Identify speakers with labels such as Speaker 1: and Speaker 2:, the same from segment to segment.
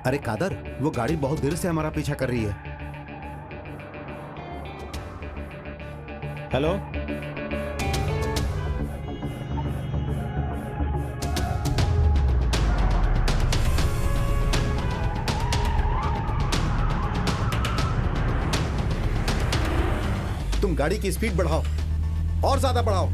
Speaker 1: अरे कादर, वो गाड़ी बहुत देर से हमारा पीछा कर रही है।
Speaker 2: हेलो,
Speaker 1: तुम गाड़ी की स्पीड बढ़ाओ और ज्यादा बढ़ाओ।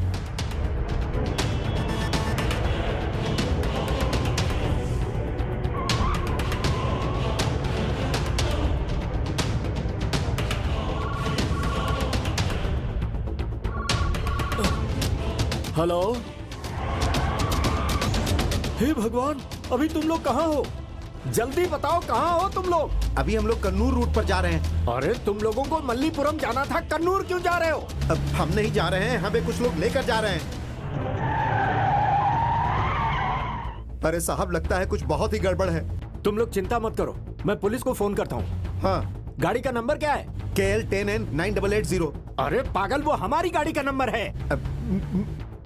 Speaker 2: हेलो। हे भगवान, अभी तुम लोग कहाँ हो? जल्दी बताओ कहाँ हो तुम लोग?
Speaker 1: अभी हम लोग कन्नूर रूट पर जा रहे हैं।
Speaker 2: अरे तुम लोगों को मल्लीपुरम जाना था, कन्नूर क्यों जा रहे हो?
Speaker 1: अब हम नहीं जा रहे हैं, हमें कुछ लोग लेकर जा रहे हैं। अरे साहब, लगता है कुछ बहुत ही गड़बड़ है।
Speaker 2: तुम लोग चिंता मत करो, मैं पुलिस को फोन करता हूँ।
Speaker 1: हाँ।
Speaker 2: गाड़ी का नंबर क्या है?
Speaker 1: KL10N9880।
Speaker 2: अरे पागल, वो हमारी गाड़ी का नंबर है।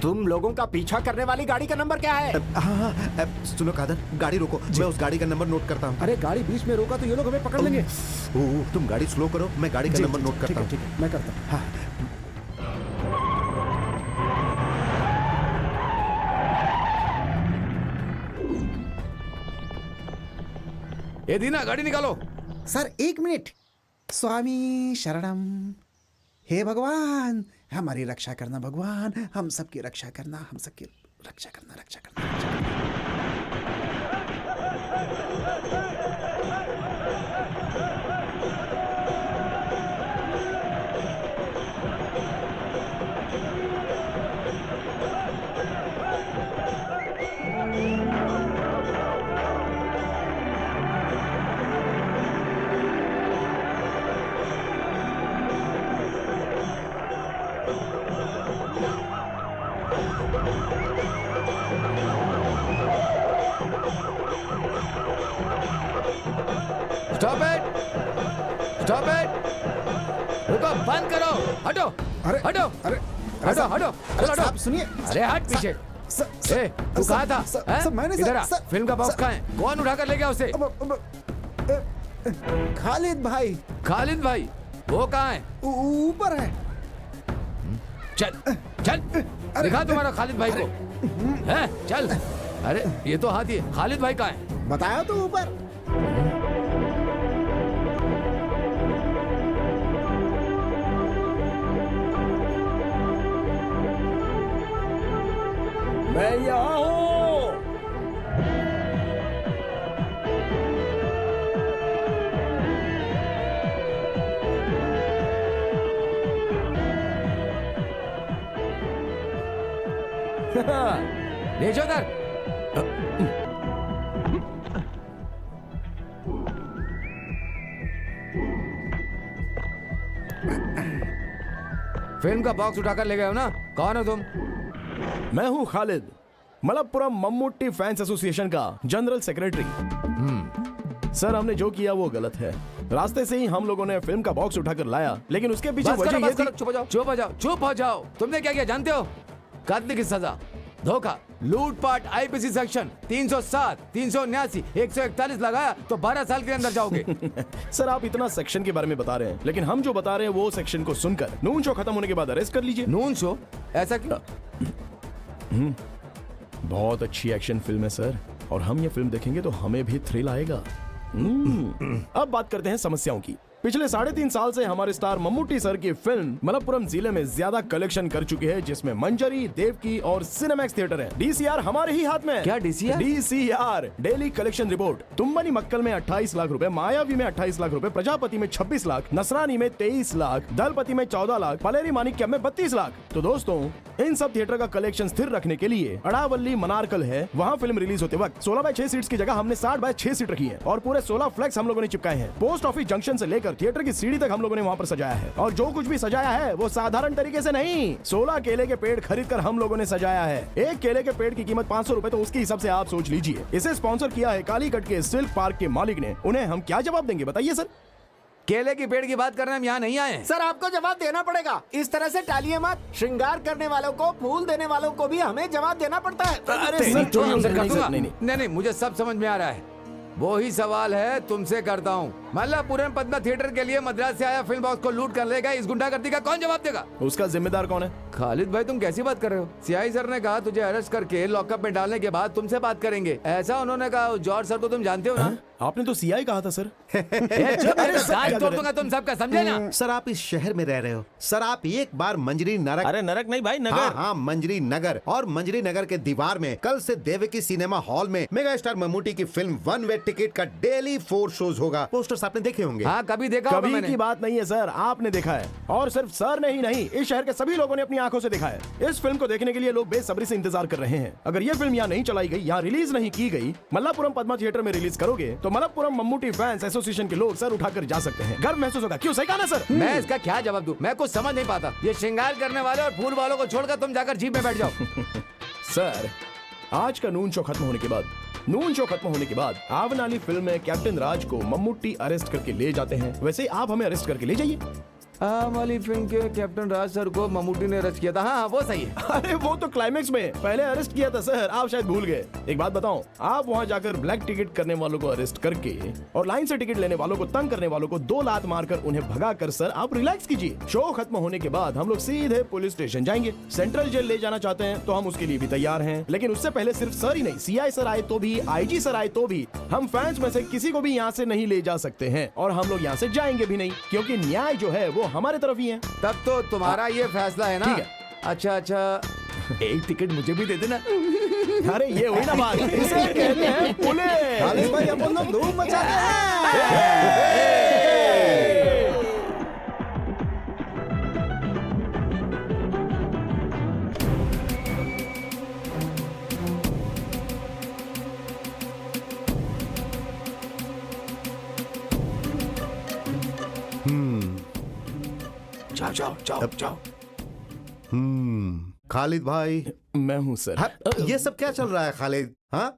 Speaker 2: तुम लोगों का पीछा करने वाली गाड़ी का नंबर क्या है?
Speaker 1: हाँ, सुनो कादर, गाड़ी रोको, मैं उस गाड़ी का नंबर नोट करता हूँ।
Speaker 2: अरे गाड़ी बीच में रोका तो ये लोग हमें पकड़ लेंगे।
Speaker 1: तुम गाड़ी स्लो करो, मैं गाड़ी का नंबर नोट करता हूँ।
Speaker 2: ठीक है, मैं करता हूँ।
Speaker 1: हाँ।
Speaker 3: ए दीना, गाड़ी निकालो।
Speaker 4: Sir 1 minute. स्वामी शरणम। हे भगवान, हमारी रक्षा करना भगवान, हम सबकी रक्षा करना, हम सबकी रक्षा करना, रक्षा करना, रक्षा करना।
Speaker 3: स्टॉप इट, स्टॉप इट, रुको, बंद करो, हटो,
Speaker 4: अरे
Speaker 3: हटो,
Speaker 4: अरे
Speaker 3: हटो, हटो,
Speaker 4: अरे
Speaker 3: चलो,
Speaker 4: साहब
Speaker 3: हटो।
Speaker 4: सुनिए।
Speaker 3: अरे हट पीछे। ए, तू कहाँ था? हैं? इधर आ, फिल्म का बॉक्स कहाँ है? कौन उठा कर ले गया उसे?
Speaker 4: खालिद भाई।
Speaker 3: खालिद भाई, वो कहाँ है?
Speaker 4: ऊपर है।
Speaker 3: चल, चल, दिखा तुम्हारा खालिद भाई को। हैं? चल। अरे ये तो हाथी है, खालिद भाई कहाँ है?
Speaker 4: बताया तो ऊपर।
Speaker 2: मैं यहाँ हूँ।
Speaker 3: ले जाओ उधर। फिल्म का बॉक्स उठाकर ले गए हो ना? कौन हो तुम?
Speaker 5: मैं हूँ खालिद, मलप्पुरम मम्मूटी फैंस एसोसिएशन का जनरल सेक्रेटरी। सर, हमने जो किया वो गलत है। रास्ते से ही हम लोगों ने फिल्म का बॉक्स उठाकर लाया, लेकिन उसके पीछे वजह ये थी।
Speaker 3: चुप हो जाओ, चुप हो जाओ, चुप हो जाओ। तुमने क्या किया जानते हो? कत्ल की सजा, धोखा, लूटपाट, आईपीसी सेक्शन 307, 379, 141 लगाया तो 12 साल के अंदर जाओगे।
Speaker 5: सर, आप इतना सेक्शन के बारे में बता रहे हैं, लेकिन हम जो बता रहे हैं वो सेक्शन को सुनकर नून शो खत्म होने के बाद अरेस्ट कर लीजिए।
Speaker 3: Noon show? ऐसा क्यों?
Speaker 5: बहुत अच्छी एक्शन फिल्म है सर, और हम ये फिल्म देखेंगे तो हमें भी थ्रिल आएगा। अब बात करते हैं समस्याओं की। पिछले 3.5 साल से हमारे स्टार मम्मूटी सर की फिल्म मलप्पुरम जिले में ज्यादा कलेक्शन कर चुकी है, जिसमें मंजरी, देवकी और सिनेमैक्स थिएटर है। डीसीआर हमारे ही हाथ में है।
Speaker 3: क्या DCR?
Speaker 5: DCR daily collection report. तुम्बनी मक्कल में 28 लाख रुपए, मायावी में 28 लाख रुपए, प्रजापति में 26 लाख, नसरानी में 23 लाख, दलपति में 14 लाख, पलेरी मानिक्यम में 32 लाख। तो दोस्तों, इन सब थिएटर का कलेक्शन स्थिर रखने के लिए अड़ावली मनारकल है, वहाँ फिल्म रिलीज होते वक्त 16/6 सीट्स की जगह हमने 60/6 सीट रखी है और पूरे 16 फ्लैक्स हम लोगों ने चिपकाए हैं। पोस्ट ऑफिस जंक्शन से लेकर थिएटर की सीढ़ी तक हम लोगों ने वहाँ पर सजाया है, और जो कुछ भी सजाया है वो साधारण तरीके से नहीं, 16 केले के पेड़ खरीद कर हम लोगों ने सजाया है। एक केले के पेड़ की कीमत 500 रुपए, तो उसके हिसाब से आप सोच लीजिए। इसे स्पॉन्सर किया है कालीकट के सिल्क पार्क के मालिक ने। उन्हें हम क्या जवाब देंगे, बताइए सर।
Speaker 3: केले की पेड़ की बात करने हम यहाँ नहीं आए हैं।
Speaker 2: सर आपको जवाब देना पड़ेगा। इस तरह से टालिए मत। श्रृंगार करने वालों को, फूल देने वालों को भी हमें जवाब देना पड़ता है।
Speaker 5: अरे
Speaker 3: नहीं,
Speaker 5: सर,
Speaker 3: नहीं,
Speaker 5: नहीं, सर, नहीं,
Speaker 3: नहीं, मुझे सब समझ में आ रहा है। वो ही सवाल है तुमसे करता हूँ। मल्लापुरम पद्मा थिएटर के लिए मद्रास से आया फिल्म बॉक्स को लूट कर लेगा, इस गुंडागर्दी का कौन जवाब देगा?
Speaker 5: उसका जिम्मेदार कौन है?
Speaker 3: खालिद भाई, तुम कैसी बात कर रहे हो? सीआई सर ने कहा तुझे अरेस्ट करके लॉकअप में डालने के बाद तुमसे बात करेंगे, ऐसा उन्होंने कहा। जॉर्ज सर को तुम जानते हो ना?
Speaker 5: आपने तो सीआई कहा था सर।
Speaker 3: दांत तोड़ दूंगा तुम सबका, समझे ना?
Speaker 1: सर आप इस शहर में रह रहे हो। सर आप एक बार मंजरी नरक,
Speaker 6: अरे नरक नहीं भाई, नगर।
Speaker 1: हाँ हाँ मंजरी नगर, और मंजरी नगर के दीवार में कल से देवकी सिनेमा हॉल में मेगा स्टार मम्मूटी की फिल्म 1 वे टिकट का डेली 4 शोज होगा। पोस्टर्स आपने देखे होंगे।
Speaker 3: हाँ, कभी देखा होगा
Speaker 5: कभी
Speaker 3: मैंने।
Speaker 5: की बात नहीं है सर, आपने देखा है। और सिर्फ सर ने ही नहीं, इस शहर के सभी लोगों ने अपनी आंखों से देखा है। इस फिल्म को देखने के लिए लोग बेसब्री से इंतजार कर रहे हैं। अगर ये फिल्म यहाँ नहीं चलाई गई, यहाँ रिलीज नहीं की गई, मल्लापुरम पद्मा थिएटर में रिलीज करोगे तो मलप्पुरम मम्मूटी फैंस एसोसिएशन के लोग सर उठाकर जा सकते हैं। गर्व महसूस होगा। क्यों, सही कहा ना सर?
Speaker 3: मैं इसका क्या जवाब दूं? मैं कुछ समझ नहीं पाता। ये श्रृंगार करने वाले और फूल वालों को छोड़कर तुम जाकर जीप में बैठ जाओ।
Speaker 5: सर, आज का नून शो खत्म होने के बाद आवनाली फिल्म में कैप्टन राज को मम्मूटी अरेस्ट करके ले जाते हैं, वैसे आप हमें अरेस्ट करके ले जाइए।
Speaker 3: वाली फिल्म के कैप्टन राज सर को मम्मूटी ने अरेस्ट किया था। हाँ, वो सही है।
Speaker 5: अरे वो तो क्लाइमेक्स में पहले अरेस्ट किया था सर, आप शायद भूल गए। एक बात बताओ, आप वहाँ जाकर ब्लैक टिकट करने वालों को अरेस्ट करके और लाइन से टिकट लेने वालों को, तंग करने वालों को 2 लात मारकर उन्हें भगा कर सर आप रिलैक्स कीजिए। शो खत्म होने के बाद हम लोग सीधे पुलिस स्टेशन जाएंगे। सेंट्रल जेल ले जाना चाहते हैं तो हम उसके लिए भी तैयार हैं, लेकिन उससे पहले सिर्फ सर ही नहीं, सीआई सर आए तो भी, आईजी सर आए तो भी, हम फैंस में से किसी को भी यहाँ से नहीं ले जा सकते हैं, और हम लोग यहाँ से जाएंगे भी नहीं, क्योंकि न्याय जो है वो हमारे तरफ ही है।
Speaker 3: तब तो तुम्हारा ये फैसला है ना?
Speaker 5: ठीक है।
Speaker 3: अच्छा, एक टिकट मुझे भी दे देना।
Speaker 5: अरे ये हुई ना बात, इसे कहते हैं पुलिस।
Speaker 1: खालिद भाई अपन लोग धूम मचाते हैं।
Speaker 3: जाओ।
Speaker 1: खालिद भाई,
Speaker 5: मैं हूँ सर।
Speaker 1: हाँ, ये सब क्या चल रहा है खालिद? हाँ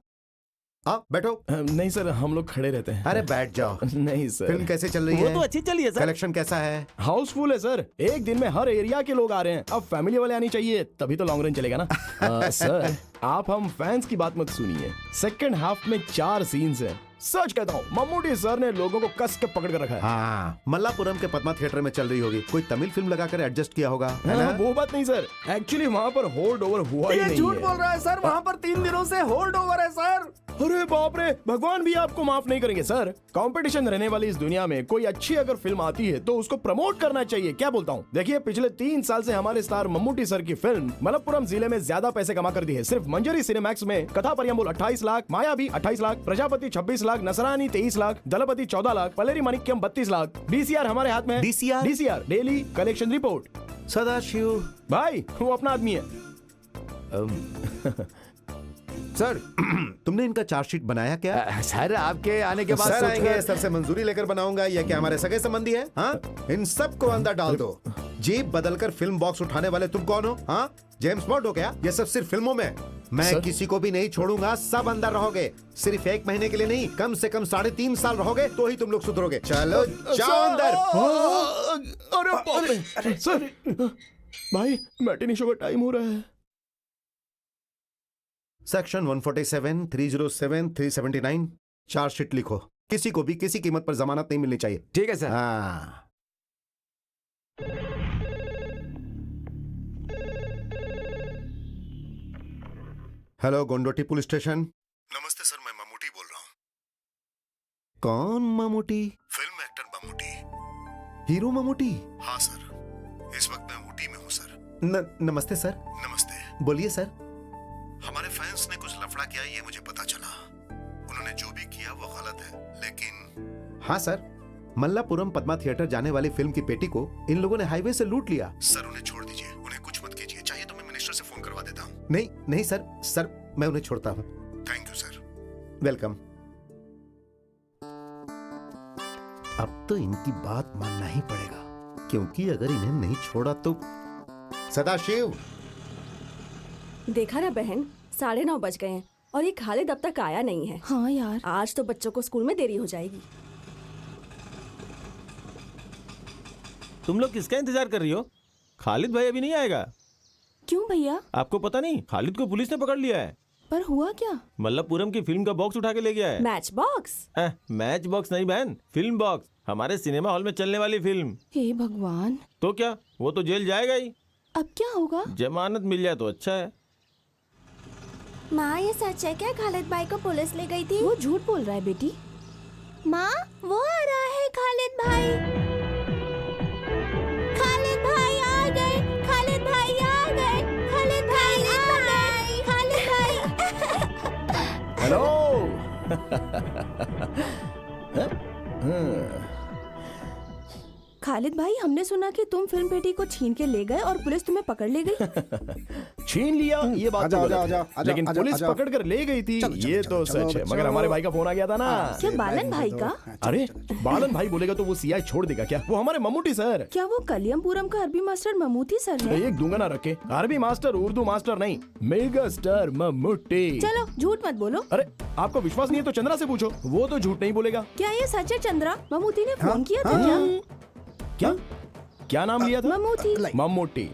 Speaker 1: बैठो।
Speaker 5: नहीं सर, हम लोग खड़े रहते हैं।
Speaker 1: अरे बैठ जाओ।
Speaker 5: नहीं सर।
Speaker 1: फिल्म कैसे चल रही
Speaker 6: वो
Speaker 1: है?
Speaker 6: तो अच्छी चली है सर।
Speaker 1: कलेक्शन कैसा है?
Speaker 5: हाउसफुल है सर, एक दिन में हर एरिया के लोग आ रहे हैं। अब फैमिली वाले आनी चाहिए, तभी तो लॉन्ग रन चलेगा ना। सर, आप हम फैंस की बात मत सुनिए। सेकंड हाफ में 4 सीन्स हैं। सच कहता हूँ, मम्मूटी सर ने लोगों को कस के पकड़ कर रखा है।
Speaker 1: हाँ, मल्लापुरम के पद्मा थिएटर में चल रही होगी। कोई तमिल फिल्म लगाकर एडजस्ट किया होगा, है ना?
Speaker 5: वो बात नहीं सर, एक्चुअली वहाँ पर होल्ड ओवर हुआ ही
Speaker 2: ये
Speaker 5: नहीं
Speaker 2: झूठ
Speaker 5: है।
Speaker 2: बोल रहा है सर। वहाँ पर 3 दिनों से होल्ड ओवर है सर।
Speaker 5: अरे बाप रे, भगवान भी आपको माफ नहीं करेंगे सर। कंपटीशन रहने वाली इस दुनिया में कोई अच्छी अगर फिल्म आती है तो उसको प्रमोट करना चाहिए। क्या बोलता हूँ? देखिए, पिछले 3 साल से हमारे स्टार मम्मूटी सर की फिल्म मलप्पुरम जिले में ज्यादा पैसे कमा कर दी है। सिर्फ मंजरी सिनेमैक्स में कथा परियम्बुल 28 लाख, मायावी 28 लाख, प्रजापति 26 लाख, नसरानी 23 लाख, दलपति 14 लाख, पलेरी मानिक्यम 32 लाख। डीसीआर हमारे हाथ में है। DCR daily collection report.
Speaker 1: Sadashiv
Speaker 5: भाई, वो अपना आदमी है।
Speaker 3: सर,
Speaker 1: तुमने इनका चार्जशीट बनाया क्या?
Speaker 3: सर आपके आने के बाद
Speaker 1: सर आएंगे,
Speaker 3: सोचकर-
Speaker 1: सर से मंजूरी लेकर बनाऊंगा। ये क्या हमारे सगे संबंधी है? हाँ, इन सबको अंदर डाल दो। जीप बदलकर फिल्म बॉक्स उठाने वाले तुम कौन हो? हाँ, जेम्स बॉन्ड हो क्या? ये सब सिर्फ फिल्मों में। मैं
Speaker 5: सर?
Speaker 1: किसी को भी नहीं छोड़ूंगा, सब अंदर रहोगे। सिर्फ 1 महीने के लिए नहीं, कम से कम 3.5 साल रहोगे तो ही तुम लोग सुधरोगे। चलो जाओ अंदर।
Speaker 5: अरे बाप रे, सर भाई, मैटिनी शो का टाइम हो रहा है।
Speaker 1: सेक्शन 147, 307, 379 चार्जशीट लिखो। किसी को भी किसी कीमत पर जमानत नहीं मिलनी चाहिए।
Speaker 3: ठीक है सर।
Speaker 1: हाँ। Hello, Kondotty police station.
Speaker 7: नमस्ते सर, मैं मम्मूटी बोल रहा हूँ।
Speaker 1: कौन Mammootty?
Speaker 7: Film actor Mammootty.
Speaker 1: Hero Mammootty.
Speaker 6: हाँ सर, इस वक्त मैं ऊटी में हूँ सर।
Speaker 1: नमस्ते सर।
Speaker 6: नमस्ते।
Speaker 1: बोलिए सर।
Speaker 6: हमारे फैंस ने कुछ लफड़ा किया ये मुझे पता चला। उन्होंने जो भी किया वो गलत है, लेकिन
Speaker 1: हाँ सर, मल्लापुरम पद्मा थिएटर जाने वाली फिल्म की पेटी को इन लोगों ने हाईवे से लूट लिया।
Speaker 6: सर उन्हें छोड़ दीजिए, उन्हें कुछ मत कीजिए। चाहिए तो मैं मिनिस्टर से फोन करवा देता हूँ।
Speaker 1: नहीं नहीं सर, सर मैं उन्हें छोड़ता हूँ।
Speaker 6: Thank you sir.
Speaker 1: वेलकम। अब तो इनकी बात मानना ही पड़ेगा, क्योंकि अगर इन्हें नहीं छोड़ा तो। सदाशिव,
Speaker 7: देखा ना बहन, 9:30 बज गए हैं और ये खालिद अब तक आया नहीं है।
Speaker 8: हाँ यार,
Speaker 7: आज तो बच्चों को स्कूल में देरी हो जाएगी।
Speaker 9: तुम लोग किसका इंतजार कर रही हो? खालिद भाई अभी नहीं आएगा।
Speaker 8: क्यों भैया?
Speaker 9: आपको पता नहीं, खालिद को पुलिस ने पकड़ लिया है।
Speaker 8: पर हुआ क्या?
Speaker 9: मल्लापुरम की फिल्म का बॉक्स उठा के ले गया है।
Speaker 7: Match box?
Speaker 9: मैच बॉक्स नहीं बहन, फिल्म बॉक्स। हमारे सिनेमा हॉल में चलने वाली फिल्म।
Speaker 8: हे भगवान,
Speaker 9: तो क्या, वो तो जेल जाएगा ही।
Speaker 8: अब क्या होगा?
Speaker 9: जमानत मिल जाए तो अच्छा है।
Speaker 10: माँ ये सच है क्या खालिद भाई को पुलिस ले गई थी?
Speaker 8: वो झूठ बोल रहा है बेटी।
Speaker 10: माँ वो आ रहा है खालिद भाई। खालिद भाई आ गए, खालिद भाई आ गए, खालिद भाई आ गए, खालिद भाई।
Speaker 5: हेलो।
Speaker 8: खालिद भाई, हमने सुना कि तुम फिल्म पेटी को छीन के ले गए और पुलिस तुम्हें पकड़ ले गई।
Speaker 5: छीन लिया ये बात तो गलत है, लेकिन पुलिस पकड़ कर ले गई थी ये तो सच है। मगर हमारे भाई का फोन आ गया था ना।
Speaker 8: क्या बालन भाई का?
Speaker 5: अरे बालन भाई बोलेगा तो वो सीआई छोड़ देगा क्या? वो हमारे मम्मूटी सर।
Speaker 8: क्या वो कलियमपुरम का अरबी मास्टर ममूती सर है?
Speaker 5: एक दूंगा ना रखे, अरबी मास्टर उर्दू मास्टर नहीं, मेगा स्टार मम्मूटी।
Speaker 8: चलो झूठ मत बोलो।
Speaker 5: अरे आपको विश्वास नहीं है तो चंद्रा से पूछो, वो तो झूठ नहीं बोलेगा।
Speaker 8: क्या ये सच है चंद्रा? ममूती ने फोन किया था क्या?
Speaker 5: क्या क्या नाम लिया था?
Speaker 8: ममूटी।
Speaker 5: मम्मूटी।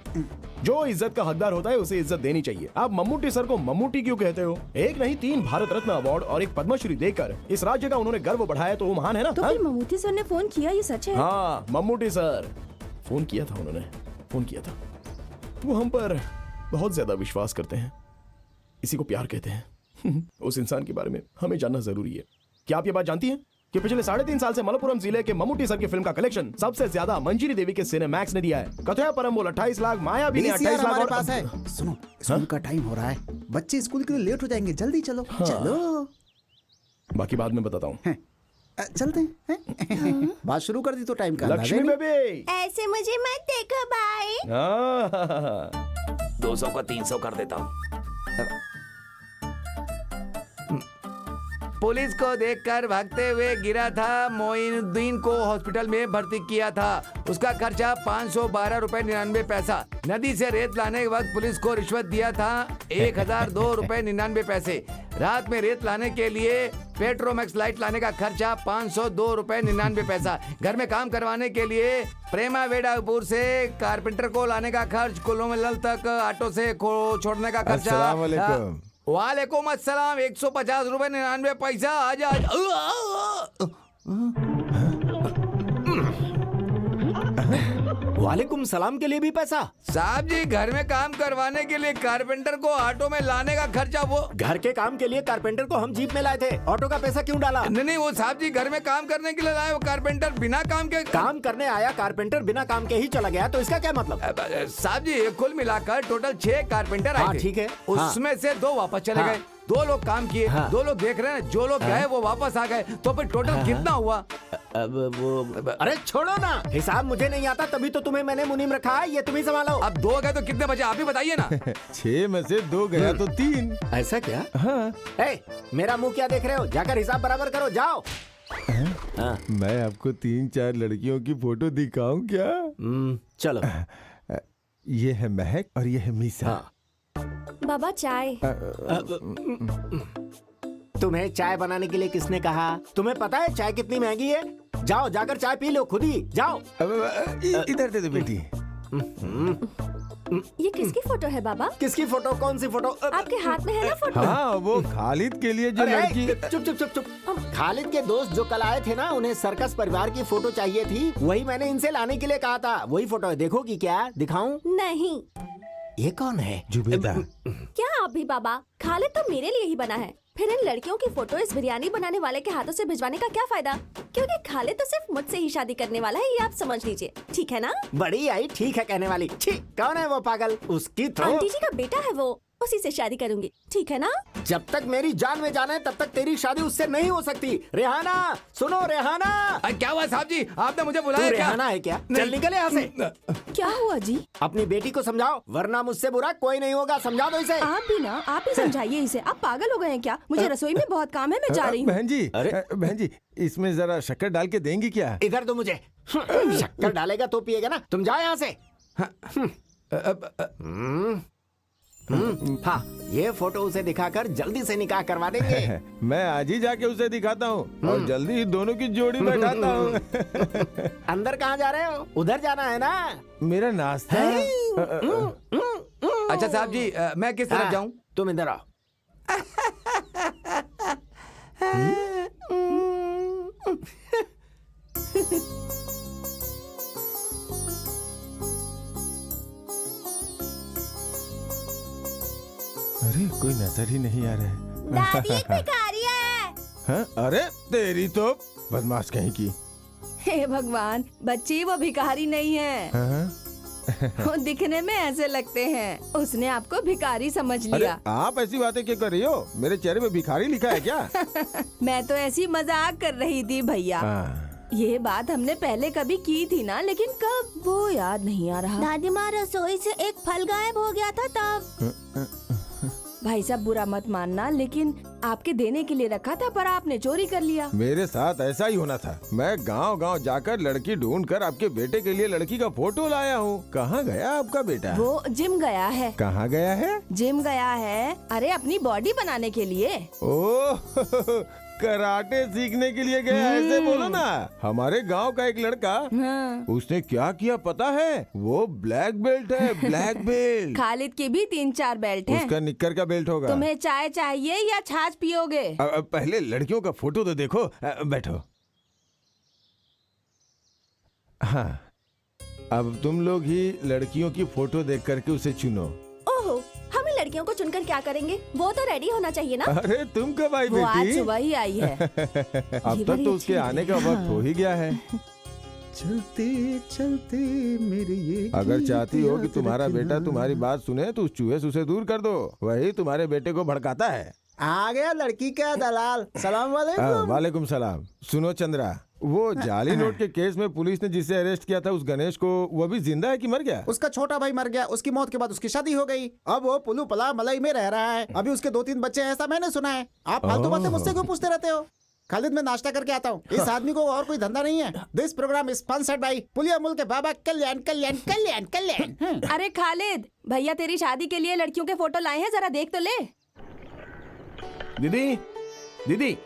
Speaker 5: जो इज्जत का हकदार होता है उसे इज्जत देनी चाहिए। आप मम्मूटी सर को मम्मूटी क्यों कहते हो? एक नहीं 3 भारत रत्न अवार्ड और एक पद्मश्री देकर इस राज्य का उन्होंने गर्व बढ़ाया, तो वो महान है ना।
Speaker 8: तो फिर ममूती सर ने फोन किया, ये सच है?
Speaker 5: हाँ मम्मूटी सर फोन किया था, उन्होंने फोन किया था। वो हम पर बहुत ज्यादा विश्वास करते हैं, इसी को प्यार कहते हैं। उस इंसान के बारे में हमें जानना जरूरी है। क्या आप ये बात जानती हैं कि पिछले 3.5 साल से मलप्पुरम जिले के मम्मूटी सर की फिल्म का कलेक्शन सबसे ज्यादा मंजीरी देवी के सिनेमैक्स ने दिया है। कथया परम्बोल 28 लाख, माया भी 28 लाख
Speaker 4: हमारे
Speaker 5: और
Speaker 4: पास है। सुनो, स्कूल का टाइम हो रहा है, बच्चे स्कूल के लिए लेट हो जाएंगे, जल्दी चलो। चलो
Speaker 5: बाकी बाद में बताता हूँ।
Speaker 4: चलते हैं। बात शुरू कर दी तो टाइम का अंदाजा
Speaker 5: लक्ष्मी
Speaker 4: नहीं।
Speaker 5: बेबी
Speaker 10: ऐसे मुझे मत देखो भाई।
Speaker 2: 200 को 300 कर देता हूँ।
Speaker 3: पुलिस को देखकर भागते हुए गिरा था, मोइनुद्दीन को हॉस्पिटल में भर्ती किया था। उसका खर्चा 512 रुपए 99 पैसा। नदी से रेत लाने के वक्त पुलिस को रिश्वत दिया था 1002 रुपए 99 पैसे। रात में रेत लाने के लिए पेट्रोमैक्स लाइट लाने का खर्चा 502 रुपए 99 पैसा। घर में काम करवाने के लिए प्रेमा वेडापुर से कारपेंटर को लाने का खर्च, कुल्लूमलल तक ऑटो से छोड़ने का खर्चा। वालेकुम अस्सलाम, 150 रुपए 99 पैसा। आजा
Speaker 2: वालेकुम सलाम के लिए भी पैसा?
Speaker 3: साहब जी, घर में काम करवाने के लिए कारपेंटर को ऑटो में लाने का खर्चा। वो
Speaker 2: घर के काम के लिए कारपेंटर को हम जीप में लाए थे, ऑटो का पैसा क्यों डाला?
Speaker 3: नहीं, वो साहब जी घर में काम करने के लिए लाए, वो कारपेंटर बिना काम के
Speaker 2: काम करने आया कारपेंटर बिना काम के ही चला गया, तो इसका क्या मतलब?
Speaker 3: साहब जी कुल मिलाकर टोटल 6 कारपेंटर आए थे।
Speaker 2: ठीक है।
Speaker 3: उसमें से 2 वापस चले गए, 2 लोग काम किए, 2 लोग देख रहे हैं, जो लोग गए वो वापस आ गए। तो फिर टोटल कितना हुआ?
Speaker 2: अब वो अरे छोड़ो ना, हिसाब मुझे नहीं आता, तभी तो तुम्हें मैंने मुनीम रखा है, ये तुम ही संभालो।
Speaker 3: अब 2 गए तो कितने बचे आप ही बताइए ना।
Speaker 11: 6 में से 2 गया तो 3।
Speaker 2: ऐसा क्या?
Speaker 11: हाँ।
Speaker 2: मेरा मुंह क्या देख रहे हो? जाकर हिसाब बराबर करो, जाओ।
Speaker 11: मैं आपको 3-4 लड़कियों की फोटो दिखाऊं क्या?
Speaker 2: चलो।
Speaker 11: ये है महक और ये है मीसा।
Speaker 7: बाबा चाय।
Speaker 2: तुम्हें चाय बनाने के लिए किसने कहा? तुम्हें पता है चाय कितनी महंगी है? जाओ जाकर चाय पी लो खुद ही, जाओ।
Speaker 11: इधर दे दो बेटी।
Speaker 7: ये किसकी फोटो है बाबा?
Speaker 2: किसकी फोटो? कौन सी फोटो?
Speaker 7: आपके हाथ में है ना फोटो?
Speaker 11: हाँ, वो खालिद के लिए जो लड़की।
Speaker 2: चुप चुप चुप चुप। खालिद के दोस्त जो कल आए थे ना, उन्हें सर्कस परिवार की फोटो चाहिए थी, वही मैंने इनसे लाने के लिए कहा था। वही फोटो है, देखोगी क्या? दिखाऊं?
Speaker 7: नहीं।
Speaker 2: ये कौन है?
Speaker 11: जुबेदा।
Speaker 7: क्या आप भी बाबा? खालिद तो मेरे लिए ही बना है, फिर इन लड़कियों की फोटो इस बिरयानी बनाने वाले के हाथों से भिजवाने का क्या फायदा? क्योंकि खालिद तो सिर्फ मुझसे ही शादी करने वाला है, ये आप समझ लीजिए, ठीक है ना?
Speaker 2: बड़ी आई ठीक है कहने वाली। छी, कौन है वो पागल? उसकी तो
Speaker 7: आंटी जी का बेटा है वो, उसी से शादी करूंगी, ठीक है ना?
Speaker 2: जब तक मेरी जान में जान है तब तक तेरी शादी उससे नहीं हो सकती। रेहाना, सुनो रेहाना।
Speaker 3: क्या हुआ साहब जी, आपने मुझे
Speaker 2: तू
Speaker 3: बुलाया क्या?
Speaker 2: रेहाना है क्या? चल निकल यहाँ से।
Speaker 8: क्या हुआ जी?
Speaker 2: अपनी बेटी को समझाओ, वरना मुझसे बुरा कोई नहीं होगा। समझा दो इसे।
Speaker 8: आप भी ना, आप ही समझाइए इसे। आप पागल हो गए हैं क्या? मुझे रसोई में बहुत काम है, मैं जा रही हूँ।
Speaker 11: बहन जी, बहन जी, इसमें जरा शक्कर डाल के देंगी क्या?
Speaker 2: इधर दो मुझे। शक्कर डालेगा तो पिएगा ना। तुम जाओ यहाँ से। हाँ, ये फोटो उसे दिखाकर जल्दी से निकाह करवा देंगे।
Speaker 11: मैं आज ही जाके उसे दिखाता हूँ और जल्दी ही दोनों की जोड़ी बैठाता हूँ।
Speaker 2: अंदर कहाँ जा रहे हो? उधर जाना है ना?
Speaker 11: मेरा नाश्ता।
Speaker 3: अच्छा साहब जी, मैं किस तरफ जाऊँ?
Speaker 2: तुम इधर आओ।
Speaker 11: अरे कोई नजर ही नहीं आ रहा है।
Speaker 10: दादी एक भिखारी है।
Speaker 11: हाँ? अरे तेरी तो बदमाश कहीं की।
Speaker 8: हे भगवान, बच्ची वो भिखारी नहीं है।
Speaker 11: हाँ?
Speaker 8: वो दिखने में ऐसे लगते हैं। उसने आपको भिखारी समझ
Speaker 11: अरे
Speaker 8: लिया।
Speaker 11: आप ऐसी बातें क्यों कर रही हो? मेरे चेहरे पे भिखारी लिखा है क्या?
Speaker 8: मैं तो ऐसी मजाक कर रही थी भैया। ये बात हमने पहले कभी की थी ना, लेकिन कब वो याद नहीं आ रहा।
Speaker 10: दादी माँ रसोई से एक फल गायब हो गया था तब।
Speaker 8: भाई साहब बुरा मत मानना, लेकिन आपके देने के लिए रखा था पर आपने चोरी कर लिया।
Speaker 11: मेरे साथ ऐसा ही होना था। मैं गांव-गांव जाकर लड़की ढूंढकर आपके बेटे के लिए लड़की का फोटो लाया हूँ। कहाँ गया आपका बेटा?
Speaker 8: वो जिम गया है।
Speaker 11: कहाँ गया है?
Speaker 8: जिम गया है। अरे अपनी बॉडी बनाने के लिए।
Speaker 11: ओह कराटे सीखने के लिए गया, ऐसे बोलो ना। हमारे गांव का एक लड़का, उसने क्या किया पता है? वो ब्लैक बेल्ट है, ब्लैक बेल्ट।
Speaker 8: खालिद की भी 3-4 बेल्ट हैं।
Speaker 11: उसका निक्कर का बेल्ट होगा।
Speaker 8: तुम्हें चाय चाहिए या छाछ पियोगे?
Speaker 11: पहले लड़कियों का फोटो तो देखो। बैठो। हाँ, अब तुम लोग ही लड़कियों की फोटो देख करके उसे चुनो।
Speaker 7: ओहो, हम लड़कियों को चुनकर क्या करेंगे? वो तो रेडी होना चाहिए ना।
Speaker 11: अरे तुम कब आई
Speaker 8: वो आज
Speaker 11: बेटी?
Speaker 8: सुबह ही आई है।
Speaker 11: अब तक तो उसके आने का वक्त हो ही गया है।
Speaker 4: चलते चलते मेरे ये
Speaker 11: अगर चाहती हो कि तुम्हारा बेटा तुम्हारी बात सुने तो उस चूहे से उसे दूर कर दो। वही तुम्हारे बेटे को भड़काता है।
Speaker 4: आ गया लड़की का दलाल। सलाम वालेकुम।
Speaker 11: वालेकुम सलाम। सुनो चंद्रा, वो जाली नोट के केस में पुलिस ने जिसे अरेस्ट किया था, उस गणेश को, वो भी जिंदा है कि मर गया?
Speaker 4: उसका छोटा भाई मर गया। उसकी मौत के बाद उसकी शादी हो गई। अब वो पुलू पला मलाई में रह रहा है। अभी उसके 2-3 बच्चे हैं, ऐसा मैंने सुना है। आप फालतू बातें मुझसे क्यों पूछते रहते हो? खालिद, मैं नाश्ता करके आता हूँ। इस आदमी को और कोई धंधा नहीं है। This programme is sponsored by पुलिया मुल्क के बाबा कल्याण कल्याण कल्याण कल्याण।
Speaker 8: अरे खालिद भैया तेरी शादी के लिए लड़कियों के फोटो लाए हैं, जरा देख तो ले।
Speaker 5: दीदी, दीदी,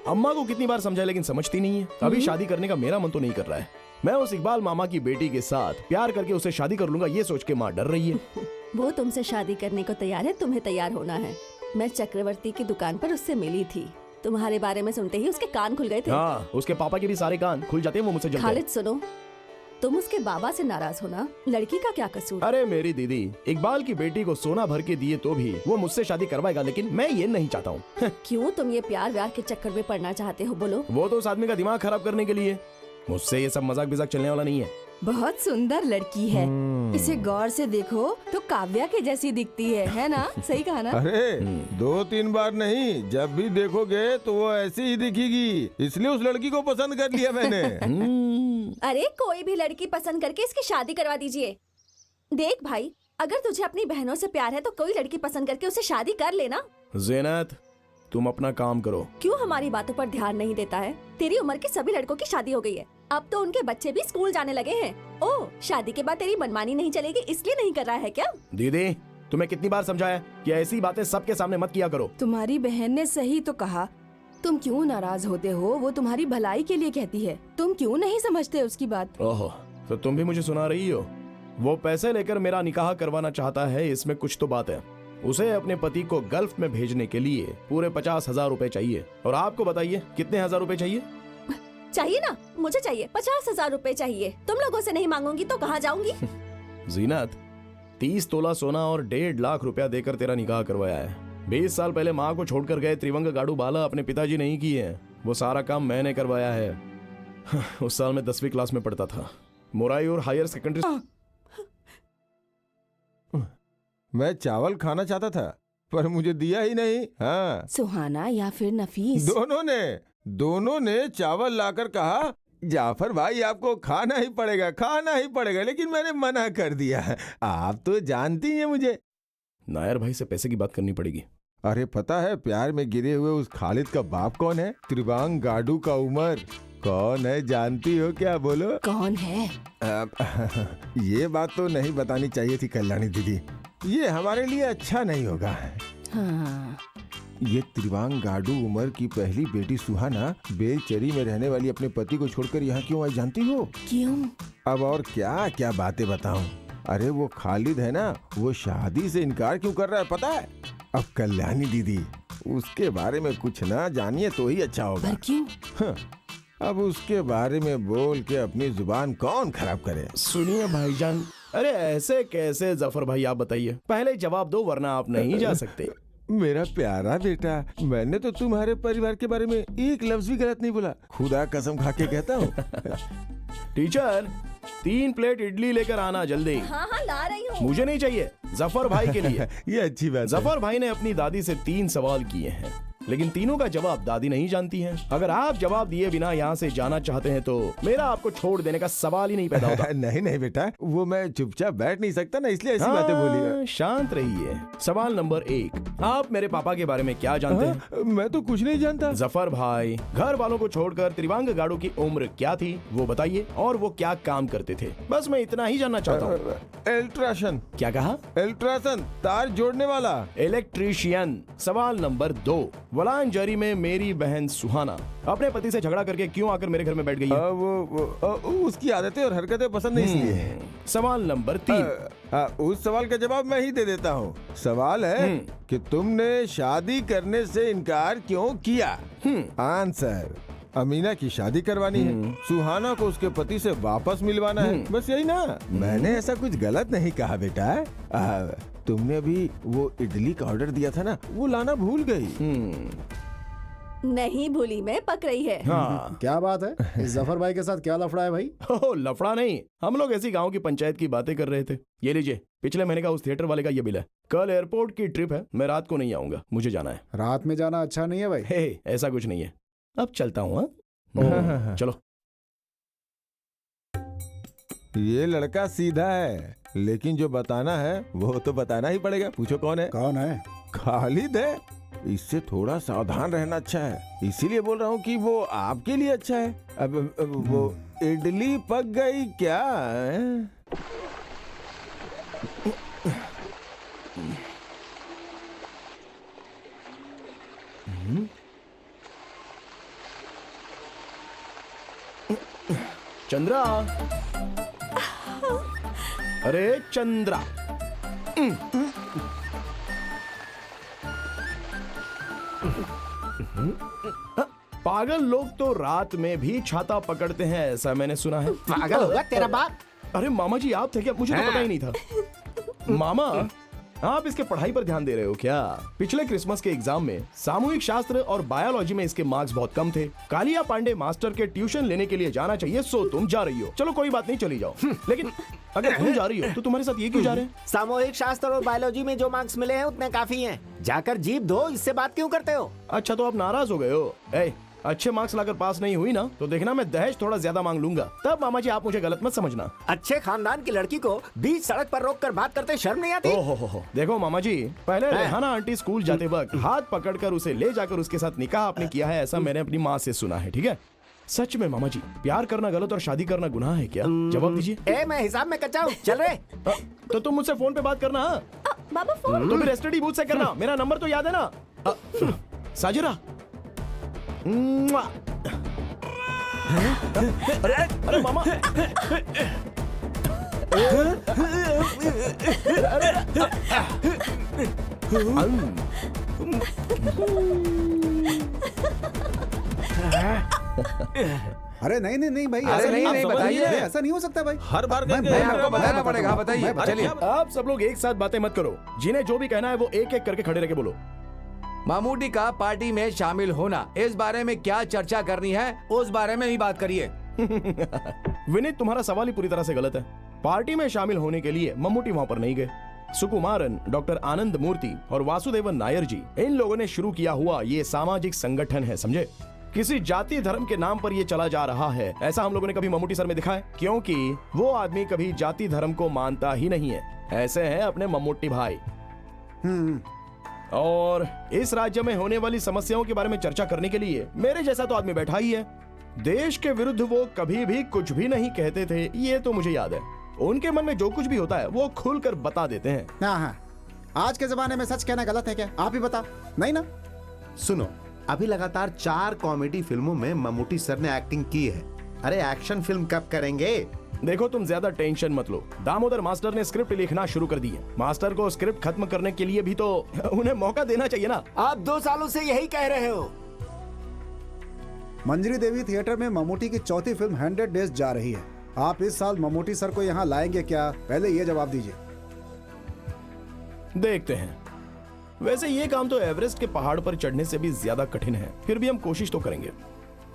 Speaker 5: अम्मा को कितनी बार समझाया लेकिन समझती नहीं है। अभी शादी करने का मेरा मन तो नहीं कर रहा है। मैं उस इकबाल मामा की बेटी के साथ प्यार करके उसे शादी कर लूंगा, ये सोच के माँ डर रही है।
Speaker 7: वो तुमसे शादी करने को तैयार है, तुम्हें तैयार होना है। मैं चक्रवर्ती की दुकान पर उससे मिली थी। तुम्हारे बारे में सुनते ही उसके कान खुल गए थे।
Speaker 5: हाँ, उसके पापा के भी सारे कान खुल जाते हैं, वो मुझसे जलते हैं।
Speaker 7: खालिद सुनो, तुम उसके बाबा से नाराज होना, लड़की का क्या कसूर?
Speaker 5: अरे मेरी दीदी, इकबाल की बेटी को सोना भर के दिए तो भी वो मुझसे शादी करवाएगा, लेकिन मैं ये नहीं चाहता हूँ।
Speaker 7: क्यों तुम ये प्यार व्यार के चक्कर में पड़ना चाहते हो? बोलो।
Speaker 5: वो तो उस आदमी का दिमाग खराब करने के लिए। मुझसे ये सब मजाक बिजाक चलने वाला नहीं है।
Speaker 8: बहुत सुंदर लड़की है। इसे गौर से देखो तो काव्या के जैसी दिखती है ना? सही कहा ना?
Speaker 11: अरे 2-3 बार नहीं, जब भी देखोगे तो वो ऐसी ही दिखेगी। इसलिए उस लड़की को पसंद कर लिया मैंने।
Speaker 7: अरे कोई भी लड़की पसंद करके इसकी शादी करवा दीजिए। देख भाई, अगर तुझे अपनी बहनों से प्यार है तो कोई लड़की पसंद करके उसे शादी कर लेना।
Speaker 5: ज़ीनत, तुम अपना काम करो।
Speaker 7: क्यों हमारी बातों पर ध्यान नहीं देता है? तेरी उम्र के सभी लड़कों की शादी हो गई है। अब तो उनके बच्चे भी स्कूल जाने लगे हैं। ओह, शादी के बाद तेरी मनमानी नहीं चलेगी, इसलिए नहीं कर रहा है क्या?
Speaker 5: दीदी, तुम्हें कितनी बार समझाया कि ऐसी बातें सबके सामने मत किया करो।
Speaker 8: तुम्हारी बहन ने सही तो कहा। तुम क्यों नाराज होते हो? वो तुम्हारी भलाई के लिए कहती है। तुम क्यों नहीं समझते उसकी बात?
Speaker 5: ओहो, तो तुम भी मुझे सुना रही हो? वो पैसे लेकर मेरा निकाह करवाना चाहता है, इसमें कुछ तो बात है। उसे अपने पति को गल्फ में भेजने के लिए पूरे 50,000 रुपए चाहिए। और आपको बताइए कितने हजार रुपए चाहिए?
Speaker 7: चाहिए ना, मुझे चाहिए 50,000 रुपए चाहिए। तुम लोगों से नहीं मांगूंगी तो कहाँ जाऊंगी?
Speaker 5: जीनत, 30 तोला सोना और 1.5 लाख रुपया देकर तेरा निकाह करवाया है। 20 साल पहले माँ को छोड़कर गए त्रिवंग गाडू बाला अपने पिताजी नहीं किए हैं, वो सारा काम मैंने करवाया है। उस साल मैं 10वीं क्लास में पढ़ता था, मोराई और हायर सेकेंडरी।
Speaker 11: मैं चावल खाना चाहता था पर मुझे दिया ही नहीं। हाँ,
Speaker 8: सुहाना या फिर नफीस?
Speaker 11: दोनों ने चावल लाकर कहा जाफर भाई आपको खाना ही पड़ेगा, लेकिन मैंने मना कर दिया। आप तो जानती हैं मुझे।
Speaker 5: नायर भाई से पैसे की बात करनी पड़ेगी।
Speaker 11: अरे पता है प्यार में गिरे हुए उस खालिद का बाप कौन है? त्रिवांग गाडू का उमर। कौन है जानती हो क्या? बोलो
Speaker 8: कौन है?
Speaker 11: ये बात तो नहीं बतानी चाहिए थी कल्याणी दीदी, ये हमारे लिए अच्छा नहीं होगा।
Speaker 8: हाँ।
Speaker 11: ये त्रिवांग गाडू उमर की पहली बेटी सुहाना बेलचरी में रहने वाली अपने पति को छोड़कर यहाँ क्यों आई जानती हो?
Speaker 8: क्यों?
Speaker 11: अब और क्या क्या बातें बताऊं। अरे वो खालिद है ना, वो शादी से इनकार क्यों कर रहा है पता है? अब कल्याणी दीदी उसके बारे में कुछ ना जानिए तो ही अच्छा होगा।
Speaker 8: पर क्यों?
Speaker 11: हाँ, अब उसके बारे में बोल के अपनी जुबान कौन खराब करे?
Speaker 5: सुनिए भाईजान, अरे ऐसे कैसे जफर भाई, आप बताइए, पहले जवाब दो वरना आप नहीं जा सकते।
Speaker 11: मेरा प्यारा बेटा, मैंने तो तुम्हारे परिवार के बारे में एक लफ्ज भी गलत नहीं बोला, खुदा कसम खा के कहता हूँ।
Speaker 5: टीचर 3 प्लेट इडली लेकर आना जल्दी।
Speaker 7: हाँ हाँ ला रही हूँ।
Speaker 5: मुझे नहीं चाहिए, जफर भाई के लिए।
Speaker 11: ये अच्छी बात है।
Speaker 5: जफर भाई ने अपनी दादी से 3 सवाल किए हैं, लेकिन तीनों का जवाब दादी नहीं जानती हैं। अगर आप जवाब दिए बिना यहाँ से जाना चाहते हैं तो मेरा आपको छोड़ देने का सवाल ही नहीं पैदा होता।
Speaker 11: नहीं बेटा, वो मैं चुपचाप बैठ नहीं सकता ना, इसलिए ऐसी बातें बोली।
Speaker 5: शांत रहिए। सवाल नंबर 1, आप मेरे पापा के बारे में क्या जानते हैं?
Speaker 11: मैं तो कुछ नहीं जानता।
Speaker 5: जफर भाई, घर वालों को छोड़कर त्रिवांग गाडू की उम्र क्या थी वो बताइए, और वो क्या काम करते थे, बस मैं इतना ही जानना चाहता हूँ।
Speaker 11: इलेक्ट्रिशियन।
Speaker 5: क्या कहा?
Speaker 11: इलेक्ट्रिशियन, तार जोड़ने वाला।
Speaker 5: इलेक्ट्रीशियन। सवाल नंबर 2, वलांजरी में मेरी बहन सुहाना अपने पति से झगड़ा करके क्यों आकर मेरे घर में बैठ गई है?
Speaker 11: उसकी आदतें और हरकतें पसंद नहीं इसलिए।
Speaker 5: सवाल नंबर 3,
Speaker 11: उस सवाल का जवाब मैं ही दे देता हूँ। सवाल है कि तुमने शादी करने से इनकार क्यों किया? आंसर, अमीना की शादी करवानी है, सुहाना को उसके पति से वापस मिलवाना है, बस यही ना। मैंने ऐसा कुछ गलत नहीं कहा बेटा। तुमने अभी वो इडली का ऑर्डर दिया था ना, वो लाना भूल गई।
Speaker 7: नहीं भूली, मैं पक रही है।
Speaker 5: हाँ।
Speaker 4: क्या बात है? इस जफर भाई के साथ क्या लफड़ा है भाई?
Speaker 5: लफड़ा नहीं, हम लोग ऐसी गांव की पंचायत की बातें कर रहे थे। ये लीजिए, पिछले महीने का उस थिएटर वाले का ये बिल है। कल एयरपोर्ट की ट्रिप है, मैं रात को नहीं आऊंगा, मुझे जाना है।
Speaker 4: रात में जाना अच्छा नहीं है भाई।
Speaker 5: हे, ऐसा कुछ नहीं है, अब चलता हूँ। चलो।
Speaker 11: ये लड़का सीधा है, लेकिन जो बताना है वो तो बताना ही पड़ेगा। पूछो कौन है?
Speaker 4: कौन है?
Speaker 11: खालिद है। इससे थोड़ा सावधान रहना अच्छा है, इसीलिए बोल रहा हूँ कि वो आपके लिए अच्छा है। अब वो इडली पक गई क्या?
Speaker 5: चंद्रा, अरे चंद्रा, पागल लोग तो रात में भी छाता पकड़ते हैं, ऐसा मैंने सुना है।
Speaker 2: पागल होगा तेरा बाप?
Speaker 5: अरे मामा जी आप थे क्या? मुझे तो पता ही नहीं था। मामा, आप इसके पढ़ाई पर ध्यान दे रहे हो क्या? पिछले क्रिसमस के एग्जाम में सामूहिक शास्त्र और बायोलॉजी में इसके मार्क्स बहुत कम थे। कालिया पांडे मास्टर के ट्यूशन लेने के लिए जाना चाहिए, सो तुम जा रही हो। चलो कोई बात नहीं, चली जाओ। लेकिन अगर तुम जा रही हो तो तुम्हारे साथ ये क्यों जा रहे हैं?
Speaker 2: सामूहिक शास्त्र और बायोलॉजी में जो मार्क्स मिले हैं उतने काफी हैं। जाकर जीप दो, इससे बात क्यों करते हो?
Speaker 5: अच्छा, तो आप नाराज हो गए हो? अच्छे मार्क्स लाकर पास नहीं हुई ना तो देखना मैं दहेज थोड़ा ज्यादा मांग लूंगा। तब मामा जी आप मुझे गलत मत समझना।
Speaker 2: अच्छे खानदान की लड़की को बीच सड़क पर रोक कर बात करते शर्म नहीं आती?
Speaker 5: ओहो, देखो मामा जी, पहले रेहाना आंटी स्कूल जाते वक्त हाथ पकड़कर उसे ले जाकर उसके साथ निकाह आपने किया है, ऐसा मैंने अपनी माँ से सुना है। ठीक है? सच में मामा जी, प्यार करना गलत और शादी करना गुनाह है क्या? जवाब दीजिए।
Speaker 2: मैं हिसाब में कच्चा हूँ, चल रहे।
Speaker 5: तो तुम मुझसे फोन पे बात करना।
Speaker 7: बाबा फोन
Speaker 5: तुम एसटीडी बूथ से करना, मेरा नंबर तो याद है ना? साजिरा, अरे मामा,
Speaker 4: अरे नहीं भाई,
Speaker 3: अरे नहीं, बताइए।
Speaker 4: ऐसा नहीं हो सकता भाई।
Speaker 9: हर बार
Speaker 3: आपको बताना पड़ेगा। बताइए, चलिए।
Speaker 5: आप सब लोग एक साथ बातें मत करो, जिन्हें जो भी कहना है वो एक एक करके खड़े रह के बोलो।
Speaker 3: मामूटी का पार्टी में शामिल होना, इस बारे में क्या चर्चा करनी है उस बारे में ही बात करिए।
Speaker 5: विनीत, तुम्हारा सवाल ही पूरी तरह से गलत है। पार्टी में शामिल होने के लिए मम्मूटी वहाँ पर नहीं गए। सुकुमारन, डॉक्टर आनंद मूर्ति और वासुदेवन नायर जी, इन लोगों ने शुरू किया हुआ ये सामाजिक संगठन है, समझे? किसी जाति धर्म के नाम पर ये चला जा रहा है, ऐसा हम लोगों ने कभी मम्मूटी सर में दिखा है? क्योंकि वो आदमी कभी जाति धर्म को मानता ही नहीं है। ऐसे हैं अपने मम्मूटी भाई। और इस राज्य में होने वाली समस्याओं के बारे में चर्चा करने के लिए मेरे जैसा तो आदमी बैठा ही है। देश के विरुद्ध वो कभी भी कुछ भी नहीं कहते थे, ये तो मुझे याद है। उनके मन में जो कुछ भी होता है वो खुलकर बता देते हैं।
Speaker 4: हाँ हाँ, आज के जमाने में सच कहना गलत है क्या? आप ही बताओ। नहीं ना?
Speaker 1: सुनो, अभी लगातार 4 कॉमेडी फिल्मों में मम्मूटी सर ने एक्टिंग की है। अरे एक्शन फिल्म कब करेंगे?
Speaker 5: देखो, तुम ज्यादा टेंशन मत लो। दामोदर मास्टर ने स्क्रिप्ट लिखना शुरू कर दी है। मास्टर को स्क्रिप्ट खत्म करने के लिए भी तो उन्हें मौका देना चाहिए ना।
Speaker 2: आप 2 सालों से यही कह रहे हो।
Speaker 4: मंजरी देवी थिएटर में मम्मूटी की चौथी फिल्म 100 डेज जा रही है। आप इस साल मम्मूटी सर को यहाँ लाएंगे क्या? पहले ये जवाब दीजिए।
Speaker 5: देखते हैं। वैसे ये काम तो एवरेस्ट के पहाड़ पर चढ़ने से भी ज्यादा कठिन है, फिर भी हम कोशिश तो करेंगे।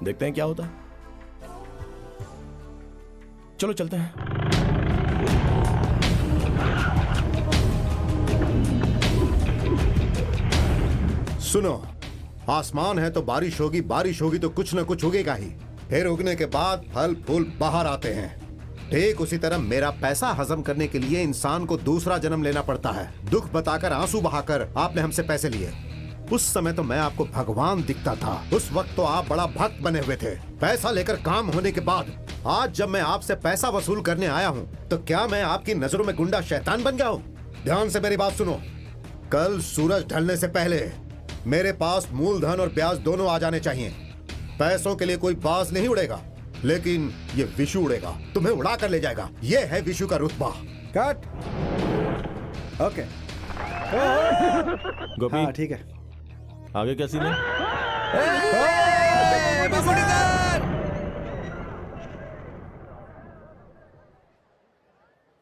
Speaker 5: देखते हैं क्या होता है। चलो चलते हैं।
Speaker 1: सुनो, आसमान है तो बारिश होगी, बारिश होगी तो कुछ न कुछ उगेगा ही। फिर उगने के बाद फल फूल बाहर आते हैं। ठीक उसी तरह मेरा पैसा हजम करने के लिए इंसान को दूसरा जन्म लेना पड़ता है। दुख बताकर, आंसू बहाकर आपने हमसे पैसे लिए। उस समय तो मैं आपको भगवान दिखता था। उस वक्त तो आप बड़ा भक्त बने हुए थे। पैसा लेकर काम होने के बाद आज जब मैं आपसे पैसा वसूल करने आया हूँ तो क्या मैं आपकी नजरों में गुंडा शैतान बन गया हूँ? ध्यान से मेरी बात सुनो। कल सूरज ढलने से पहले मेरे पास मूलधन और ब्याज दोनों आ जाने चाहिए। पैसों के लिए कोई बाज नहीं उड़ेगा, लेकिन ये विशु उड़ेगा, तुम्हें उड़ा कर ले जाएगा। ये है विशु का रुतबा।
Speaker 4: कट। ओके।
Speaker 9: गोपी,
Speaker 4: हाँ ठीक है।
Speaker 9: आगे क्या सीन है?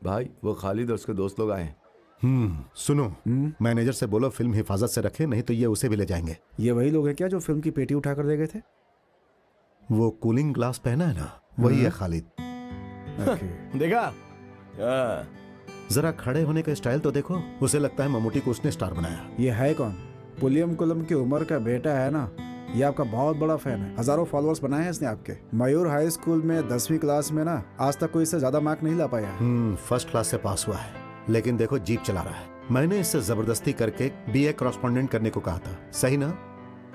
Speaker 3: भाई, वो खालिद और उसके दोस्त लोग आए हैं।
Speaker 1: सुनो, मैनेजर से बोलो फिल्म हिफाजत से रखे, नहीं तो ये उसे भी ले जाएंगे।
Speaker 4: ये वही लोग हैं क्या जो फिल्म की पेटी उठाकर दे गए थे?
Speaker 1: वो कूलिंग ग्लास पहना है ना, वही है खालिद।
Speaker 5: देखा?
Speaker 1: जरा खड़े होने का स्टाइल तो देखो। उसे लगता है मम्मूटी को उसने स्टार बनाया।
Speaker 4: ये है कौन? पुलियम कुलम की उम्र का बेटा है ना। ये आपका बहुत बड़ा फैन है। हजारों फॉलोअर्स बनाए हैं इसने आपके। मयूर हाई स्कूल में 10वीं क्लास में ना आज तक कोई इससे ज्यादा मार्क नहीं ला पाया है।
Speaker 1: फर्स्ट क्लास से पास हुआ है, लेकिन देखो जीप चला रहा है। मैंने इससे जबरदस्ती करके BA कॉरेस्पॉन्डेंट करने को कहा था, सही ना?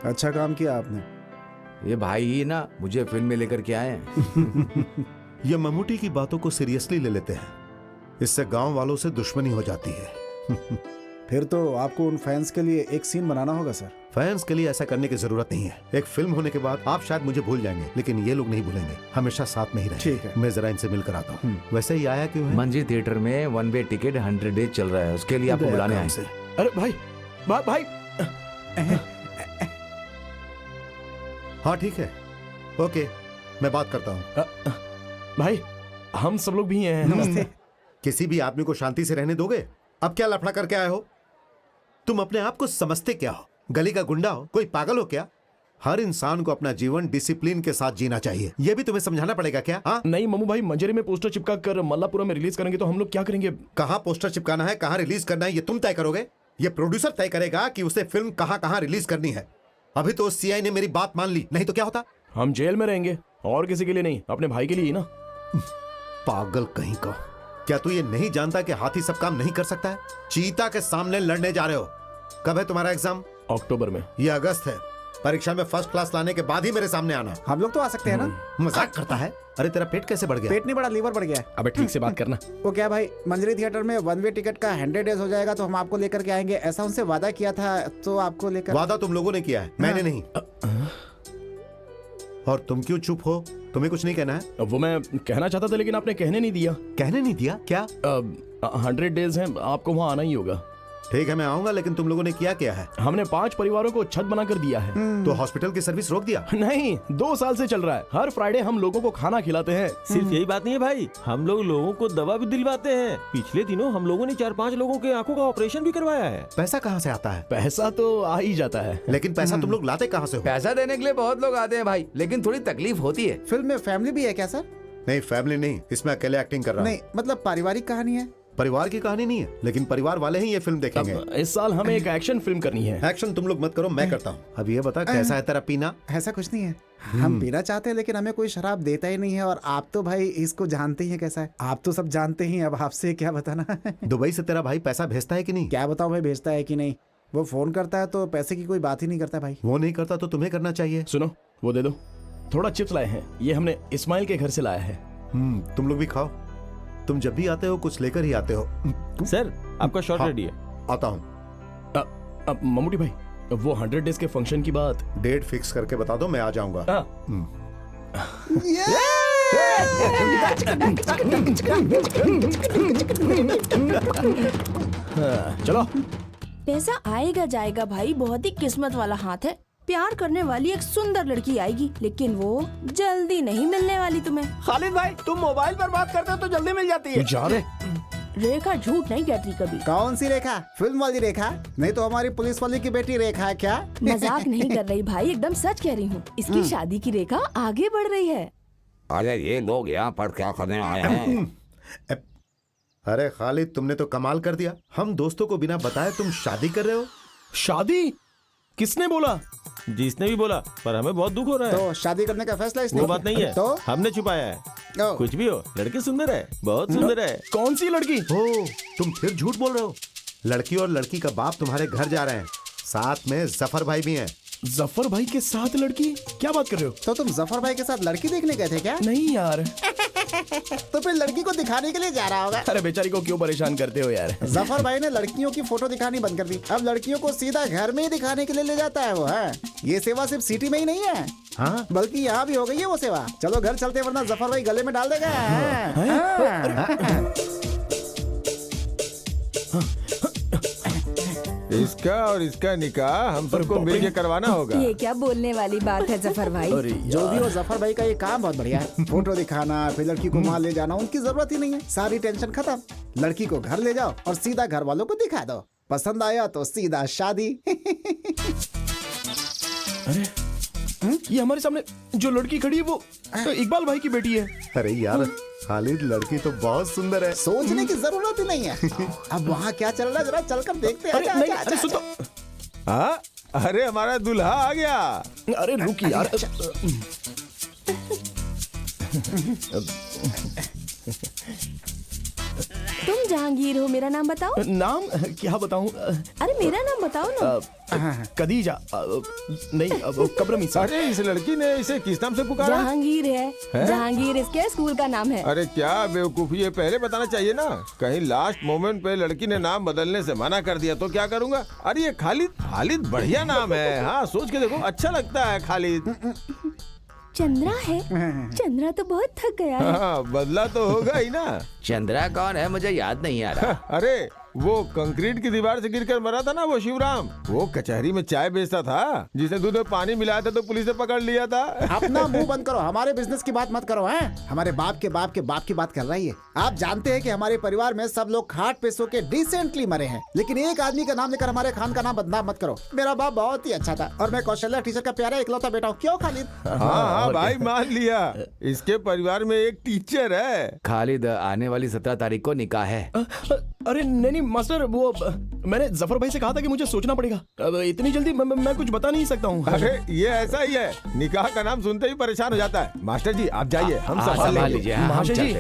Speaker 4: अच्छा काम किया आपने।
Speaker 3: ये भाई ही ना मुझे फिल्म में लेकर के आए हैं।
Speaker 1: ये मम्मूटी की बातों को सीरियसली ले लेते हैं। इससे गांव वालों से दुश्मनी हो जाती है।
Speaker 4: फिर तो आपको उन फैंस के लिए एक सीन बनाना होगा सर।
Speaker 1: फैंस के लिए ऐसा करने की जरूरत नहीं है। एक फिल्म होने के बाद आप शायद मुझे भूल जाएंगे, लेकिन ये लोग नहीं भूलेंगे। हमेशा साथ में ही रहेंगे।
Speaker 4: ठीक है।
Speaker 1: मैं जरा इनसे मिलकर आता हूँ। वैसे ही आया क्यों है?
Speaker 3: मंजी थिएटर में 1 वे टिकट 100 डेज चल रहा है, उसके लिए आपको बुलाने आए हैं।
Speaker 5: अरे भाई, भाई।
Speaker 1: हाँ ठीक है, ओके, मैं बात करता हूँ।
Speaker 5: भाई, हम सब लोग भी हैं।
Speaker 4: नमस्ते।
Speaker 1: किसी भी आदमी को शांति से रहने दोगे? अब क्या लफड़ा करके आए हो? तुम अपने आप को समझते क्या हो? गली का गुंडा हो? कोई पागल हो क्या? हर इंसान को अपना जीवन डिसिप्लिन के साथ जीना चाहिए। यह भी तुम्हें समझाना पड़ेगा क्या? हाँ?
Speaker 5: नहीं मम्मू भाई, मंजरी में पोस्टर चिपका कर मल्लापुरम में रिलीज करेंगे तो हम लोग क्या करेंगे?
Speaker 1: कहाँ पोस्टर चिपकाना है, कहाँ रिलीज करना है, ये तुम तय करोगे? ये प्रोड्यूसर तय करेगा कि उसे फिल्म कहाँ कहाँ रिलीज करनी है। अभी तो CI ने मेरी बात मान ली, नहीं तो क्या होता?
Speaker 5: हम जेल में रहेंगे, और किसी के लिए नहीं, अपने भाई के लिए ही ना।
Speaker 1: पागल कहीं का। क्या तू ये नहीं जानता कि हाथी सब काम नहीं कर सकता है? चीता के सामने लड़ने जा रहे हो। कब है तुम्हारा एग्जाम?
Speaker 5: अक्टूबर में।
Speaker 1: ये अगस्त है। परीक्षा में फर्स्ट क्लास लाने के बाद ही मेरे सामने आना।
Speaker 4: हम लोग तो आ सकते हैं ना?
Speaker 1: मजाक करता है? अरे तेरा पेट कैसे बढ़ गया?
Speaker 4: पेट नहीं बढ़ा, लीवर बढ़ गया है।
Speaker 5: अबे ठीक से बात करना।
Speaker 4: वो क्या भाई, मंजरी थिएटर में 1 वे टिकट का 100 डेज हो जाएगा तो हम आपको लेकर के आएंगे, ऐसा उनसे वादा किया था, तो आपको लेकर।
Speaker 1: वादा तुम लोगों ने किया है, मैंने नहीं। और तुम क्यों चुप हो? तुम्हें कुछ नहीं कहना है?
Speaker 5: वो मैं कहना चाहता था, लेकिन आपने कहने नहीं दिया।
Speaker 1: कहने नहीं दिया? क्या?
Speaker 5: 100 डेज हैं, आपको वहाँ आना ही होगा।
Speaker 1: ठीक है मैं आऊंगा, लेकिन तुम लोगों ने किया है?
Speaker 5: हमने 5 परिवारों को छत बनाकर दिया है।
Speaker 1: तो हॉस्पिटल की सर्विस रोक दिया?
Speaker 5: नहीं, 2 साल से चल रहा है। हर फ्राइडे हम लोगों को खाना खिलाते हैं।
Speaker 9: सिर्फ यही बात नहीं है भाई, हम लोगों को दवा भी दिलवाते हैं। पिछले दिनों हम लोगों ने 4-5 लोगों के आंखों का ऑपरेशन भी करवाया है।
Speaker 1: पैसा कहाँ से आता है?
Speaker 5: पैसा तो आ ही जाता है।
Speaker 1: लेकिन पैसा तुम लोग लाते कहाँ से हो?
Speaker 3: पैसा देने के लिए बहुत लोग आते हैं भाई, लेकिन थोड़ी तकलीफ होती है।
Speaker 4: फिल्म में फैमिली भी है क्या सर?
Speaker 1: नहीं फैमिली नहीं, इसमें अकेले एक्टिंग कर रहा हूँ।
Speaker 4: नहीं मतलब पारिवारिक कहानी है।
Speaker 1: परिवार की कहानी नहीं है, लेकिन परिवार वाले ही ये फिल्म देखेंगे।
Speaker 5: अब इस साल हमें एक एक्शन फिल्म करनी है।
Speaker 1: एक्शन तुम लोग मत करो, मैं करता हूँ। अब ये बता कैसा है तेरा पीना?
Speaker 4: ऐसा कुछ नहीं है, हम पीना चाहते हैं लेकिन हमें कोई शराब देता ही नहीं है। और आप तो भाई इसको जानते ही हैं कैसा है, आप तो सब जानते ही हैं, अब आपसे क्या बताना।
Speaker 1: दुबई से तेरा भाई पैसा भेजता है कि नहीं?
Speaker 4: क्या बताऊं भाई, भेजता है कि नहीं? वो फोन करता है तो पैसे की कोई बात ही नहीं करता भाई।
Speaker 1: वो नहीं करता तो तुम्हें करना चाहिए।
Speaker 5: सुनो, वो दे दो। थोड़ा चिप्स लाए हैं, ये हमने इस्माइल के घर से लाया है।
Speaker 1: तुम लोग भी खाओ, तुम जब भी आते हो कुछ लेकर ही आते हो।
Speaker 9: सर आपका शॉट
Speaker 1: हाँ,
Speaker 9: रेडी है।
Speaker 1: आता हूँ।
Speaker 5: अब मम्मूटी भाई, वो 100 डेज के फंक्शन की बात
Speaker 1: डेट फिक्स करके बता दो, मैं आ जाऊंगा।
Speaker 5: चलो।
Speaker 8: पैसा आएगा जाएगा भाई, बहुत ही किस्मत वाला हाथ है। प्यार करने वाली एक सुंदर लड़की आएगी, लेकिन वो जल्दी नहीं मिलने वाली तुम्हें।
Speaker 2: खालिद भाई तुम मोबाइल पर बात करते हो तो जल्दी मिल जाती है।
Speaker 5: जा रे।
Speaker 8: रेखा झूठ नहीं कहती कभी।
Speaker 4: कौन सी रेखा? फिल्म वाली रेखा? नहीं तो हमारी पुलिस वाली की बेटी रेखा है क्या?
Speaker 8: मजाक नहीं कर रही भाई, एकदम सच कह रही हूँ। इसकी शादी की रेखा आगे बढ़ रही है।
Speaker 12: अरे ये लोग यहाँ पर क्या करने आए हैं?
Speaker 1: अरे खालिद तुमने तो कमाल कर दिया, हम दोस्तों को बिना बताए तुम शादी कर रहे हो।
Speaker 5: शादी? किसने बोला?
Speaker 9: जिसने भी बोला, पर हमें बहुत दुख हो रहा है।
Speaker 4: तो शादी करने का फैसला इसने
Speaker 9: वो बात नहीं है,
Speaker 4: तो
Speaker 9: हमने छुपाया है। कुछ भी हो, लड़की सुंदर है, बहुत सुंदर है।
Speaker 5: कौन सी लड़की?
Speaker 1: ओ, तुम फिर झूठ बोल रहे हो। लड़की और लड़की का बाप तुम्हारे घर जा रहे हैं, साथ में जफर भाई भी हैं।
Speaker 5: जफर भाई के साथ लड़की? क्या बात कर रहे हो?
Speaker 4: तो तुम जफर भाई के साथ लड़की देखने गए थे क्या?
Speaker 5: नहीं यार।
Speaker 4: तो फिर लड़की को दिखाने के लिए जा रहा होगा।
Speaker 5: अरे बेचारी को क्यों परेशान करते हो यार?
Speaker 4: जफर भाई ने लड़कियों की फोटो दिखानी बंद कर दी, अब लड़कियों को सीधा घर में ही दिखाने के लिए ले जाता है वो है। ये सेवा सिर्फ सिटी में ही नहीं है, हाँ बल्कि यहाँ भी हो गई है वो सेवा। चलो घर चलते, वरना जफर भाई गले में डाल देगा।
Speaker 11: इसका और इसका निकाह हम सबको मिलके करवाना होगा।
Speaker 8: ये क्या बोलने वाली बात है जफर भाई?
Speaker 4: जो भी हो, जफर भाई का ये काम बहुत बढ़िया है। फोटो दिखाना, फिर लड़की को वहाँ ले जाना, उनकी जरूरत ही नहीं है। सारी टेंशन खत्म, लड़की को घर ले जाओ और सीधा घर वालों को दिखा दो। पसंद आया तो सीधा शादी।
Speaker 5: अरे ये हमारे सामने जो लड़की खड़ी है वो इकबाल भाई की बेटी है।
Speaker 1: अरे यार खालिद, लड़की तो बहुत सुंदर है,
Speaker 4: सोचने की जरूरत ही नहीं है। अब वहाँ क्या चल रहा है जरा चलकर देखते हैं।
Speaker 5: अरे सुन तो।
Speaker 11: अरे हमारा दूल्हा आ गया।
Speaker 5: अरे रुक यार।
Speaker 8: तुम जहांगीर हो, मेरा नाम बताओ।
Speaker 5: नाम क्या बताऊं?
Speaker 8: अरे मेरा नाम बताओ ना।
Speaker 5: कदीजा नहीं, कब्रमीसा।
Speaker 11: अरे इस लड़की ने इसे किस नाम से पुकारा?
Speaker 8: जहांगीर है। जहांगीर इसके स्कूल का नाम है।
Speaker 11: अरे क्या बेवकूफी, ये पहले बताना चाहिए ना। कहीं लास्ट मोमेंट पे लड़की ने नाम बदलने से मना कर दिया तो क्या करूँगा? अरे ये खालिद बढ़िया नाम है। हाँ सोच के देखो, अच्छा लगता है खालिद।
Speaker 8: चंद्रा है। चंद्रा तो बहुत थक गया है।
Speaker 11: हाँ, बदला तो होगा ही ना।
Speaker 3: चंद्रा कौन है, मुझे याद नहीं आ रहा।
Speaker 11: अरे वो कंक्रीट की दीवार से गिरकर मरा था ना, वो शिवराम। वो कचहरी में चाय बेचता था, जिसने दूध में पानी मिलाया था तो पुलिस ने पकड़ लिया था।
Speaker 4: अपना मुंह बंद करो, हमारे बिजनेस की बात मत करो। हैं? हमारे बाप के बाप के बाप की बात कर रही है। आप जानते हैं कि हमारे परिवार में सब लोग खाट पे सो के डिसेंटली मरे हैं, लेकिन एक आदमी का नाम लेकर हमारे खान का नाम बदनाम मत करो। मेरा बाप बहुत ही अच्छा था और मैं कौशल्या टीचर का प्यारा इकलौता बेटा हूँ। क्यों खालिद?
Speaker 11: हाँ भाई मान लिया, इसके परिवार में एक टीचर है।
Speaker 3: खालिद, आने वाली 17 तारीख को निकाह है।
Speaker 5: अरे नहीं मास्टर, वो मैंने जफर भाई से कहा था कि मुझे सोचना पड़ेगा। अब इतनी जल्दी मैं कुछ बता नहीं सकता हूँ।
Speaker 11: अरे ये ऐसा ही है, निकाह का नाम सुनते ही परेशान हो जाता है। मास्टर जी आप जाइए, हम संभाल लीजिए।
Speaker 5: महाशय जी,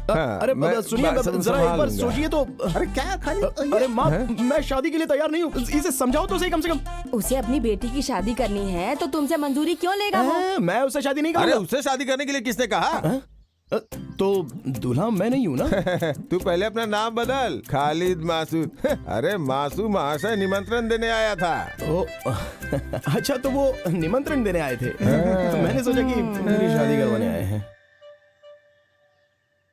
Speaker 5: अरे सुनिए जरा एक बार सोचिए तो।
Speaker 4: अरे क्या खालिद?
Speaker 5: अरे माँ, मैं शादी के लिए तैयार नहीं हूँ, इसे समझाओ तो सही कम से कम।
Speaker 8: उसे अपनी बेटी की शादी करनी है तो तुमसे मंजूरी क्यों लेगा वो?
Speaker 5: मैं उससे शादी नहीं
Speaker 11: अरे
Speaker 5: करूँगा।
Speaker 11: उससे शादी करने के लिए किसने कहा?
Speaker 5: तो दूल्हा मैं नहीं हूँ ना।
Speaker 11: तू पहले अपना नाम बदल, खालिद मासूद। अरे मासूद महाशय निमंत्रण देने आया था।
Speaker 5: ओ, अच्छा तो वो निमंत्रण देने आए थे। मैंने सोचा कि मेरी शादी करवाने आए हैं।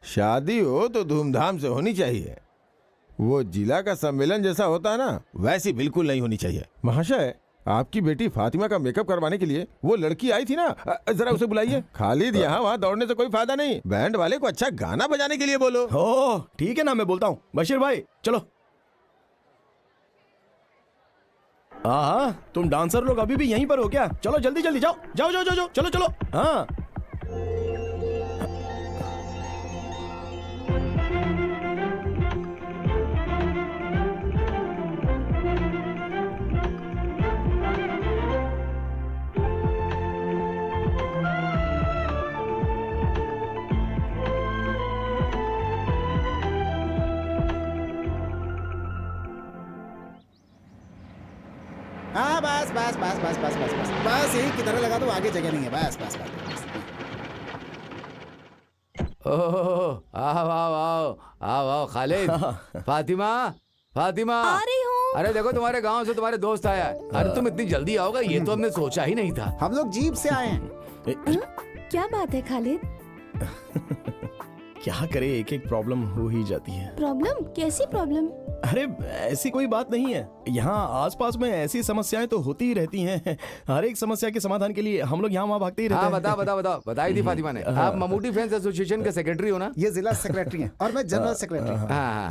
Speaker 11: शादी हो तो धूमधाम से होनी चाहिए, वो जिला का सम्मेलन जैसा होता है ना, वैसी बिल्कुल नहीं होनी चाहिए। महाशय, आपकी बेटी फातिमा का मेकअप करवाने के लिए वो लड़की आई थी ना, जरा उसे बुलाइए। खालिद, यहाँ वहाँ दौड़ने से कोई फायदा नहीं, बैंड वाले को अच्छा गाना बजाने के लिए बोलो।
Speaker 5: ओह ठीक है ना, मैं बोलता हूँ। बशीर भाई चलो। हाँ, तुम डांसर लोग अभी भी यहीं पर हो क्या? चलो जल्दी जल्दी जाओ जाओ जाओ जाओ जाओ, चलो चलो। हाँ
Speaker 4: हाँ बस बस बस बस बस बस बस बस यही किधर लगा दो, आगे जगह नहीं है। बस बस बस।
Speaker 3: ओह आओ आओ आओ आओ आओ खालिद। फातिमा फातिमा
Speaker 8: आ रही हूँ।
Speaker 3: अरे देखो तुम्हारे गांव से तुम्हारे दोस्त आया है। अरे तुम इतनी जल्दी आओगे ये तो हमने सोचा ही नहीं था।
Speaker 4: हम लोग जीप से आए हैं।
Speaker 7: क्या बात है खालिद?
Speaker 5: क्या करे, एक एक प्रॉब्लम हो ही जाती है।
Speaker 8: प्रॉब्लम? कैसी प्रॉब्लम?
Speaker 5: अरे ऐसी कोई बात नहीं है, यहाँ आसपास में ऐसी समस्याएं तो होती ही रहती हैं। हर एक समस्या के समाधान के लिए हम लोग यहाँ वहाँ भागते ही रहते
Speaker 3: हाँ
Speaker 5: हैं।
Speaker 3: बताओ बताओ बताओ, बताई थी फातिमा ने। आप ममूटी फैंस एसोसिएशन के सेक्रेटरी हो ना?
Speaker 4: ये जिला सेक्रेटरी हैं और मैं जनरल सेक्रेटरी।
Speaker 3: हाँ।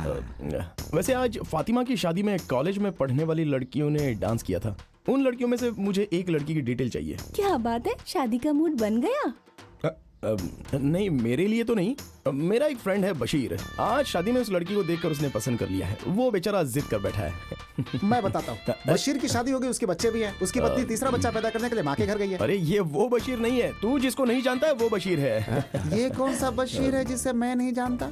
Speaker 5: वैसे आज फातिमा की शादी में कॉलेज में पढ़ने वाली लड़कियों ने डांस किया था। उन लड़कियों में से मुझे एक लड़की की डिटेल चाहिए।
Speaker 8: क्या बात है, शादी का मूड बन गया?
Speaker 5: नहीं, मेरे लिए तो नहीं। मेरा एक फ्रेंड है बशीर, आज शादी में उस लड़की को देखकर उसने पसंद कर लिया है। वो बेचारा जिद कर बैठा है।
Speaker 4: मैं बताता हूँ, बशीर की शादी हो गई, उसके बच्चे भी हैं। उसकी पत्नी तीसरा बच्चा पैदा करने के लिए माँ के घर गई है।
Speaker 5: अरे ये वो बशीर नहीं है, तू जिसको नहीं जानता है वो बशीर है।
Speaker 4: ये कौन सा बशीर है जिसे मैं नहीं जानता?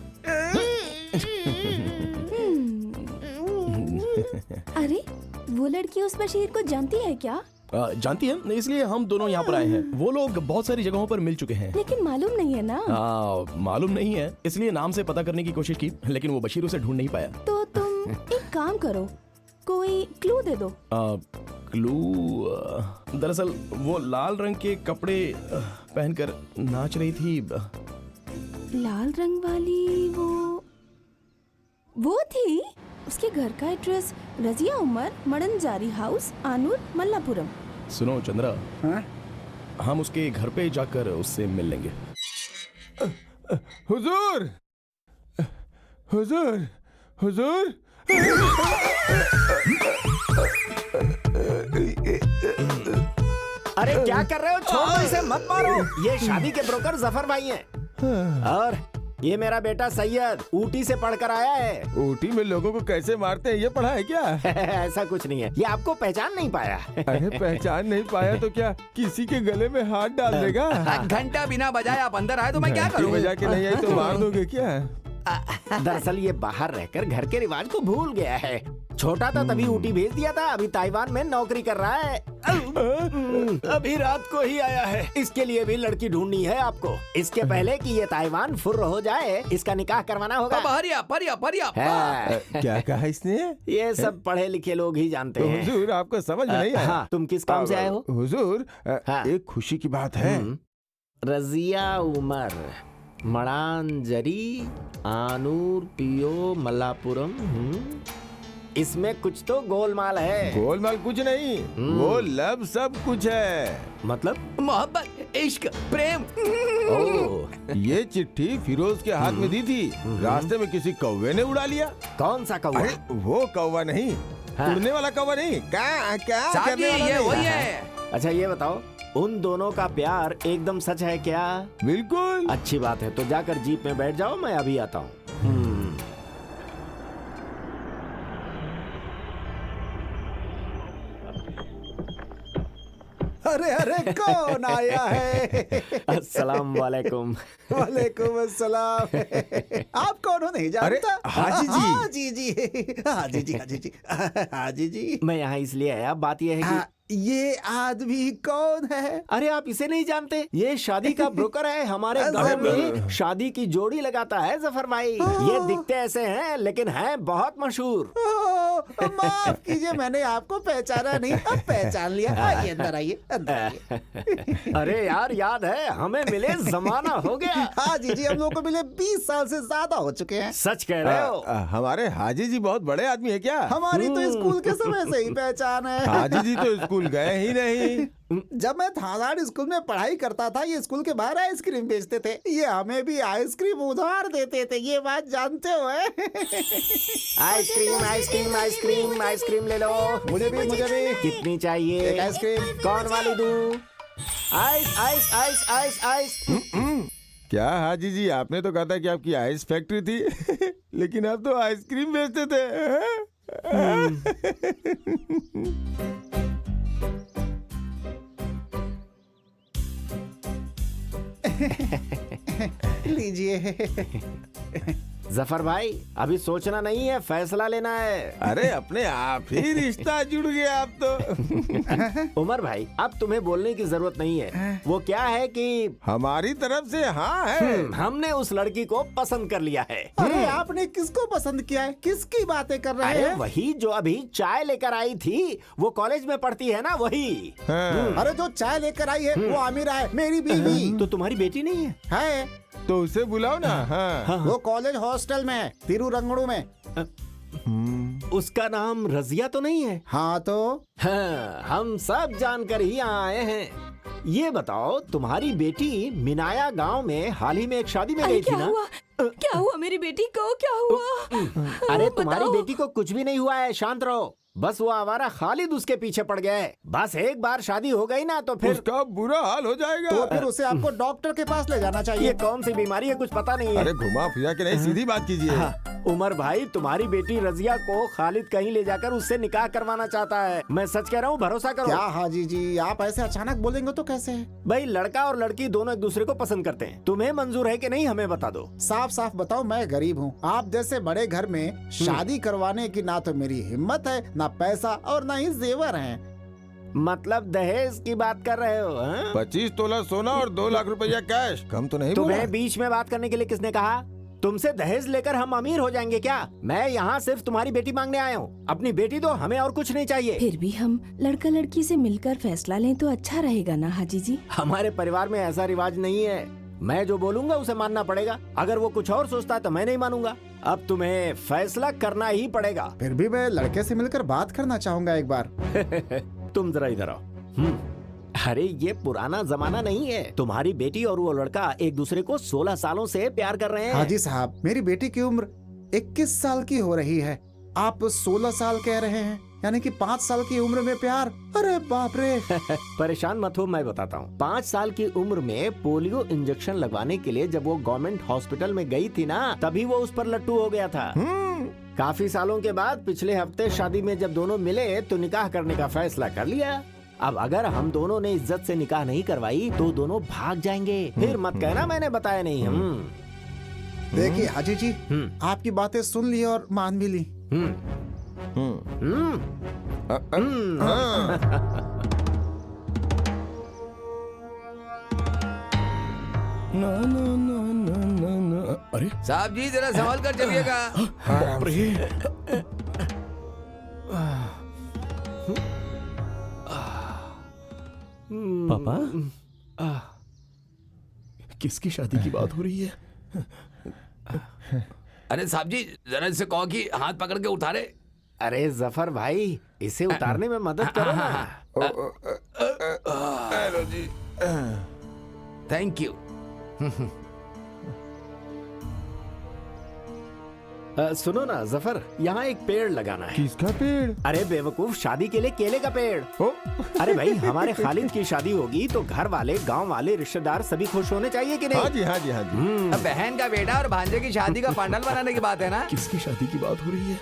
Speaker 8: अरे वो लड़की उस बशीर को जानती है क्या?
Speaker 5: जानती है, इसलिए हम दोनों यहाँ पर आए हैं। वो लोग बहुत सारी जगहों पर मिल चुके हैं।
Speaker 8: लेकिन मालूम नहीं है ना।
Speaker 5: मालूम नहीं है, इसलिए नाम से पता करने की कोशिश की, लेकिन वो बशीर उसे ढूंढ नहीं पाया।
Speaker 8: तो तुम एक काम करो, कोई क्लू दे दो।
Speaker 5: क्लू? दरअसल वो लाल रंग के कपड़े पहनकर नाच रही थी।
Speaker 8: लाल रंग वाली वो थी। उसके घर का एड्रेस रजिया उमर, मडनजारी हाउस, आनूर, मल्लापुरम।
Speaker 5: सुनो चंद्रा, हम उसके घर पे जाकर उससे मिल लेंगे।
Speaker 11: हुजूर, हुजूर, हुजूर।
Speaker 2: अरे क्या कर रहे हो? छोड़ दो इसे, मत मारो। ये शादी के ब्रोकर जफर भाई हैं। और ये मेरा बेटा सैयद ऊटी से पढ़कर आया है।
Speaker 11: ऊटी में लोगों को कैसे मारते हैं ये पढ़ा है क्या?
Speaker 2: ऐसा कुछ नहीं है, ये आपको पहचान नहीं पाया।
Speaker 11: अरे पहचान नहीं पाया तो क्या किसी के गले में हाथ डाल देगा?
Speaker 3: घंटा बिना बजाए आप अंदर आए तो मैं क्या करूँ?
Speaker 11: बजा के नहीं आई तो मार दोगे क्या?
Speaker 2: दरअसल ये बाहर रहकर घर के रिवाज को भूल गया है। छोटा था तभी ऊटी भेज दिया था, अभी ताइवान में नौकरी कर रहा है। अभी रात को ही आया है। इसके लिए भी लड़की ढूंढनी है आपको। इसके पहले कि ये ताइवान फुर्र हो जाए, इसका निकाह करवाना होगा।
Speaker 11: क्या कहा इसने?
Speaker 2: ये सब पढ़े लिखे लोग ही जानते हैं।
Speaker 11: हुजूर आपको समझ नहीं आया?
Speaker 2: हाँ, तुम किस काम से आए हो?
Speaker 11: हुजूर एक खुशी की बात है।
Speaker 2: रजिया उमर, मडानजरी, आनूर, पियो, मल्लापुरम। इसमें कुछ तो गोलमाल है।
Speaker 11: गोलमाल कुछ नहीं, वो लब सब कुछ है।
Speaker 2: मतलब?
Speaker 3: मोहब्बत, इश्क, प्रेम।
Speaker 11: ये चिट्ठी फिरोज के हाथ में दी थी, रास्ते में किसी कौवे ने उड़ा लिया।
Speaker 2: कौन सा कौवा?
Speaker 11: वो कौवा नहीं, उड़ने वाला कौवा नहीं। क्या करने वाला
Speaker 3: ये वही है।
Speaker 2: अच्छा ये बताओ, उन दोनों का प्यार एकदम सच है क्या?
Speaker 11: बिल्कुल।
Speaker 2: अच्छी बात है, तो जाकर जीप में बैठ जाओ, मैं अभी आता हूँ।
Speaker 4: अरे अरे कौन आया है?
Speaker 2: अस्सलाम वालेकुम।
Speaker 4: वालेकुम अस्सलाम। आप कौन हो नहीं जानता?
Speaker 11: हाजी जी।
Speaker 4: हाजी जी, हाजी जी, हाजी जी, हाजी जी।
Speaker 2: मैं यहाँ इसलिए आया, बात यह है कि
Speaker 4: ये आदमी कौन है?
Speaker 2: अरे आप इसे नहीं जानते? ये शादी का ब्रोकर है, हमारे गांव में शादी की जोड़ी लगाता है जफर भाई। ये दिखते ऐसे हैं लेकिन हैं बहुत मशहूर।
Speaker 4: माफ कीजिए, मैंने आपको पहचाना नहीं, अब पहचान लिया। आइए अंदर, आइए अंदर आइए।
Speaker 2: अरे यार, याद है हमें मिले जमाना हो गया।
Speaker 4: हाँ जी, हम लोग को मिले 20 साल से ज्यादा हो चुके हैं।
Speaker 2: सच कह रहे हो।
Speaker 11: हमारे हाजी जी बहुत बड़े आदमी है क्या?
Speaker 4: हमारी तो स्कूल के समय से ही पहचान है।
Speaker 11: हाजी जी तो स्कूल गए ही नहीं।
Speaker 4: जब मैं थानाड़ स्कूल में पढ़ाई करता था, ये स्कूल के बाहर आइसक्रीम बेचते थे। ये हमें भी आइसक्रीम उधार देते थे, ये बात जानते हो?
Speaker 2: आइसक्रीम आइसक्रीम आइसक्रीम आइसक्रीम ले लो।
Speaker 4: मुझे भी, मुझे भी।
Speaker 2: कितनी चाहिए?
Speaker 4: एक आइसक्रीम।
Speaker 2: कौन वाली दूं? Ice ice ice ice ice.
Speaker 11: क्या हाजी जी, आपने तो कहा था कि आपकी आइस फैक्ट्री थी लेकिन आप तो आइसक्रीम बेचते थे।
Speaker 4: लीजिए।
Speaker 2: जफर भाई, अभी सोचना नहीं है, फैसला लेना है।
Speaker 11: अरे अपने आप ही रिश्ता जुड़ गया आप तो।
Speaker 2: उमर भाई, अब तुम्हें बोलने की जरूरत नहीं है। वो क्या है कि
Speaker 11: हमारी तरफ से हाँ है।
Speaker 2: हमने उस लड़की को पसंद कर लिया है।
Speaker 4: अरे आपने किसको पसंद किया है? किसकी बातें कर रहे
Speaker 2: अरे
Speaker 4: हैं?
Speaker 2: वही जो अभी चाय लेकर आई थी, वो कॉलेज में पढ़ती है ना, वही।
Speaker 4: अरे जो चाय लेकर आई है वो आमिरा है, मेरी बीवी।
Speaker 2: तो तुम्हारी बेटी नहीं है?
Speaker 4: है।
Speaker 11: तो उसे बुलाओ ना। हाँ।
Speaker 4: वो कॉलेज हॉस्टल में है, तिरुरंगड़ू में।
Speaker 2: उसका नाम रजिया तो नहीं है?
Speaker 4: हाँ तो
Speaker 2: हाँ, हम सब जानकर ही यहाँ आए हैं। ये बताओ, तुम्हारी बेटी मिनाया गांव में हाल ही में एक शादी में गई थी ना?
Speaker 8: क्या हुआ मेरी बेटी को? क्या हुआ?
Speaker 2: अरे तुम्हारी बेटी को कुछ भी नहीं हुआ है, शांत रहो। बस वो आवारा खालिद उसके पीछे पड़ गया है। बस एक बार शादी हो गई ना तो फिर
Speaker 11: उसका बुरा हाल हो जाएगा।
Speaker 4: तो फिर उसे आपको डॉक्टर के पास ले जाना चाहिए।
Speaker 2: ये कौन सी बीमारी है, कुछ पता नहीं है।
Speaker 11: अरे घुमा फिरा के नहीं, सीधी बात कीजिए।
Speaker 2: उमर भाई, तुम्हारी बेटी रजिया को खालिद कहीं ले जाकर उससे निकाह करवाना चाहता है। मैं सच कह रहा हूँ, भरोसा करो।
Speaker 4: क्या हाजी जी, आप ऐसे अचानक बोलेंगे तो कैसे?
Speaker 2: भाई, लड़का और लड़की दोनों एक दूसरे को पसंद करते हैं। तुम्हें मंजूर है कि नहीं, हमें बता दो।
Speaker 4: साफ साफ बताओ, मैं गरीब हूँ। आप जैसे बड़े घर में शादी करवाने की ना तो मेरी हिम्मत है, ना पैसा और ना ही जेवर हैं।
Speaker 2: मतलब दहेज की बात कर रहे हो?
Speaker 11: 25 तोला सोना और 2 लाख रुपया कैश। कम तो नहीं बोला?
Speaker 2: तुम्हें बीच में बात करने के लिए किसने कहा? तुमसे दहेज लेकर हम अमीर हो जाएंगे क्या? मैं यहाँ सिर्फ तुम्हारी बेटी मांगने आया हूँ। अपनी बेटी दो, हमें और कुछ नहीं चाहिए।
Speaker 8: फिर भी हम लड़का लड़की से मिलकर फैसला लें तो अच्छा रहेगा ना हाजी जी?
Speaker 2: हमारे परिवार में ऐसा रिवाज नहीं है। मैं जो बोलूंगा उसे मानना पड़ेगा। अगर वो कुछ और सोचता है तो मैं नहीं मानूंगा। अब तुम्हें फैसला करना ही पड़ेगा।
Speaker 4: फिर भी मैं लड़के से मिलकर बात करना चाहूंगा एक बार।
Speaker 2: तुम जरा इधर आओ। अरे ये पुराना जमाना नहीं है। तुम्हारी बेटी और वो लड़का एक दूसरे को 16 सालों से प्यार कर रहे हैं।
Speaker 4: हाजी साहब, मेरी बेटी की उम्र 21 साल की हो रही है। आप 16 साल कह रहे हैं, यानी कि 5 साल की उम्र में प्यार? अरे बाप रे।
Speaker 2: परेशान मत हो, मैं बताता हूँ। 5 साल की उम्र में पोलियो इंजेक्शन लगवाने के लिए जब वो गवर्नमेंट हॉस्पिटल में गई थी ना, तभी वो उस पर लट्टू हो गया था। काफी सालों के बाद पिछले हफ्ते शादी में जब दोनों मिले तो निकाह करने का फैसला कर लिया। अब अगर हम दोनों ने इज्जत से निकाह नहीं करवाई तो दोनों भाग जाएंगे। फिर मत कहना मैंने बताया नहीं।
Speaker 4: देखिए हाजी जी, आपकी बातें सुन ली और मान भी ली।
Speaker 5: अरे
Speaker 3: साहब जी, जरा संभाल कर चलिएगा।
Speaker 5: पापा, किसकी शादी की बात हो रही है?
Speaker 3: अरे साहब जी, जरा इससे कहो कि हाथ पकड़ के उतारे।
Speaker 2: अरे जफर भाई, इसे उतारने में मदद करो ना।
Speaker 3: Thank you.
Speaker 2: सुनो ना जफर, यहाँ एक पेड़ लगाना है।
Speaker 11: किसका पेड़?
Speaker 2: अरे बेवकूफ, शादी के लिए केले का पेड़। अरे भाई, हमारे खालिद की शादी होगी तो घर वाले, गांव वाले, रिश्तेदार सभी खुश होने चाहिए कि नहीं?
Speaker 11: हाँ जी, हाँ जी, हाँ जी।
Speaker 3: अब बहन का बेटा और भांजे की शादी का पंडाल बनाने की बात है ना?
Speaker 5: किसकी शादी की बात हो रही है?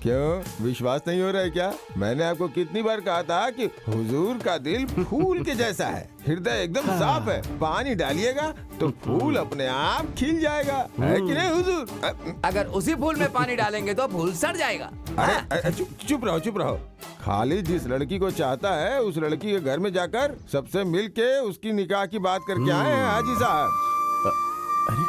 Speaker 11: क्यों विश्वास नहीं हो रहा है क्या? मैंने आपको कितनी बार कहा था कि हुजूर का दिल फूल के जैसा है, हृदय एकदम साफ है। पानी डालिएगा तो फूल अपने आप खिल जाएगा, है कि नहीं हुजूर?
Speaker 3: अगर उसी फूल में पानी डालेंगे तो फूल सड़ जाएगा।
Speaker 11: अरे चुप रहो, चुप रहो। खालिद जिस लड़की को चाहता है उस लड़की के घर में जाकर सबसे मिल के उसकी निकाह की बात करके आए हैं हाजी साहब।
Speaker 5: अरे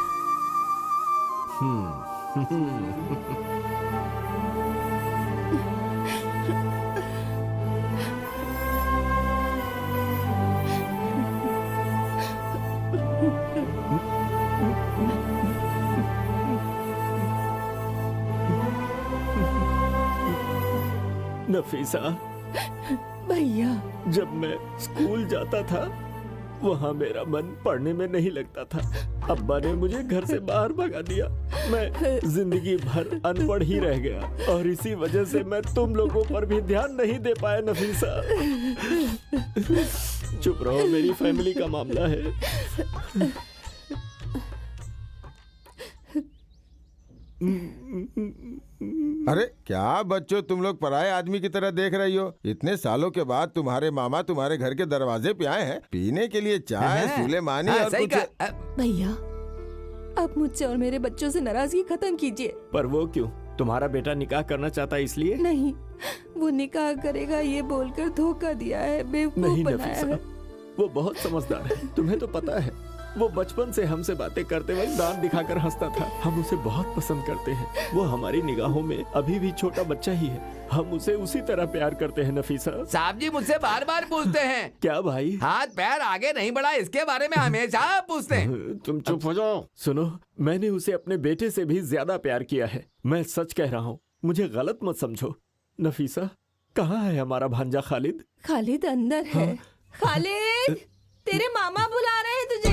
Speaker 9: नफीसा,
Speaker 8: भैया
Speaker 9: जब मैं स्कूल जाता था वहाँ मेरा मन पढ़ने में नहीं लगता था। अब्बा ने मुझे घर से बाहर भगा दिया। मैं जिंदगी भर अनपढ़ ही रह गया और इसी वजह से मैं तुम लोगों पर भी ध्यान नहीं दे पाया नफीसा। चुप रहो, मेरी फैमिली का मामला है।
Speaker 11: अरे क्या बच्चों, तुम लोग पराये आदमी की तरह देख रही हो? इतने सालों के बाद तुम्हारे मामा तुम्हारे घर के दरवाजे पे आए हैं पीने के लिए चाय, सुलेमानी और
Speaker 3: सही
Speaker 11: कुछ।
Speaker 3: कहा।
Speaker 8: भैया, आप मुझसे और मेरे बच्चों से नाराजगी खत्म कीजिए।
Speaker 9: पर वो क्यों? तुम्हारा बेटा निकाह करना चाहता है इसलिए?
Speaker 8: नहीं, वो निकाह करेगा ये बोलकर धोखा दिया है, बेवकूफ
Speaker 9: नहीं
Speaker 8: बनाया
Speaker 9: नफीसा,
Speaker 8: है।
Speaker 9: वो बहुत समझदार है, तुम्हें तो पता है। वो बचपन से हमसे बातें करते वक्त दांत दिखाकर हंसता था। हम उसे बहुत पसंद करते हैं। वो हमारी निगाहों में अभी भी छोटा बच्चा ही है। हम उसे उसी तरह प्यार करते हैं नफीसा।
Speaker 3: साहब जी मुझसे बार बार पूछते हैं।
Speaker 9: क्या भाई?
Speaker 3: हाथ पैर आगे नहीं बढ़ा, इसके बारे में हमेशा पूछते हैं।
Speaker 9: तुम चुप हो जाओ। सुनो, मैंने उसे अपने बेटे से भी ज्यादा प्यार किया है। मैं सच कह रहा हूँ, मुझे गलत मत समझो। नफीसा, कहाँ है हमारा भांजा खालिद?
Speaker 8: खालिद अंदर है। खालिद, तेरे मामा बुला रहे हैं तुझे।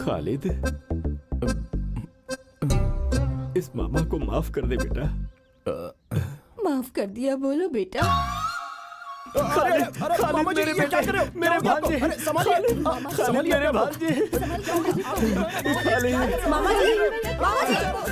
Speaker 9: खालिद, इस मामा को माफ कर दे बेटा।
Speaker 8: माफ कर दिया बोलो बेटा।
Speaker 9: खालिद, खालिद मेरे बेटे, मेरे भांजे, खालिद मेरे भांजे।
Speaker 7: मामा जी,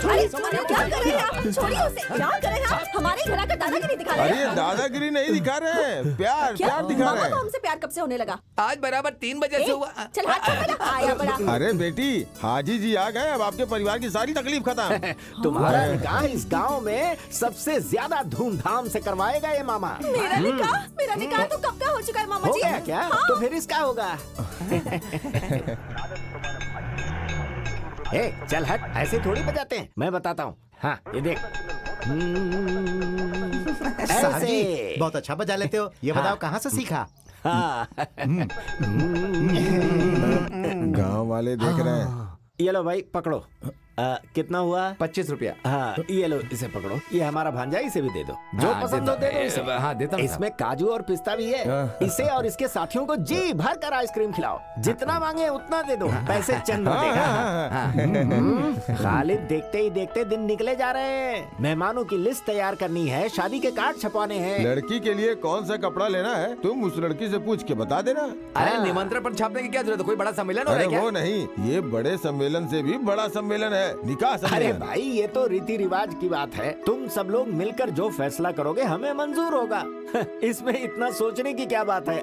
Speaker 7: अरे क्या कर रहे हैं आप? छोड़िए उसे, क्या कर रहे हैं आप? हमारे घर का दादागिरी दिखा रहे
Speaker 11: अरे
Speaker 7: हैं।
Speaker 11: ये दादागिरी नहीं दिखा रहे हैं, प्यार
Speaker 7: क्या?
Speaker 11: प्यार दिखा
Speaker 7: मामा
Speaker 11: रहे
Speaker 7: को
Speaker 11: हैं।
Speaker 7: हमसे प्यार कब से होने लगा?
Speaker 3: आज बराबर 3 बजे से हुआ।
Speaker 7: चल हाथ छोड़ मेरा, आया बड़ा।
Speaker 11: अरे बेटी, हाजी जी आ गए, अब आपके परिवार की सारी तकलीफ खत्म।
Speaker 2: तुम्हारा निकाह इस गांव में सबसे ज्यादा धूमधाम से करवाएगा ये मामा।
Speaker 7: मेरा निकाह तो कब का हो चुका है मामा
Speaker 2: हो
Speaker 7: जी।
Speaker 2: गया क्या?
Speaker 7: हाँ।
Speaker 2: तो फिर इसका होगा। ए, चल हट, ऐसे थोड़ी बजाते हैं। मैं बताता हूँ। हाँ, ये देख।
Speaker 1: साहब जी,
Speaker 2: ऐसे।
Speaker 1: बहुत अच्छा बजा लेते हो। ये बताओ कहाँ से सीखा?
Speaker 2: हाँ।
Speaker 11: गांव वाले देख रहे हैं।
Speaker 2: ये लो भाई, पकड़ो। कितना हुआ?
Speaker 3: 25 रुपया।
Speaker 2: हाँ, ये लो, इसे पकड़ो। ये हमारा भांजा, इसे भी दे दो। जो
Speaker 3: हाँ,
Speaker 2: पसंद हो
Speaker 3: देता
Speaker 2: दे दो इसे।
Speaker 3: हाँ, देता हूँ
Speaker 2: इसमें काजू और पिस्ता भी है। इसे और इसके साथियों को जी भर कर आइसक्रीम खिलाओ। जितना मांगे उतना दे दो, पैसे चंद देगा। खालिद, देखते ही देखते दिन निकले जा रहे हैं। मेहमानों की लिस्ट तैयार करनी है, शादी के कार्ड छपवाने हैं।
Speaker 11: लड़की के लिए कौन सा कपड़ा लेना है तुम उस लड़की से पूछ के बता देना।
Speaker 3: अरे निमंत्रण पर छापने की क्या जरूरत है? कोई बड़ा सम्मेलन हो रहा
Speaker 11: अरे
Speaker 3: है क्या?
Speaker 11: वो नहीं, ये बड़े सम्मेलन से भी बड़ा सम्मेलन है, निकाह
Speaker 2: अरे
Speaker 11: सम्मेलन।
Speaker 2: भाई, ये तो रीति रिवाज की बात है। तुम सब लोग मिलकर जो फैसला करोगे हमें मंजूर होगा। इसमें इतना सोचने की क्या बात है?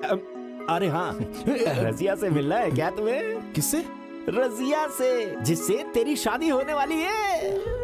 Speaker 2: अरे हाँ, रजिया से मिलना है क्या तुम्हें?
Speaker 5: किससे?
Speaker 2: रजिया से, जिससे तेरी शादी होने वाली है।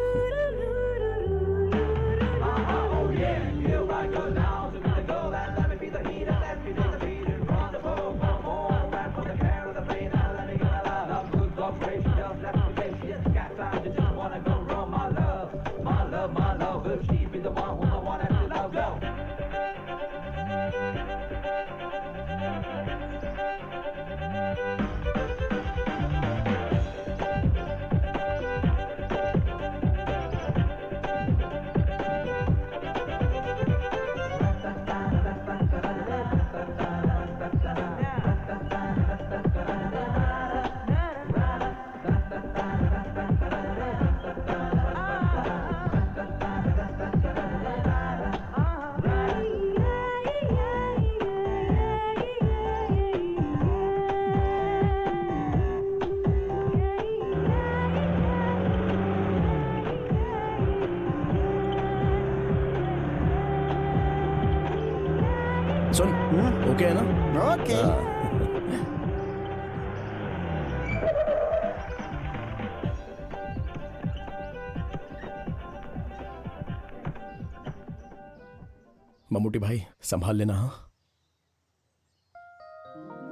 Speaker 5: सुन, ओके है ना?
Speaker 4: ओके।
Speaker 5: मम्मूटी भाई, संभाल लेना। हाँ,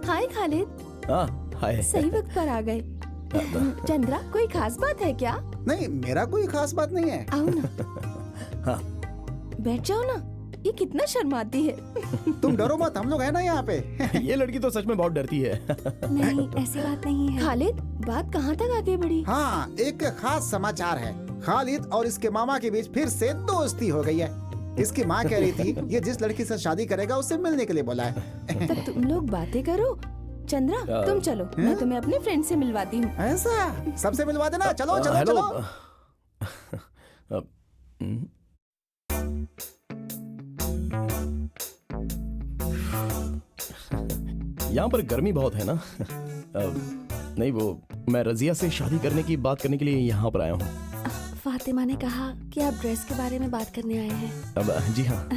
Speaker 8: हाय खालिद,
Speaker 5: हाँ, हाय।
Speaker 8: सही वक्त पर आ गए। चंद्रा, कोई खास बात है क्या?
Speaker 4: नहीं, मेरा कोई खास बात नहीं है।
Speaker 8: आओ ना।
Speaker 5: हाँ।
Speaker 8: बैठ जाओ ना। ये कितना शर्माती है।
Speaker 4: तुम डरो मत, हम लोग है ना यहाँ पे।
Speaker 5: ये लड़की तो सच में बहुत डरती है।
Speaker 7: नहीं, ऐसी बात नहीं है।
Speaker 8: खालिद, बात कहाँ तक आगे बढ़ी?
Speaker 4: हाँ, एक खास समाचार है। खालिद और इसके मामा के बीच फिर से दोस्ती हो गई है। इसकी माँ कह रही थी ये जिस लड़की से शादी करेगा उससे मिलने के लिए बोला है।
Speaker 8: तब तुम लोग बातें करो। चंद्रा, तुम चलो, मैं तुम्हें अपने फ्रेंड से मिलवाती हूँ।
Speaker 4: ऐसा? सबसे मिलवा देना। चलो चलो
Speaker 5: हेलो।
Speaker 4: चलो।
Speaker 5: यहाँ पर गर्मी बहुत है ना। नहीं, वो मैं रजिया से शादी करने की बात करने के लिए यहाँ पर आया हूँ।
Speaker 7: फातिमा ने कहा कि आप ड्रेस के बारे में बात करने आए हैं।
Speaker 5: अब जी हाँ।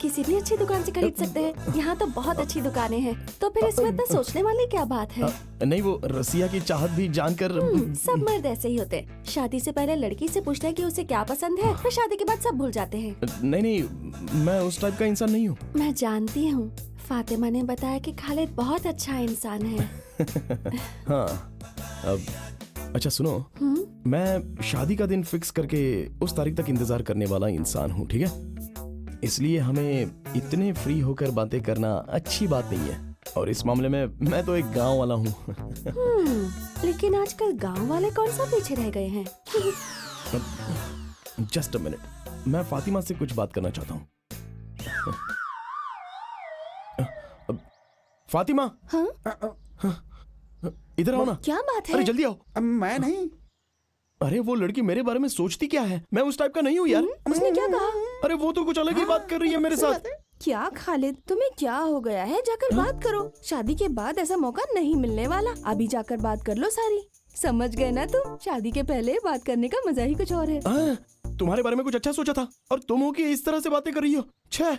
Speaker 7: किसी भी अच्छी दुकान से खरीद सकते हैं। यहाँ तो बहुत अच्छी दुकानें हैं। तो फिर इसमें इतना सोचने वाली क्या बात है?
Speaker 5: नहीं, वो रसिया की चाहत भी जानकर।
Speaker 7: सब मर्द ऐसे ही होते हैं। शादी से पहले लड़की से पूछते हैं कि उसे क्या पसंद है, फिर शादी के बाद सब भूल जाते हैं।
Speaker 5: नहीं, मैं उस टाइप का इंसान नहीं हूँ।
Speaker 7: मैं जानती हूँ। फातिमा ने बताया कि खालिद बहुत अच्छा इंसान है।
Speaker 5: हाँ, अब अच्छा सुनो, मैं शादी का दिन फिक्स करके उस तारीख तक इंतजार करने वाला इंसान हूँ, ठीक है? इसलिए हमें इतने फ्री होकर बातें करना अच्छी बात नहीं है। और इस मामले में मैं तो एक गांव वाला हूँ।
Speaker 7: लेकिन आजकल गांव वाले कौन सा पीछे रह गए हैं?
Speaker 5: जस्ट अ मिनट, मैं फातिमा से कुछ बात करना चाहता हूँ। फातिमा,
Speaker 8: हाँ?
Speaker 5: इधर आओ ना।
Speaker 8: क्या बात है?
Speaker 5: अरे जल्दी आओ।
Speaker 4: मैं नहीं।
Speaker 5: अरे वो लड़की मेरे बारे में सोचती क्या है? मैं उस टाइप का नहीं हूँ यार।
Speaker 8: उसने क्या कहा?
Speaker 5: अरे वो तो कुछ अलग ही बात कर रही है मेरे साथ।
Speaker 8: क्या खालिद, तुम्हें क्या हो गया है? जाकर बात करो। शादी के बाद ऐसा मौका नहीं मिलने वाला। अभी जाकर बात कर लो सारी। समझ गए ना तुम? शादी के पहले बात करने का मजा ही कुछ और है।
Speaker 5: तुम्हारे बारे में कुछ अच्छा सोचा था और तुम हो कि इस तरह से बातें कर रही हो। छह,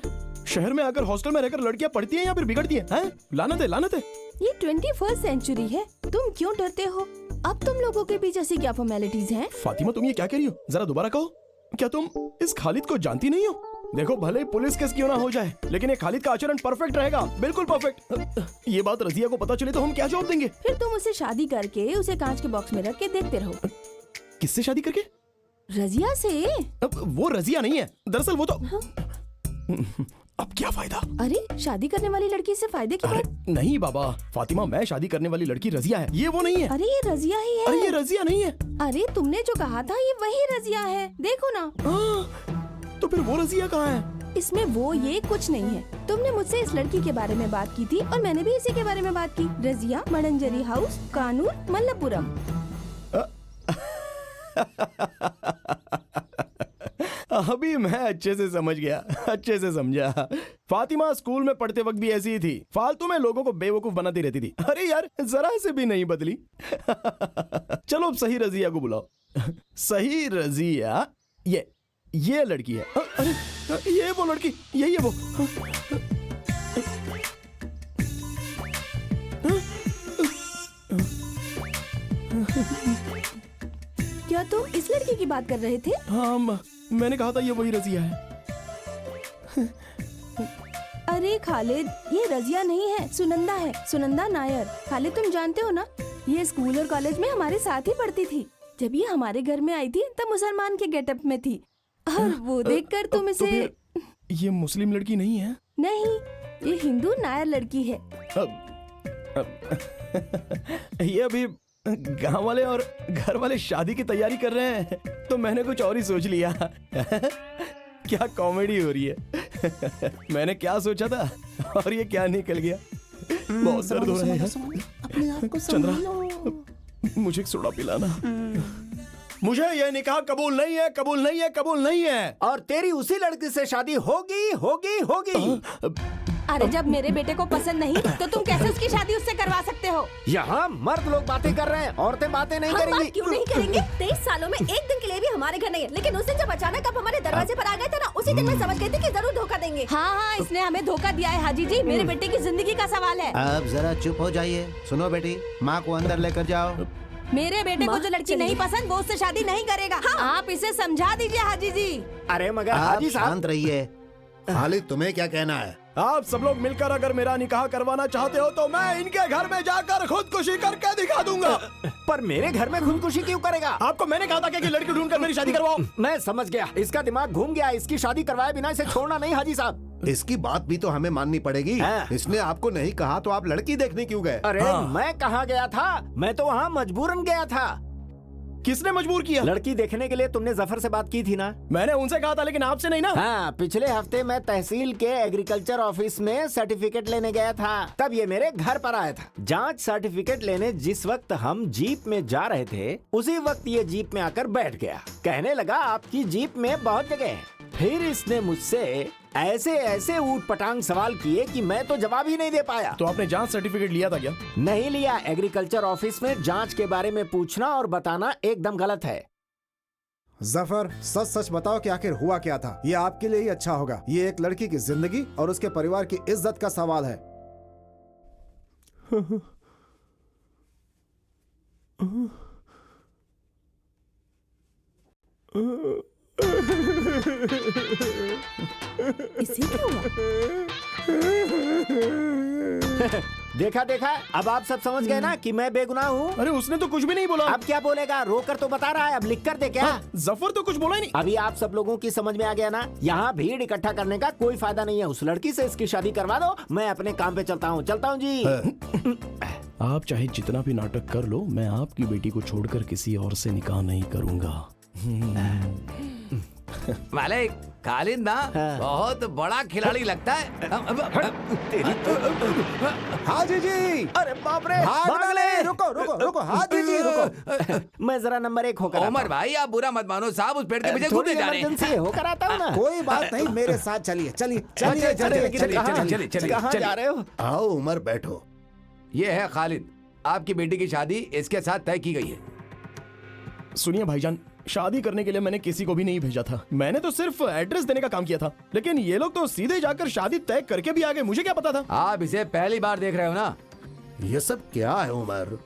Speaker 5: शहर में आकर हॉस्टल में रहकर लड़कियां पढ़ती हैं या फिर बिगड़ती हैं? लानत है, लानत है।
Speaker 8: ये 21st सेंचुरी है। तुम क्यों डरते हो? अब तुम लोगों के बीच ऐसी क्या फॉर्मेलिटीज हैं?
Speaker 5: फातिमा, तुम ये क्या कह रही हो? जरा दोबारा कहो। क्या तुम इस खालिद को जानती नहीं हो? देखो, भले ही पुलिस केस क्यों ना हो जाए, लेकिन ये खालिद का आचरण परफेक्ट रहेगा, बिल्कुल परफेक्ट। ये बात रजिया को पता चले तो हम क्या जवाब देंगे?
Speaker 8: फिर तुम उसे शादी करके उसे कांच के बॉक्स में रख के देखते रहो।
Speaker 5: किससे शादी करके?
Speaker 8: रजिया से।
Speaker 5: वो रजिया नहीं है, दरअसल वो तो। अब क्या फायदा?
Speaker 8: अरे, शादी करने वाली लड़की से फायदे की बात?
Speaker 5: नहीं बाबा, फातिमा, मैं शादी करने वाली लड़की रजिया है, ये वो नहीं है।
Speaker 8: अरे ये रजिया ही है।
Speaker 5: अरे ये रजिया नहीं है।
Speaker 8: अरे तुमने जो कहा था ये वही रजिया है, देखो ना।
Speaker 5: तो फिर वो रजिया कहाँ है?
Speaker 8: इसमें वो ये कुछ नहीं है। तुमने मुझसे इस लड़की के बारे में बात की थी और मैंने भी इसी के बारे में बात की। रजिया, मडंजरी हाउस, कानून, मल्लपुरम।
Speaker 5: अभी मैं अच्छे से समझ गया, अच्छे से समझा। फातिमा स्कूल में पढ़ते वक्त भी ऐसी ही थी, फालतू में लोगों को बेवकूफ बनाती रहती थी। अरे यार, जरा से भी नहीं बदली। चलो अब सही रजिया को बुलाओ। सही रजिया, ये लड़की है। अरे ये वो लड़की, यही है वो।
Speaker 8: क्या तुम इस लड़की की बात कर रहे थे?
Speaker 5: हाँ, मैंने कहा था ये वही रजिया है।
Speaker 8: अरे खालिद, ये रजिया नहीं है, सुनंदा है, सुनंदा नायर। खालिद, तुम जानते हो ना, ये स्कूल और कॉलेज में हमारे साथ ही पढ़ती थी। जब ये हमारे घर में आई थी तब मुसलमान के गेटअप में थी, और वो देखकर तुम इसे।
Speaker 5: तो फिर ये मुस्लिम लड़की नहीं है?
Speaker 8: नहीं, ये हिंदू नायर लड़की है।
Speaker 5: ये अभी गांव वाले और घर वाले शादी की तैयारी कर रहे हैं, तो मैंने कुछ और ही सोच लिया। क्या कॉमेडी हो रही है। मैंने क्या सोचा था और ये क्या निकल गया। बहुत दर्द हो रहा है।
Speaker 4: अपने आप को
Speaker 5: चंद्रा, मुझे एक सोडा पिलाना। मुझे ये निकाह कबूल नहीं है, कबूल नहीं है, कबूल नहीं है।
Speaker 2: और तेरी उसी लड़की से शादी होगी, होगी, होगी।
Speaker 8: अरे जब मेरे बेटे को पसंद नहीं तो तुम कैसे उसकी शादी उससे करवा सकते हो?
Speaker 2: यहाँ मर्द लोग बातें कर रहे हैं, औरतें बातें नहीं
Speaker 7: हम
Speaker 2: करेंगी।
Speaker 7: बात क्यों नहीं करेंगे? 23 सालों में एक दिन के लिए भी हमारे घर नहीं है, लेकिन उस दिन जब अचानक आप हमारे दरवाजे पर आ गए थे ना, उसी दिन मैं समझ गई थी कि जरूर धोखा देंगे।
Speaker 8: हाँ, इसने हमें धोखा दिया है हाजी जी। मेरे बेटे की जिंदगी का सवाल है।
Speaker 1: अब जरा चुप हो जाइए। सुनो बेटी, माँ को अंदर लेकर जाओ।
Speaker 8: मेरे बेटे को जो लड़की नहीं पसंद वो उससे शादी नहीं करेगा। आप इसे समझा दीजिए हाजी जी।
Speaker 2: अरे मगर
Speaker 1: आप
Speaker 2: हाजी साहब,
Speaker 1: शांत रहिए। खालिद, तुम्हें क्या कहना है?
Speaker 5: आप सब लोग मिलकर अगर मेरा निकाह करवाना चाहते हो तो मैं इनके घर में जाकर खुदकुशी करके दिखा दूंगा।
Speaker 2: पर मेरे घर में खुदकुशी क्यों करेगा?
Speaker 5: आपको मैंने कहा था कि लड़की ढूंढकर मेरी शादी करवाओ।
Speaker 2: मैं समझ गया, इसका दिमाग घूम गया। इसकी शादी करवाए बिना इसे छोड़ना नहीं हाजी साहब।
Speaker 1: इसकी बात भी तो हमें माननी पड़ेगी।
Speaker 2: हाँ।
Speaker 1: इसने आपको नहीं कहा तो आप लड़की देखने क्यों गए?
Speaker 2: अरे मैं कहाँ गया था? मैं तो वहाँ मजबूरन गया था।
Speaker 5: किसने मजबूर किया?
Speaker 2: लड़की देखने के लिए तुमने जफर से बात की थी ना?
Speaker 5: मैंने उनसे कहा था लेकिन आपसे नहीं ना।
Speaker 2: हाँ, पिछले हफ्ते मैं तहसील के एग्रीकल्चर ऑफिस में सर्टिफिकेट लेने गया था, तब ये मेरे घर पर आया था। जांच सर्टिफिकेट लेने जिस वक्त हम जीप में जा रहे थे उसी वक्त ये जीप में आकर बैठ गया। कहने लगा आपकी जीप में बहुत जगह है। फिर इसने मुझसे ऐसे ऐसे ऊट पटांग सवाल किए कि मैं तो जवाब ही नहीं दे पाया।
Speaker 5: तो आपने जांच सर्टिफिकेट लिया था क्या?
Speaker 2: नहीं लिया। एग्रीकल्चर ऑफिस में जांच के बारे में पूछना और बताना एकदम गलत है।
Speaker 4: जफर, सच सच बताओ कि आखिर हुआ क्या था? ये आपके लिए ही अच्छा होगा। ये एक लड़की की जिंदगी और उसके परिवार की इज्जत का सवाल है।
Speaker 8: इसे क्या हुआ?
Speaker 2: देखा देखा, अब आप सब समझ गए ना कि मैं बेगुनाह हूँ।
Speaker 5: अरे उसने तो कुछ भी नहीं बोला।
Speaker 2: अब क्या बोलेगा? रोकर तो बता रहा है, अब लिख कर दे क्या?
Speaker 5: जफर तो कुछ बोला ही नहीं।
Speaker 2: अभी आप सब लोगों की समझ में आ गया ना? यहाँ भीड़ इकट्ठा करने का कोई फायदा नहीं है। उस लड़की से इसकी शादी करवा दो। मैं अपने काम पे चलता हूँ जी।
Speaker 5: आप चाहे जितना भी नाटक कर लो, मैं आपकी बेटी को छोड़कर किसी और से निकाह नहीं करूंगा।
Speaker 3: मालिक, खालिद ना बहुत बड़ा खिलाड़ी लगता है।
Speaker 4: हाजी जी,
Speaker 2: अरे बाप रे,
Speaker 4: भाग डाले। रुको रुको रुको, हाजी जी रुको।
Speaker 2: मैं जरा नंबर 1 होकर
Speaker 3: उमर भाई, आप बुरा मत मानो साहब, उस पेड़ के पीछे घूमने जा रहे हैं।
Speaker 2: होकर आता हूँ ना।
Speaker 4: कोई बात नहीं, मेरे साथ चलिए चलिए चलिए चलिए।
Speaker 2: कहाँ जा रहे हो?
Speaker 1: आओ उमर, बैठो।
Speaker 3: ये है खालिद, आपकी बेटी की शादी इसके साथ तय की गई है।
Speaker 5: सुनिए भाईजान, शादी करने के लिए मैंने किसी को भी नहीं भेजा था। मैंने तो सिर्फ एड्रेस देने का काम किया था। लेकिन ये लोग तो सीधे जाकर शादी तय करके भी आ गए। मुझे क्या पता था?
Speaker 3: आप इसे पहली बार देख रहे हो ना?
Speaker 1: ये सब क्या है उमर?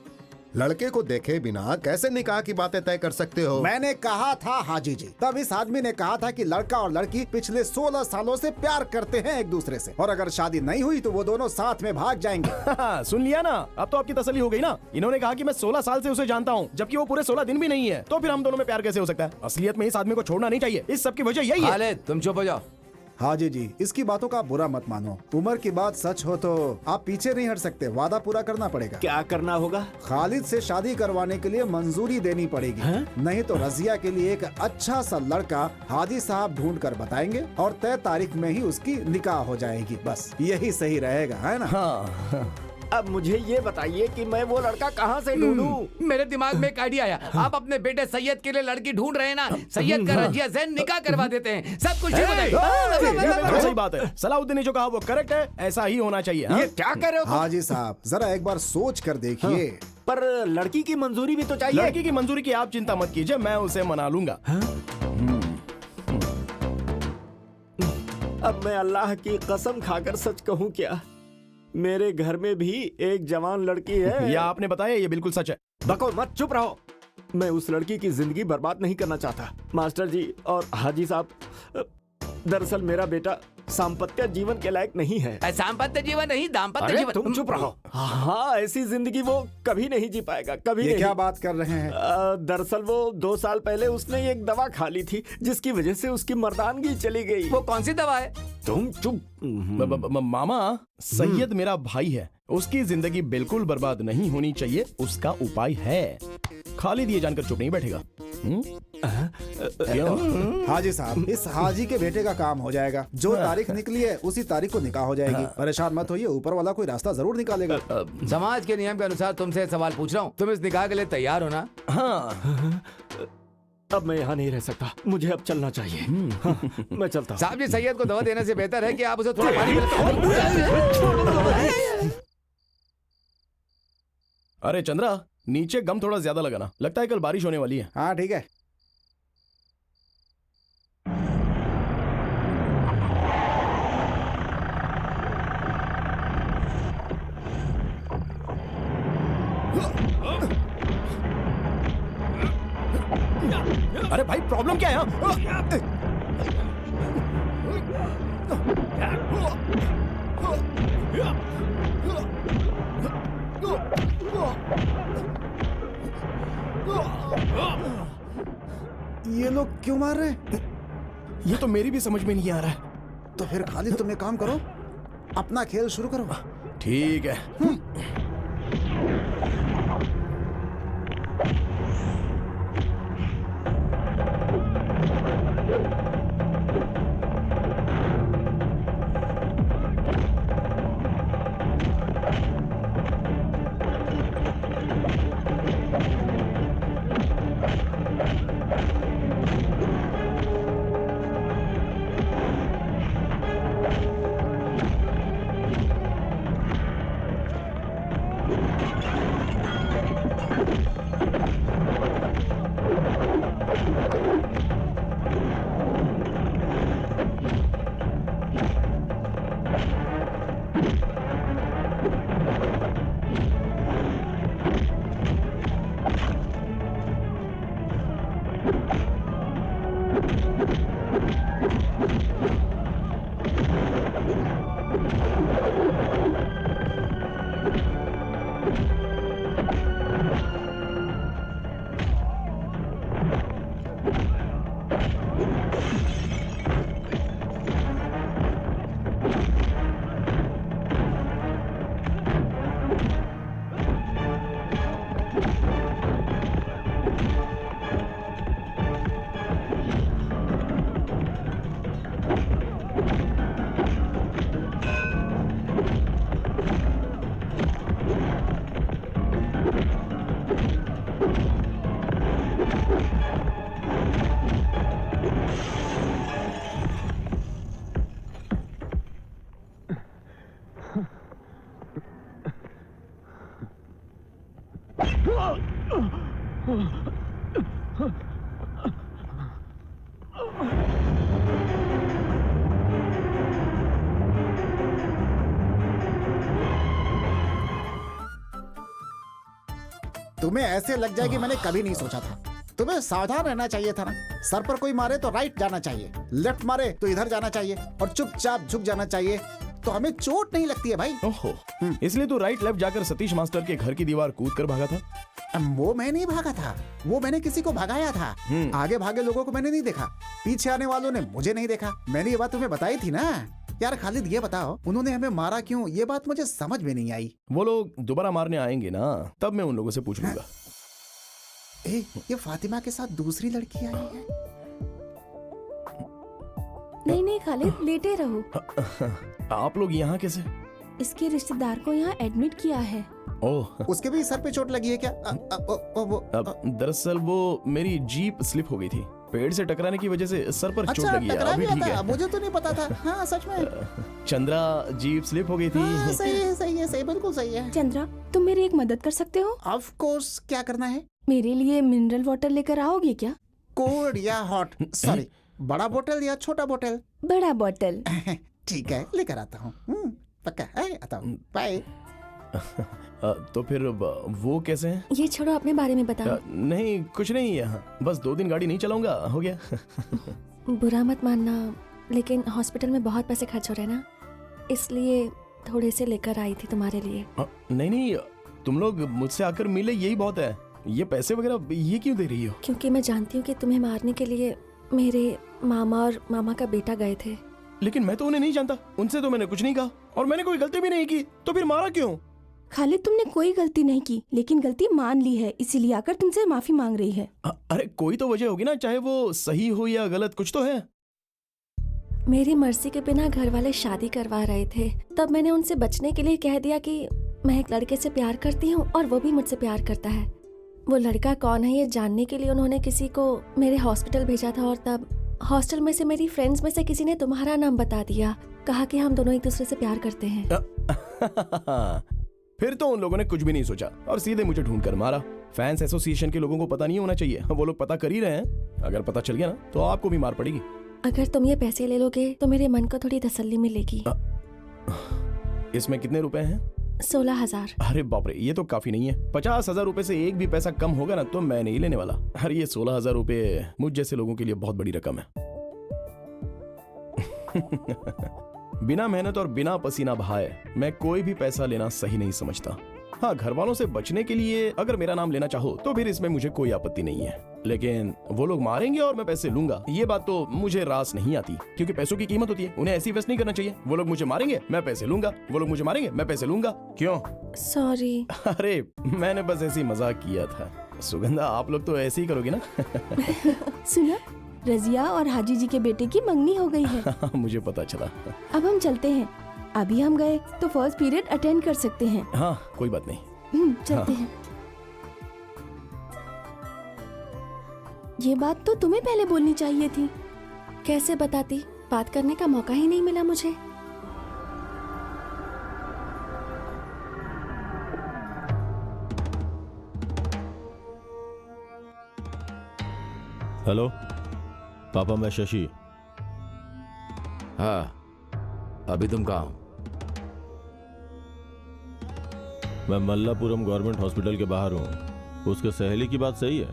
Speaker 1: लड़के को देखे बिना कैसे निकाह की बातें तय कर सकते हो?
Speaker 4: मैंने कहा था हाजी जी, तब इस आदमी ने कहा था कि लड़का और लड़की पिछले 16 सालों से प्यार करते हैं एक दूसरे से, और अगर शादी नहीं हुई तो वो दोनों साथ में भाग जाएंगे।
Speaker 5: सुन लिया ना? अब तो आपकी तसल्ली हो गई ना? इन्होंने कहा कि मैं 16 साल से उसे जानता हूँ, जबकि वो पूरे 16 दिन भी नहीं है। तो फिर हम दोनों में प्यार कैसे हो सकता है? असलियत में इस आदमी को छोड़ना नहीं चाहिए। इस सब की वजह यही है।
Speaker 3: खालिद, तुम चुप हो जाओ।
Speaker 4: हाजी जी, इसकी बातों का बुरा मत मानो। उमर की बात सच हो तो आप पीछे नहीं हट सकते। वादा पूरा करना पड़ेगा।
Speaker 2: क्या करना होगा?
Speaker 4: खालिद से शादी करवाने के लिए मंजूरी देनी पड़ेगी। नहीं तो रजिया के लिए एक अच्छा सा लड़का हाजी साहब ढूंढ कर बताएंगे और तय तारीख में ही उसकी निकाह हो जाएगी। बस यही सही रहेगा, है ना?
Speaker 5: हाँ।
Speaker 2: अब मुझे ये बताइए कि मैं वो लड़का कहाँ से ढूंढूं?
Speaker 3: मेरे दिमाग में एक आइडिया आया। आप अपने बेटे सैयद के लिए लड़की ढूंढ रहे हैं ना? सैयद का रजिया से निकाह करवा देते हैं। सब कुछ
Speaker 5: सही बात है। सलाउद्दीन ने जो कहा वो करेक्ट है। ऐसा ही होना चाहिए।
Speaker 2: ये क्या कर रहे हो?
Speaker 4: हाजी साहब, जरा एक बार सोच कर देखिए।
Speaker 2: पर लड़की की मंजूरी भी तो चाहिए।
Speaker 5: लड़की की मंजूरी की आप चिंता मत कीजिए, मैं उसे मना लूंगा।
Speaker 9: अब मैं अल्लाह की कसम खाकर सच कहूँ क्या, मेरे घर में भी एक जवान लड़की है।
Speaker 5: या आपने बताया, ये बिल्कुल सच है।
Speaker 9: बको मत, चुप रहो। मैं उस लड़की की जिंदगी बर्बाद नहीं करना चाहता। मास्टर जी और हाजी साहब, दरअसल मेरा बेटा सांपत्य जीवन के लायक नहीं है।
Speaker 3: सांपत्य जीवन नहीं, दाम्पत्य जीवन।
Speaker 9: तुम चुप रहो। हाँ, ऐसी जिंदगी वो कभी नहीं जी पाएगा, कभी
Speaker 4: ये
Speaker 9: नहीं।
Speaker 4: क्या बात कर रहे हैं?
Speaker 9: दरअसल वो 2 साल पहले उसने एक दवा खा ली थी जिसकी वजह से उसकी मर्दानगी चली गई।
Speaker 3: वो कौन सी दवा है?
Speaker 9: तुम चुप।
Speaker 5: मामा, सैयद मेरा भाई है, उसकी जिंदगी बिल्कुल बर्बाद नहीं होनी चाहिए। उसका उपाय है। खालिद ये जानकर चुप नहीं बैठेगा।
Speaker 4: हाजी साहब, इस हाजी के बेटे का काम हो जाएगा। जो तारीख निकली है उसी तारीख को निकाह हो जाएगी। परेशान मत होइए, ऊपर वाला कोई रास्ता जरूर निकालेगा।
Speaker 3: समाज के नियम के अनुसार तुमसे सवाल पूछ रहा हूँ, तुम इस निकाह के लिए तैयार हो ना?
Speaker 5: हाँ।
Speaker 9: अब मैं यहाँ नहीं रह सकता, मुझे अब चलना चाहिए। हाँ, मैं चलता हूँ।
Speaker 3: साहब जी, सैयद को दवा देने से बेहतर है कि आप उसे थोड़ा पानी
Speaker 5: अरे चंद्रा, नीचे गम थोड़ा ज्यादा लगाना। लगता है कल बारिश होने वाली है।
Speaker 4: हाँ ठीक है।
Speaker 5: अरे भाई, प्रॉब्लम क्या है?
Speaker 4: ये लोग क्यों मार रहे हैं?
Speaker 5: ये तो मेरी भी समझ में नहीं आ रहा है।
Speaker 4: तो फिर खालिद तुम एक काम करो, अपना खेल शुरू करो।
Speaker 5: ठीक है।
Speaker 4: तुम्हें ऐसे लग जाएगी मैंने कभी नहीं सोचा था। तुम्हें सावधान रहना चाहिए था ना। सर पर कोई मारे तो राइट जाना चाहिए, लेफ्ट मारे तो इधर जाना चाहिए और चुपचाप झुक जाना चाहिए, तो हमें चोट नहीं लगती है भाई।
Speaker 5: ओहो, इसलिए तू राइट लेफ्ट जाकर सतीश मास्टर के घर की दीवार कूद कर भागा था?
Speaker 4: वो मैं नहीं भागा था, वो मैंने किसी को भगाया था। आगे भागे लोगों को मैंने नहीं देखा, पीछे आने वालों ने मुझे नहीं देखा। मैंने ये बात तुम्हें बताई थी ना। यार खालिद ये बताओ, उन्होंने हमें मारा क्यों? ये बात मुझे समझ में नहीं आई।
Speaker 5: वो लोग दोबारा मारने आएंगे ना, तब मैं उन लोगों से पूछ लूंगा।
Speaker 4: ये फातिमा के साथ दूसरी लड़की आई है।
Speaker 8: नहीं नहीं खालिद, लेटे रहो।
Speaker 5: आप लोग यहाँ कैसे?
Speaker 8: इसके रिश्तेदार को यहाँ एडमिट किया है।
Speaker 5: ओह,
Speaker 4: उसके भी सर पे चोट लगी है क्या?
Speaker 5: दरअसल वो मेरी जीप स्लिप हो गई थी, पेड़ से टकराने की वजह से सर पर चोट लगी है। अभी ठीक है।
Speaker 4: मुझे तो नहीं पता था। हाँ सच में
Speaker 5: चंद्रा, जीप स्लिप हो गई थी।
Speaker 4: हाँ, सही है, बिल्कुल सही है।
Speaker 8: चंद्रा, तुम मेरी एक मदद कर सकते हो?
Speaker 4: ऑफ कोर्स, क्या करना है?
Speaker 8: मेरे लिए मिनरल वाटर लेकर आओगे क्या?
Speaker 4: कोल्ड या हॉट? सॉरी, बड़ा बोतल या छोटा बोतल?
Speaker 8: बड़ा बोतल।
Speaker 4: ठीक है, लेकर आता हूँ। पक्का है, आता हूँ। बाय।
Speaker 5: तो फिर वो कैसे हैं?
Speaker 8: ये छोड़ो, अपने बारे में बताओ।
Speaker 5: नहीं कुछ नहीं, यहाँ बस 2 दिन गाड़ी नहीं चलाऊंगा, हो गया।
Speaker 7: बुरा मत मानना, लेकिन हॉस्पिटल में बहुत पैसे खर्च हो रहे हैं ना, इसलिए थोड़े से लेकर आई थी तुम्हारे लिए।
Speaker 5: नहीं, तुम लोग मुझसे आकर मिले यही बहुत है। ये पैसे वगैरह ये क्यों दे रही हो?
Speaker 7: क्योंकि मैं जानती हूँ कि तुम्हें मारने के लिए मेरे मामा और मामा का बेटा गए थे।
Speaker 5: लेकिन मैं तो उन्हें नहीं जानता, उनसे तो मैंने कुछ नहीं कहा और मैंने कोई गलती भी नहीं की, तो फिर मारा क्यों?
Speaker 8: खालिद, तुमने कोई गलती नहीं की, लेकिन गलती मान ली है, इसीलिए आकर तुमसे माफी मांग रही है।
Speaker 5: अरे कोई तो वजह होगी ना, चाहे वो सही हो या गलत, कुछ तो है।
Speaker 7: मेरी मर्जी के बिना घर वाले शादी करवा रहे थे, तब मैंने उनसे बचने के लिए कह दिया कि मैं एक लड़के से प्यार करती हूँ और वो भी मुझसे प्यार करता है। वो लड़का कौन है ये जानने के लिए उन्होंने किसी को मेरे हॉस्पिटल भेजा था, और तब हॉस्टल में से मेरी फ्रेंड्स में से किसी ने तुम्हारा नाम बता दिया, कहा कि हम दोनों एक दूसरे से प्यार करते हैं।
Speaker 5: फिर तो उन लोगों ने कुछ भी नहीं सोचा और सीधे मुझे ढूंढ कर मारा। फैंस एसोसिएशन के लोगों को पता नहीं होना चाहिए, वो लोग पता कर ही रहे हैं। अगर पता चल गया ना तो आपको भी मार पड़ेगी।
Speaker 7: अगर तुम ये पैसे ले लोगे तो मेरे मन को थोड़ी तसल्ली मिलेगी।
Speaker 5: इसमें कितने रुपए हैं?
Speaker 7: 16,000।
Speaker 5: अरे बाप रे, ये तो काफी नहीं है। 50,000 रुपए से एक भी पैसा कम होगा ना तो मैं नहीं लेने वाला। अरे ये 16,000 रुपए मुझ जैसे लोगों के लिए बहुत बड़ी रकम है। बिना मेहनत और बिना पसीना बहाए मैं कोई भी पैसा लेना सही नहीं समझता। हाँ, घर वालों से बचने के लिए अगर मेरा नाम लेना चाहो तो फिर इसमें मुझे कोई आपत्ति नहीं है, लेकिन वो लोग मारेंगे और मैं पैसे लूंगा, ये बात तो मुझे रास नहीं आती, क्योंकि पैसों की कीमत होती है, उन्हें ऐसी वेस्ट नहीं करना चाहिए। वो लोग मुझे मारेंगे, मैं पैसे लूंगा, वो लोग मुझे मारेंगे, मैं पैसे लूंगा। क्यों?
Speaker 7: सॉरी।
Speaker 5: अरे मैंने बस ऐसे ही मजाक किया था। सुगंधा, आप लोग तो ऐसे ही करोगे ना?
Speaker 8: सुना, रजिया और हाजी जी के बेटे की मंगनी हो गई है।
Speaker 5: मुझे पता चला।
Speaker 8: अब हम चलते हैं। अभी हम गए तो फर्स्ट पीरियड अटेंड कर सकते हैं।
Speaker 5: हाँ, कोई बात नहीं।
Speaker 8: चलते हैं। ये बात तो तुम्हें पहले बोलनी चाहिए थी।
Speaker 7: कैसे बताती, बात करने का मौका ही नहीं मिला मुझे।
Speaker 13: हेलो पापा, मैं शशि।
Speaker 12: हाँ, अभी तुम कहाँ हो?
Speaker 13: मैं मल्लापुरम गवर्नमेंट हॉस्पिटल के बाहर हूँ। उसके सहेली की बात सही है,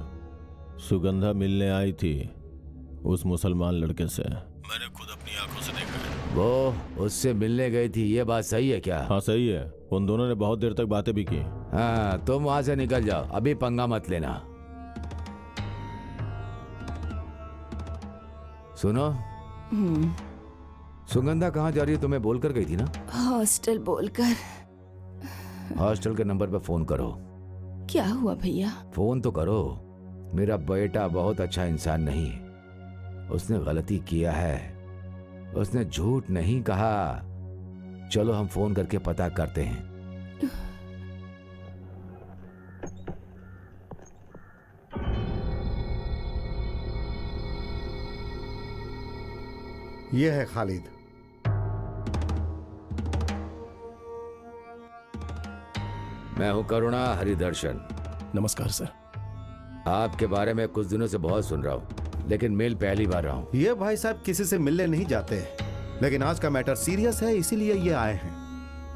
Speaker 13: सुगंधा मिलने आई थी उस मुसलमान लड़के से। मैंने खुद अपनी आंखों से देखा है।
Speaker 12: वो उससे मिलने गई थी, ये बात सही है क्या?
Speaker 13: हाँ सही है, उन दोनों ने बहुत देर तक बातें भी की।
Speaker 12: हाँ, तुम वहां से निकल जाओ, अभी पंगा मत लेना। सुनो, सुगंधा कहाँ जा रही है तुम्हें बोलकर गई थी ना?
Speaker 8: हॉस्टल बोलकर।
Speaker 12: हॉस्टल के नंबर पे फोन करो।
Speaker 8: क्या हुआ भैया?
Speaker 12: फोन तो करो। मेरा बेटा बहुत अच्छा इंसान नहीं है, उसने गलती किया है, उसने झूठ नहीं कहा। चलो हम फोन करके पता करते हैं।
Speaker 1: यह है खालिद।
Speaker 12: मैं हूं करुणा हरिदर्शन।
Speaker 5: नमस्कार सर।
Speaker 12: आपके बारे में कुछ दिनों से बहुत सुन रहा हूँ, लेकिन मेल पहली बार रहा हूँ।
Speaker 1: ये भाई साहब किसी से मिलने नहीं जाते, लेकिन आज का मैटर सीरियस है, इसीलिए ये आए हैं।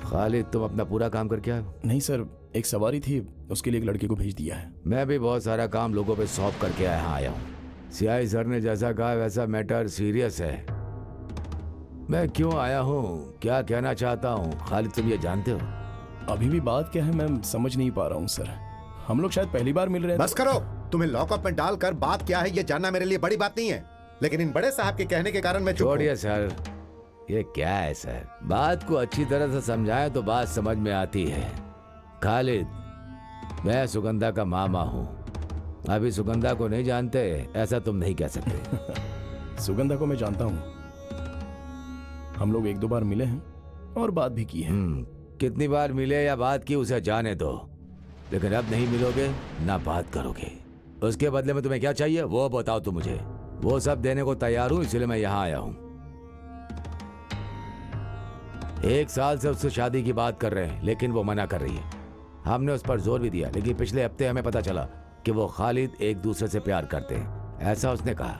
Speaker 12: खालिद, तुम अपना पूरा काम करके आए?
Speaker 5: नहीं सर, एक सवारी थी, उसके लिए एक लड़के को भेज दिया है।
Speaker 12: मैं भी बहुत सारा काम लोगों पे सौंप करके आया हूँ। सीआई सर ने जैसा कहा वैसा मैटर सीरियस है। मैं क्यों आया हूँ, क्या कहना चाहता हूँ, खालिद तुम ये जानते हो?
Speaker 5: अभी भी बात क्या है मैं समझ नहीं पा रहा हूँ सर। हम लोग शायद पहली बार मिल रहे हैं।
Speaker 1: बस करो, तुम्हें लॉकअप में डालकर बात क्या है ये जानना मेरे लिए बड़ी बात नहीं है, लेकिन इन बड़े साहब के कहने के कारण मैं चुप हूं।
Speaker 12: छोड़िए सर, ये क्या है सर? बात को अच्छी तरह से समझाएं तो बात समझ में आती है। खालिद, मैं सुगंधा का मामा हूँ। अभी सुगंधा को नहीं जानते ऐसा तुम नहीं कह सकते।
Speaker 5: सुगंधा को मैं जानता हूँ, हम लोग एक दो बार मिले हैं और बात भी की है।
Speaker 12: कितनी बार मिले या बात की उसे जाने दो, लेकिन अब नहीं मिलोगे ना बात करोगे। उसके बदले में तुम्हें क्या चाहिए वो बताओ तुम मुझे। वो सब देने को तैयार हूं, इसलिए मैं यहाँ आया हूँ। 1 साल से उससे शादी की बात कर रहे हैं, लेकिन वो मना कर रही है। हमने उस पर जोर भी दिया, लेकिन पिछले हफ्ते हमें पता चला कि वो खालिद एक दूसरे से प्यार करते हैं, ऐसा उसने कहा।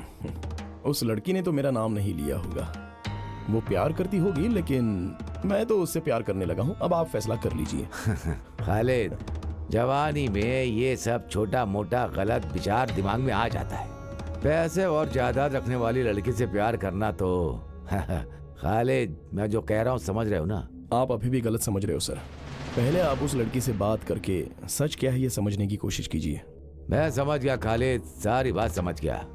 Speaker 5: उस लड़की ने तो मेरा नाम नहीं लिया होगा। वो प्यार करती होगी, लेकिन मैं तो उससे प्यार करने लगा हूँ। अब आप फैसला कर लीजिए।
Speaker 12: खालिद, जवानी में ये सब छोटा मोटा गलत विचार दिमाग में आ जाता है। पैसे और जायदाद रखने वाली लड़की से प्यार करना तो खालिद, मैं जो कह रहा हूँ समझ रहे हो ना?
Speaker 5: आप अभी भी गलत समझ रहे हो सर। पहले आप उस लड़की से बात करके सच क्या है ये समझने की कोशिश कीजिए।
Speaker 12: मैं समझ गया खालिद, सारी बात समझ गया।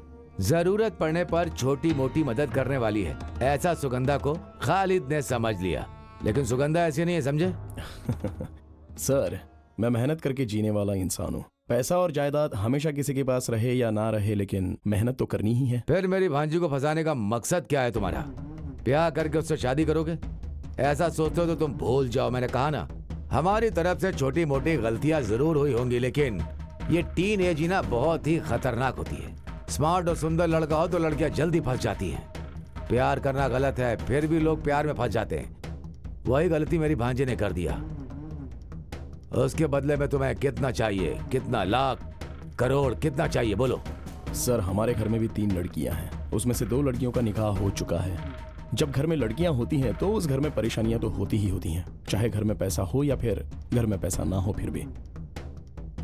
Speaker 12: जरूरत पड़ने पर छोटी मोटी मदद करने वाली है, ऐसा सुगंधा को खालिद ने समझ लिया। लेकिन सुगंधा ऐसी नहीं है, समझे?
Speaker 5: सर, मैं मेहनत करके जीने वाला इंसान हूँ। पैसा और जायदाद हमेशा किसी के पास रहे या ना रहे, लेकिन मेहनत तो करनी ही है।
Speaker 12: फिर मेरी भांजी को फंसाने का मकसद क्या है तुम्हारा? ब्याह करके उससे शादी करोगे? ऐसा सोचते हो तो तुम भूल जाओ। मैंने कहा ना, हमारी तरफ से छोटी मोटी गलतियां जरूर हुई होंगी, लेकिन ये टीन एज ही ना बहुत ही खतरनाक होती है। स्मार्ट और सुंदर लड़का हो तो लड़कियां जल्दी फंस जाती हैं। प्यार करना गलत है, फिर भी लोग प्यार में फंस जाते हैं। वही गलती मेरी भांजी ने कर दिया। उसके बदले में तुम्हें कितना चाहिए? कितना? लाख, करोड़, कितना चाहिए बोलो?
Speaker 5: सर, हमारे घर में भी 3 लड़कियां हैं, उसमें से 2 लड़कियों का निकाह हो चुका है। जब घर में लड़कियां होती हैं तो उस घर में परेशानियां तो होती ही होती हैं, चाहे घर में पैसा हो या फिर घर में पैसा ना हो। फिर भी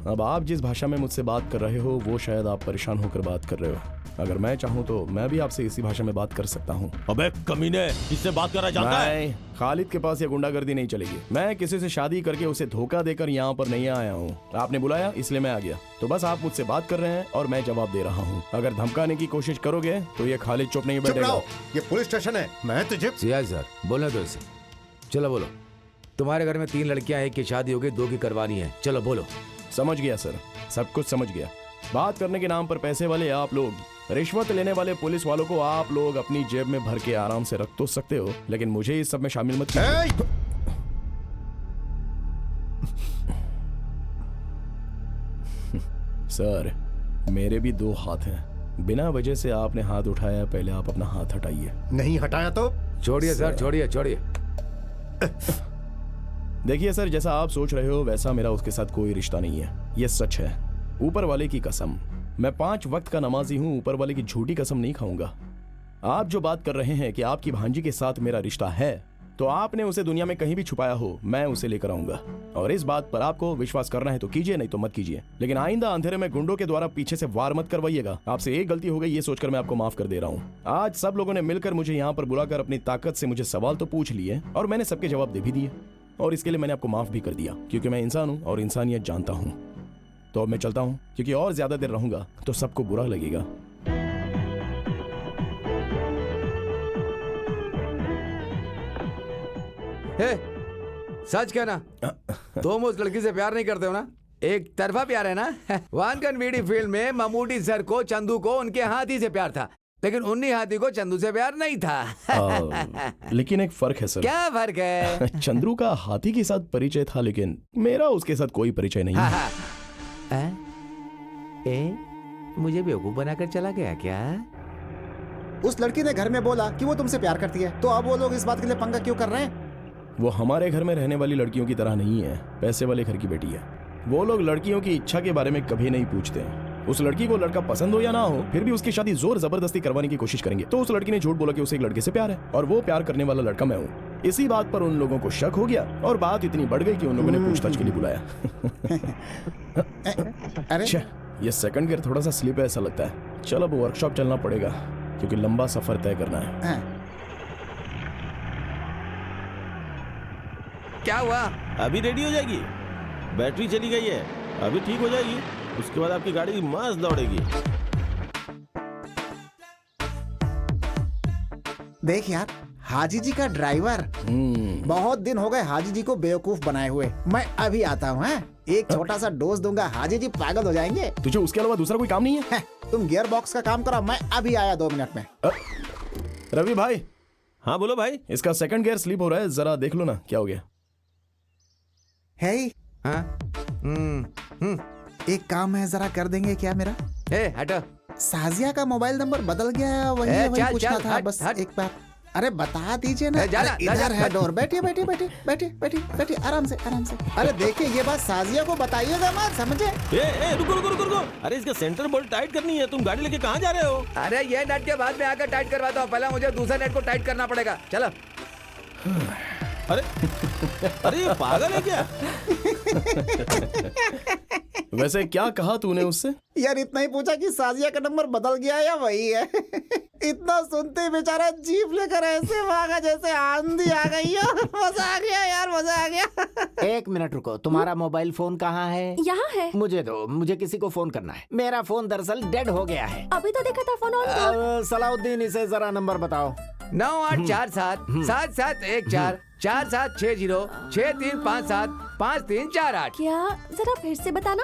Speaker 5: अब आप जिस भाषा में मुझसे बात कर रहे हो वो शायद आप परेशान होकर बात कर रहे हो। अगर मैं चाहूँ तो मैं भी आपसे इसी भाषा में बात कर सकता हूँ।
Speaker 13: अबे कमीने, किससे बात करना चाहता है?
Speaker 5: नहीं, खालिद के पास ये गुंडागर्दी नहीं चलेगी। मैं किसी से शादी करके उसे धोखा देकर यहाँ पर नहीं आया हूँ। आपने बुलाया इसलिए मैं आ गया। तो बस आप मुझसे बात कर रहे हैं और मैं जवाब दे रहा हूँ। अगर धमकाने की कोशिश करोगे तो ये खालिद चुप नहीं
Speaker 1: चुप
Speaker 5: बैठेगा।
Speaker 1: रहो, ये पुलिस स्टेशन है। मैं तुझे
Speaker 12: सियाज सर, बोलने दो इसे। चलो बोलो। तुम्हारे घर में 3 लड़कियां, एक की शादी हो गई, 2 की करवानी है। चलो बोलो।
Speaker 5: समझ गया सर, सब कुछ समझ गया। बात करने के नाम पर पैसे वाले आप लोग, रिश्वत लेने वाले पुलिस वालों को आप लोग अपनी जेब में भर के आराम से रख तो सकते हो, लेकिन मुझे इस सब में शामिल मत कीजिए। सर, मेरे भी 2 हाथ हैं। बिना वजह से आपने हाथ उठाया, पहले आप अपना हाथ हटाइए।
Speaker 1: नहीं हटाया तो
Speaker 12: छोड़िए सर, छोड़िए छोड़िए।
Speaker 5: देखिए सर, जैसा आप सोच रहे हो वैसा मेरा उसके साथ कोई रिश्ता नहीं है। ये सच है, ऊपर वाले की कसम। मैं 5 वक्त का नमाजी हूँ, ऊपर वाले की झूठी कसम नहीं खाऊंगा। आप जो बात कर रहे हैं कि आपकी भांजी के साथ मेरा रिश्ता है, तो आपने उसे दुनिया में कहीं भी छुपाया हो, मैं उसे लेकर आऊंगा। और इस बात पर आपको विश्वास करना है तो कीजिए, नहीं तो मत कीजिए। लेकिन आइंदा अंधेरे में गुंडों के द्वारा पीछे से वार मत करवाइएगा। आपसे एक गलती हो गई ये सोचकर मैं आपको माफ कर दे रहा हूँ। आज सब लोगों ने मिलकर मुझे यहाँ पर बुलाकर अपनी ताकत से मुझे सवाल तो पूछ लिए और मैंने सबके जवाब दे भी दिए, और इसके लिए मैंने आपको माफ भी कर दिया, क्योंकि मैं इंसान हूँ और इंसानियत जानता हूँ। तो अब मैं चलता हूँ, क्योंकि और ज्यादा देर रहूंगा तो सबको बुरा लगेगा।
Speaker 12: हे, सच कहना, तुम उस लड़की से प्यार नहीं करते हो ना? एक तरफा प्यार है ना? वानकन वीडी फिल्म में ममूटी सर को चंदू को उनके हाथी से प्यार था, लेकिन उन्हीं हाथी को चंदू से प्यार नहीं था।
Speaker 5: लेकिन एक फर्क है सर।
Speaker 12: क्या फर्क है?
Speaker 5: चंद्रू का हाथी के साथ परिचय था, लेकिन मेरा उसके साथ कोई परिचय नहीं है।
Speaker 12: मुझे बेवकूफ बनाकर चला गया क्या?
Speaker 4: उस लड़की ने घर में बोला कि वो तुमसे प्यार करती है, तो अब वो लोग इस बात के लिए पंगा क्यों कर रहे हैं?
Speaker 5: वो हमारे घर में रहने वाली लड़कियों की तरह नहीं है, पैसे वाले घर की बेटी है। वो लोग लड़कियों की इच्छा के बारे में कभी नहीं पूछते। उस लड़की को लड़का पसंद हो या ना हो, फिर भी उसकी शादी जोर जबरदस्ती करवाने की कोशिश करेंगे। तो उस लड़की ने झूठ बोला कि उसे एक लड़के से प्यार है और वो प्यार करने वाला लड़का मैं हूँ। इसी बात पर उन लोगों को शक हो गया और बात इतनी बढ़ गई कि उन लोगों ने पूछताछ के लिए बुलाया।
Speaker 4: अरे
Speaker 5: ये सेकंड गियर थोड़ा सा स्लिप है ऐसा लगता है। चल अब वर्कशॉप चलना पड़ेगा, क्योंकि लंबा सफर तय करना है।
Speaker 12: क्या हुआ?
Speaker 13: अभी रेडी हो जाएगी, बैटरी चली गई है, अभी ठीक हो जाएगी, उसके बाद आपकी गाड़ी मस्त दौड़ेगी।
Speaker 4: देख यार, हाजी जी का ड्राइवर। बहुत दिन हो गए हाजी जी को बेवकूफ बनाए हुए। मैं अभी आता हूँ। एक छोटा सा डोज दूंगा, हाजी जी पागल हो जाएंगे।
Speaker 5: तुझे उसके अलावा दूसरा कोई काम नहीं है?
Speaker 4: तुम गियर बॉक्स का काम करो, मैं अभी आया 2 मिनट में।
Speaker 5: रवि भाई।
Speaker 13: हाँ बोलो भाई।
Speaker 5: इसका सेकंड गियर स्लिप हो रहा है, जरा देख लो ना क्या हो गया।
Speaker 4: है
Speaker 12: हाँ?
Speaker 4: एक काम है, जरा कर देंगे क्या मेरा?
Speaker 12: हटो।
Speaker 4: साजिया का मोबाइल नंबर बदल गया है, वही पूछना था।
Speaker 12: हट,
Speaker 4: बस
Speaker 12: हट।
Speaker 4: एक बार, अरे बता दीजिए ना। इधर है डोर, बैठिए बैठिए बैठिए बैठिए बैठिए बैठिए, आराम से आराम से। अरे देखिए, ये बात साजिया को बताइएगा मत, समझे?
Speaker 13: रुको रुको रुको रुको। अरे इसका सेंटर बोल्ट टाइट करनी है। तुम गाड़ी लेके कहाँ जा रहे हो?
Speaker 12: अरे ये नट के बाद में आकर टाइट करवाता हूँ, पहले मुझे दूसरा नट को टाइट करना पड़ेगा। चलो।
Speaker 13: अरे अरे ये पागल है क्या?
Speaker 5: वैसे क्या कहा तूने उससे?
Speaker 4: यार इतना ही पूछा कि साजिया का नंबर बदल गया या वही है। इतना सुनते ही बेचारा जीप लेकर ऐसे भागा जैसे आंधी आ गई हो। मजा आ गया यार, मजा आ गया।
Speaker 2: 1 मिनट रुको, तुम्हारा मोबाइल फोन कहाँ है?
Speaker 7: यहाँ है।
Speaker 2: मुझे दो, मुझे किसी को फोन करना है। मेरा फोन दरअसल डेड हो गया है।
Speaker 7: अभी तो देखा था फोन ऑन था।
Speaker 2: सलाउद्दीन, इसे जरा नंबर बताओ।
Speaker 12: 9847 7714 4760 6357 5348।
Speaker 7: क्या? जरा फिर से बताना।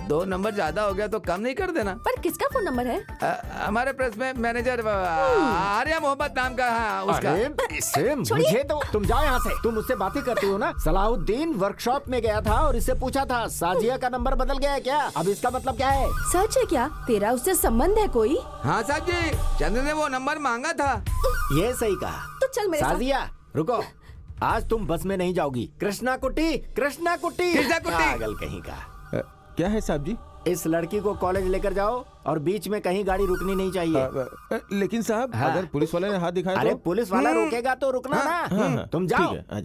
Speaker 12: 2 नंबर ज्यादा हो गया तो कम नहीं कर देना।
Speaker 7: पर किसका फोन नंबर है?
Speaker 12: हमारे प्रेस में मैनेजर आर्या मोहम्मद नाम का। हाँ, उसका।
Speaker 2: अरे मुझे तो, तुम जाओ यहाँ से। तुम मुझसे बातें करती हो ना। सलाउद्दीन वर्कशॉप में गया था और इससे पूछा था साजिया का नंबर बदल गया है क्या? अब इसका मतलब क्या है?
Speaker 8: सच है क्या? तेरा उससे संबंध है कोई?
Speaker 12: हाँ साहब जी, चंद्र ने वो नंबर मांगा था।
Speaker 2: ये सही कहा।
Speaker 7: तो चल मेरे साथ।
Speaker 2: साजिया रुको, आज तुम बस में नहीं जाओगी। कृष्णा कुट्टी, कृष्णा कुट्टी,
Speaker 12: कृष्णा कुट्टी।
Speaker 2: पागल कहीं का।
Speaker 11: क्या है साहब जी?
Speaker 2: इस लड़की को कॉलेज लेकर जाओ और बीच में कहीं गाड़ी रुकनी नहीं चाहिए।
Speaker 11: लेकिन साहब,
Speaker 2: हाँ।
Speaker 11: अगर पुलिस वाले ने हाथ दिखाया
Speaker 2: अरे
Speaker 11: तो?
Speaker 2: पुलिस वाला रोकेगा तो रुकना ना। तुम जाओ।
Speaker 11: ठीक है, आ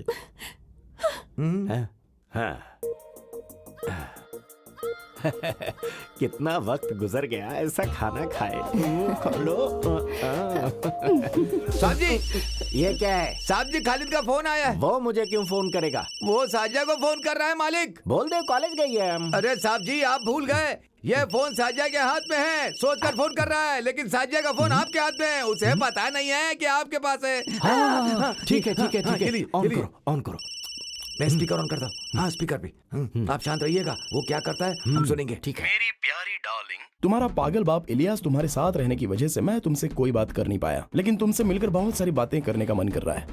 Speaker 2: कितना वक्त गुजर गया ऐसा खाना खाए। खोलो।
Speaker 3: साहब जी,
Speaker 2: ये क्या है?
Speaker 3: साहब जी, खालिद का फोन आया है।
Speaker 2: वो मुझे क्यों फोन करेगा?
Speaker 3: वो साजिया को फोन कर रहा है मालिक।
Speaker 2: बोल दे कॉलेज गई है।
Speaker 3: अरे साहब जी, आप भूल गए, ये फोन साजिया के हाथ में है। सोचकर फोन कर रहा है, लेकिन साजिया का फोन आपके हाथ में है। उसे पता नहीं है कि आपके पास है।
Speaker 2: ठीक है ठीक है ठीक है, ऑन करो ऑन करो।
Speaker 3: मैं स्पीकर ऑन करता हूँ। हाँ, स्पीकर भी। आप शांत रहिएगा, वो क्या करता है हम सुनेंगे। ठीक है।
Speaker 5: मेरी प्यारी डार्लिंग, तुम्हारा पागल बाप इलियास तुम्हारे साथ रहने की वजह से मैं तुमसे कोई बात कर नहीं पाया, लेकिन तुमसे मिलकर बहुत सारी बातें करने का मन कर रहा है।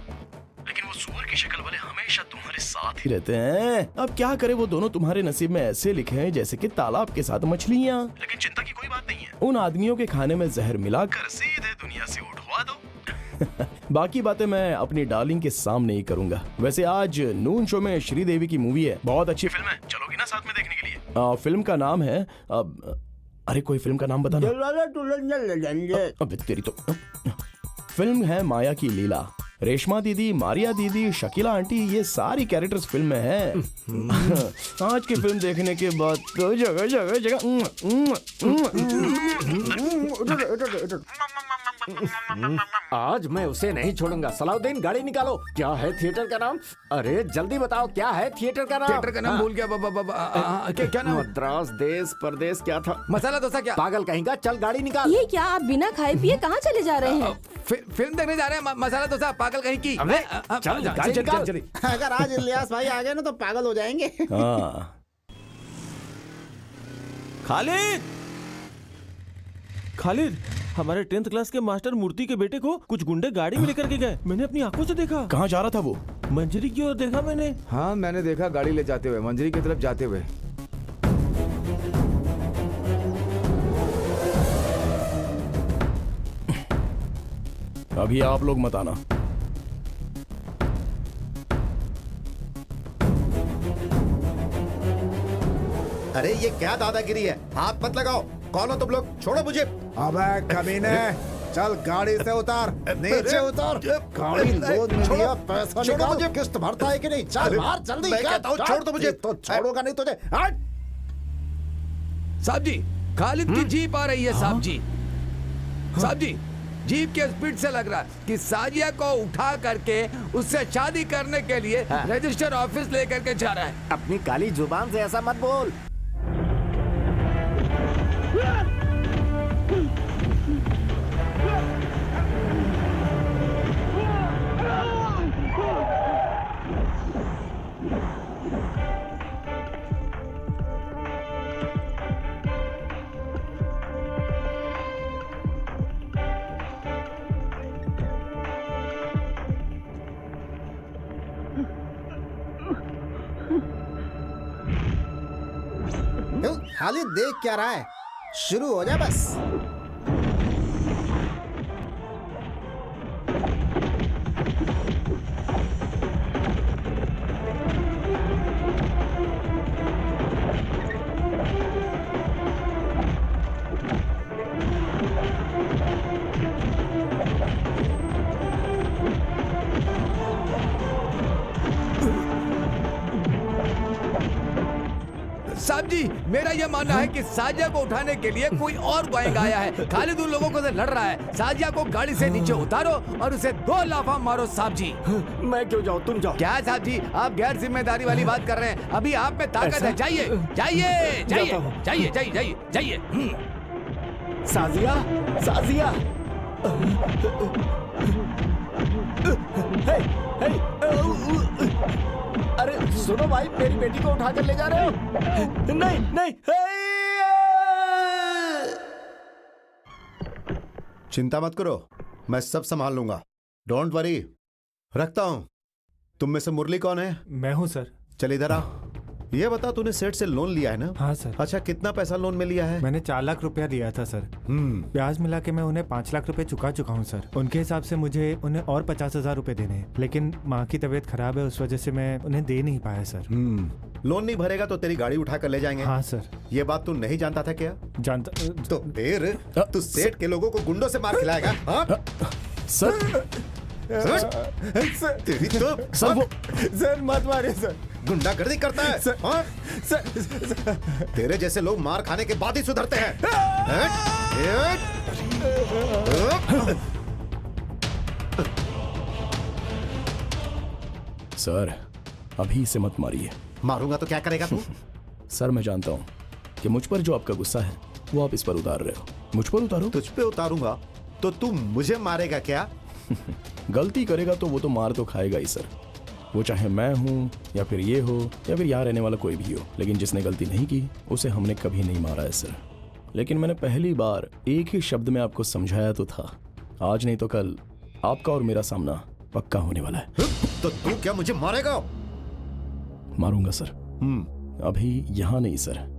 Speaker 5: लेकिन वो सुअर की शक्ल वाले हमेशा तुम्हारे साथ ही रहते हैं। अब क्या करे, वो दोनों तुम्हारे नसीब में ऐसे लिखे हैं जैसे कि तालाब के साथ मछलियाँ। लेकिन चिंता की कोई बात नहीं है, उन आदमियों के खाने में जहर मिलाकर सीधे दुनिया से उठवा दो। बाकी बातें मैं अपनी डार्लिंग के सामने ही करूंगा। वैसे आज नून शो में श्रीदेवी की मूवी है, बहुत अच्छी फिल्म है, चलोगी ना साथ में देखने के लिए? फिल्म का नाम है अरे कोई फिल्म का नाम बताना। अबे तेरी तो फिल्म है माया की लीला। रेशमा दीदी, मारिया दीदी, शकीला आंटी, ये सारी कैरेक्टर्स फिल्म में हैं। आज की फिल्म देखने के बाद तो जगह जगह
Speaker 2: आज मैं उसे नहीं छोड़ूंगा। सलाउद्दीन, गाड़ी निकालो। क्या है थिएटर का नाम? अरे जल्दी बताओ, क्या है थिएटर का नाम?
Speaker 3: थिएटर का नाम भूल गया। क्या नाम?
Speaker 2: मद्रास देश परदेश क्या था?
Speaker 3: मसाला डोसा। क्या?
Speaker 2: पागल कहीं का, चल गाड़ी निकाल।
Speaker 8: ये क्या, आप बिना खाए पिए कहाँ चले जा रहे हैं?
Speaker 3: फिल्म देखने जा रहे हैं। मसाला डोसा, पागल कहीं की।
Speaker 2: चल गाड़ी निकाल।
Speaker 4: अगर आज इलियास भाई आ गए ना तो पागल हो जाएंगे।
Speaker 13: खालिद, खालिद, हमारे 10th क्लास के मास्टर मूर्ति के बेटे को कुछ गुंडे गाड़ी में लेकर के गए। मैंने अपनी आंखों से देखा।
Speaker 5: कहाँ जा रहा था वो?
Speaker 13: मंजरी की ओर देखा मैंने।
Speaker 3: हाँ, मैंने देखा गाड़ी ले जाते हुए, मंजरी की तरफ जाते हुए।
Speaker 5: अभी आप लोग मत आना।
Speaker 1: अरे ये क्या दादागिरी है? हाथ मत लगाओ। कौन हो तुम लोग? छोड़ो मुझे।
Speaker 4: अबे कमीने, चल गाड़ी से उतार, नीचे उतार। गाड़ी लोड में लिया, पैसा निकाल। मुझे किस्त भरता है कि नहीं? चल बाहर जल्दी।
Speaker 1: मैं कहता हूँ छोड़ दो मुझे।
Speaker 4: तो छोड़ूंगा नहीं तुझे। हट।
Speaker 3: साहब जी, खालिद की जीप आ रही है। साहब जी, साहब जी, जीप के स्पीड से लग रहा है कि साजिया को उठा करके उससे शादी करने के लिए रजिस्टर ऑफिस लेकर के जा रहा है।
Speaker 2: अपनी काली जुबान से ऐसा मत बोल।
Speaker 4: खालिद देख क्या रहा है? शुरू हो जा बस।
Speaker 3: साहब जी, मेरा यह मानना है कि साजिया को उठाने के लिए कोई और गैंग आया है। खालिद उन लोगों को से लड़ रहा है। साजिया को गाड़ी से नीचे उतारो और उसे 2 लाफा मारो। साहब जी,
Speaker 2: मैं क्यों जाऊँ, तुम जाओ।
Speaker 3: क्या साहब जी, आप गैर जिम्मेदारी वाली बात कर रहे हैं? अभी आप में ताकत है। जाइए जाइए जाइए जाइए जाइए जाइए जाइए।
Speaker 2: साजिया, साजिया। हे, हे, अरे सुनो भाई, मेरी बेटी को उठाकर ले जा रहे हो? नहीं नहीं।
Speaker 1: चिंता मत करो, मैं सब संभाल लूंगा। Don't worry. रखता हूँ। तुम में से मुरली कौन है?
Speaker 14: मैं हूँ सर।
Speaker 1: चल इधर आ। ये बता, तूने सेठ से लोन लिया है ना?
Speaker 14: हाँ सर।
Speaker 1: अच्छा, कितना पैसा लोन में लिया है?
Speaker 14: मैंने 4 लाख रुपया लिया था सर। ब्याज मिला के मैं उन्हें 5 लाख रुपए चुका चुका हूँ सर। उनके हिसाब से मुझे उन्हें और 50,000 रुपए देने हैं, लेकिन माँ की तबीयत खराब है, उस वजह से मैं उन्हें दे नहीं पाया सर।
Speaker 1: लोन नहीं भरेगा तो तेरी गाड़ी उठा कर ले जाएंगे।
Speaker 14: हाँ सर।
Speaker 1: ये बात तू नहीं जानता था क्या?
Speaker 14: जानता
Speaker 1: तो फिर तू सेठ के लोगों को गुंडों से मार खिलाएगा? हाँ?
Speaker 5: सर,
Speaker 14: सर
Speaker 1: तेरी तो
Speaker 14: सर मत मारिए सर,
Speaker 1: गुंडागर्दी करता है। हाँ? तेरे जैसे लोग मार खाने के बाद ही सुधरते हैं।
Speaker 5: सर अभी इसे मत मारिए।
Speaker 1: मारूंगा तो क्या करेगा तू?
Speaker 5: सर मैं जानता हूँ कि मुझ पर जो आपका गुस्सा है वो आप इस पर उतार रहे हो। मुझ पर उतारो।
Speaker 1: तुझ पे उतारूंगा तो तू मुझे मारेगा क्या?
Speaker 5: गलती करेगा तो वो तो मार तो खाएगा ही सर, वो चाहे मैं हूँ या फिर ये हो या फिर यहाँ रहने वाला कोई भी हो। लेकिन जिसने गलती नहीं की उसे हमने कभी नहीं मारा है सर। लेकिन मैंने पहली बार एक ही शब्द में आपको समझाया तो था, आज नहीं तो कल आपका और मेरा सामना पक्का होने वाला है।
Speaker 1: तो तू क्या मुझे मारेगा?
Speaker 5: मारूंगा सर। अभी यहाँ नहीं सर।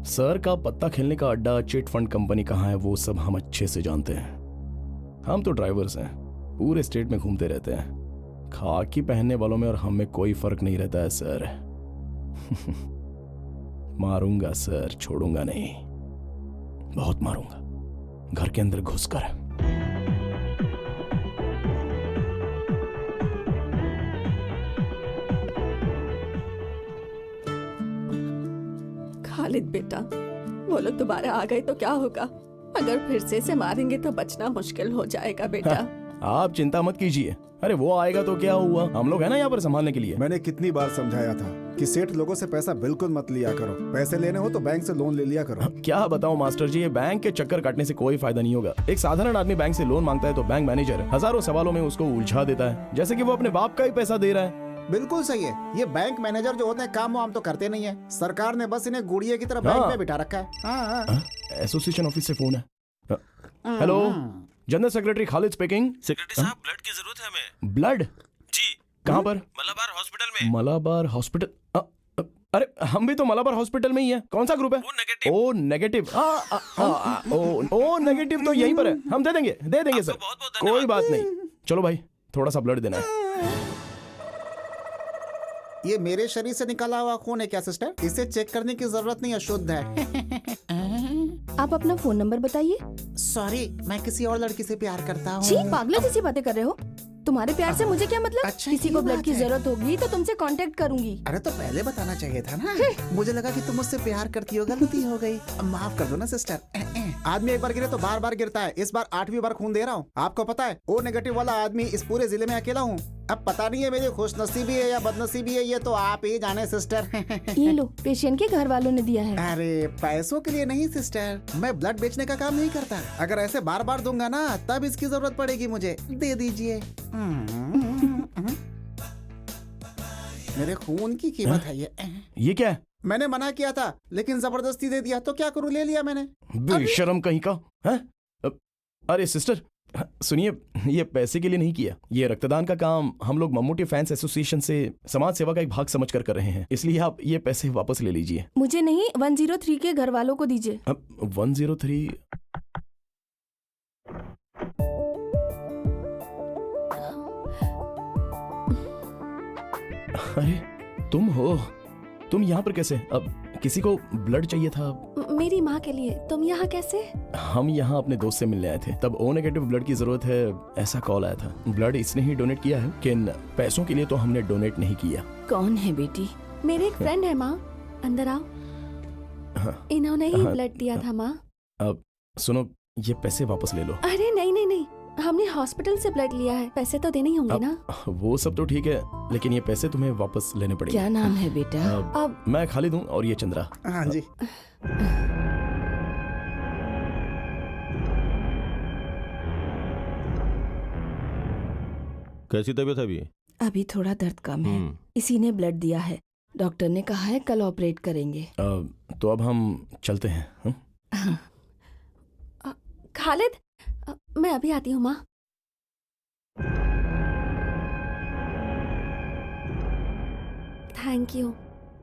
Speaker 5: सर का पत्ता खेलने का अड्डा, चिट फंड कंपनी कहाँ है वो सब हम अच्छे से जानते हैं। हम तो ड्राइवर्स हैं, पूरे स्टेट में घूमते रहते हैं। खाकी पहनने वालों में और हम में कोई फर्क नहीं रहता है सर। मारूंगा सर, छोड़ूंगा नहीं, बहुत मारूंगा, घर के अंदर घुसकर।
Speaker 7: खालिद बेटा, वो लोग दोबारा आ गए तो क्या होगा? अगर फिर से मारेंगे तो बचना मुश्किल हो जाएगा बेटा।
Speaker 5: आप चिंता मत कीजिए। अरे वो आएगा तो क्या हुआ, हम लोग है ना यहाँ पर संभालने के लिए।
Speaker 4: मैंने कितनी बार समझाया था कि सेठ लोगों से पैसा बिल्कुल मत लिया करो, पैसे लेने हो तो बैंक से लोन ले लिया करो।
Speaker 5: क्या बताऊं मास्टर जी, ये बैंक के चक्कर काटने से कोई फायदा नहीं होगा। एक साधारण आदमी बैंक से लोन मांगता है तो बैंक मैनेजर हजारों सवालों में उसको उलझा देता है, जैसे कि वो अपने बाप का ही पैसा दे रहा है।
Speaker 4: बिल्कुल सही है। ये बैंक मैनेजर जो होते हैं काम वाम तो करते नहीं है। सरकार ने बस इन्हें गुड़िया की तरह बैंक में बिठा रखा है।
Speaker 5: एसोसिएशन ऑफिस से फोन है। Hello, general secretary Khalid speaking.
Speaker 13: Secretary साहब, ब्लड की जरूरत है हमें।
Speaker 5: ब्लड?
Speaker 13: जी।
Speaker 5: कहाँ पर?
Speaker 13: मलाबार हॉस्पिटल में।
Speaker 5: मलाबार हॉस्पिटल? अरे हम भी तो मलाबार हॉस्पिटल में ही है। कौन सा ग्रुप है? O negative. ओ नेगेटिव तो यहीं पर है, हम दे देंगे सर, कोई बात नहीं। चलो भाई, थोड़ा सा ब्लड देना है।
Speaker 4: ये मेरे शरीर से निकला हुआ खून है क्या सिस्टर? इसे चेक करने की जरूरत नहीं है, शुद्ध है।
Speaker 8: आप अपना फोन नंबर बताइए।
Speaker 4: सॉरी, मैं किसी और लड़की से प्यार करता हूँ।
Speaker 8: छी, पागलों जैसी बातें कर रहे हो। तुम्हारे प्यार से मुझे क्या मतलब?
Speaker 4: अच्छा,
Speaker 8: किसी को
Speaker 4: ये
Speaker 8: ब्लड
Speaker 4: बात
Speaker 8: की
Speaker 4: है।
Speaker 8: जरूरत होगी तो तुमसे कांटेक्ट करूंगी।
Speaker 4: अरे तो पहले बताना चाहिए था ना। मुझे लगा कि तुम मुझसे प्यार करती हो, गलती हो गई। माफ कर दो ना सिस्टर। आदमी एक बार गिरे तो बार बार गिरता है। इस बार 8वीं बार खून दे रहा हूँ। आपको पता है, ओ नेगेटिव वाला आदमी इस पूरे जिले में अकेला हूँ। अब पता नहीं है मेरी खुशनसीबी है या बदनसीबी है, ये तो आप ही जाने सिस्टर।
Speaker 8: ये लो, पेशेंट के घर वालों ने दिया है।
Speaker 4: अरे पैसों के लिए नहीं सिस्टर, मैं ब्लड बेचने का काम नहीं करता। अगर ऐसे बार बार दूंगा ना तब इसकी जरूरत पड़ेगी मुझे। दे दीजिए। मेरे खून की कीमत है
Speaker 5: ये क्या है?
Speaker 4: मैंने मना किया था लेकिन जबरदस्ती दे दिया, तो क्या करूं, ले लिया मैंने।
Speaker 5: बेशरम कहीं का है? अरे सिस्टर सुनिए, ये पैसे के लिए नहीं किया। ये रक्तदान का काम हम लोग मम्मूटी फैंस एसोसिएशन से समाज सेवा का एक भाग समझकर कर रहे हैं, इसलिए आप ये पैसे वापस ले लीजिए।
Speaker 8: मुझे नहीं, 103 के घर वालों को दीजिए।
Speaker 5: अब 103? अरे तुम हो, तुम यहाँ पर कैसे? अब किसी को ब्लड चाहिए था।
Speaker 7: मेरी माँ के लिए। तुम यहाँ कैसे?
Speaker 5: हम यहाँ अपने दोस्त से मिलने आए थे, तब ओ नेगेटिव ब्लड की जरूरत है ऐसा कॉल आया था। ब्लड इसने ही डोनेट किया है, लेकिन पैसों के लिए तो हमने डोनेट नहीं किया।
Speaker 8: कौन है बेटी?
Speaker 7: मेरे एक फ्रेंड है माँ, अंदर आओ। इन्होंने ही ब्लड दिया था माँ।
Speaker 5: अब सुनो, ये पैसे वापस ले लो।
Speaker 7: अरे नहीं नहीं नहीं, हमने हॉस्पिटल से ब्लड लिया है, पैसे तो देने ही होंगे ना।
Speaker 5: वो सब तो ठीक है, लेकिन ये पैसे तुम्हें वापस लेने पड़ेंगे।
Speaker 8: क्या नाम है बेटा?
Speaker 7: अब
Speaker 5: मैं खालिद हूँ और ये चंद्रा।
Speaker 4: हाँ जी।
Speaker 13: कैसी तबीयत है अभी?
Speaker 8: अभी थोड़ा दर्द कम है। इसी ने ब्लड दिया है, डॉक्टर ने कहा है कल ऑपरेट करेंगे।
Speaker 5: तो अब हम चलते हैं।
Speaker 7: खालिद, मैं अभी आती हूँ माँ। थैंक यू,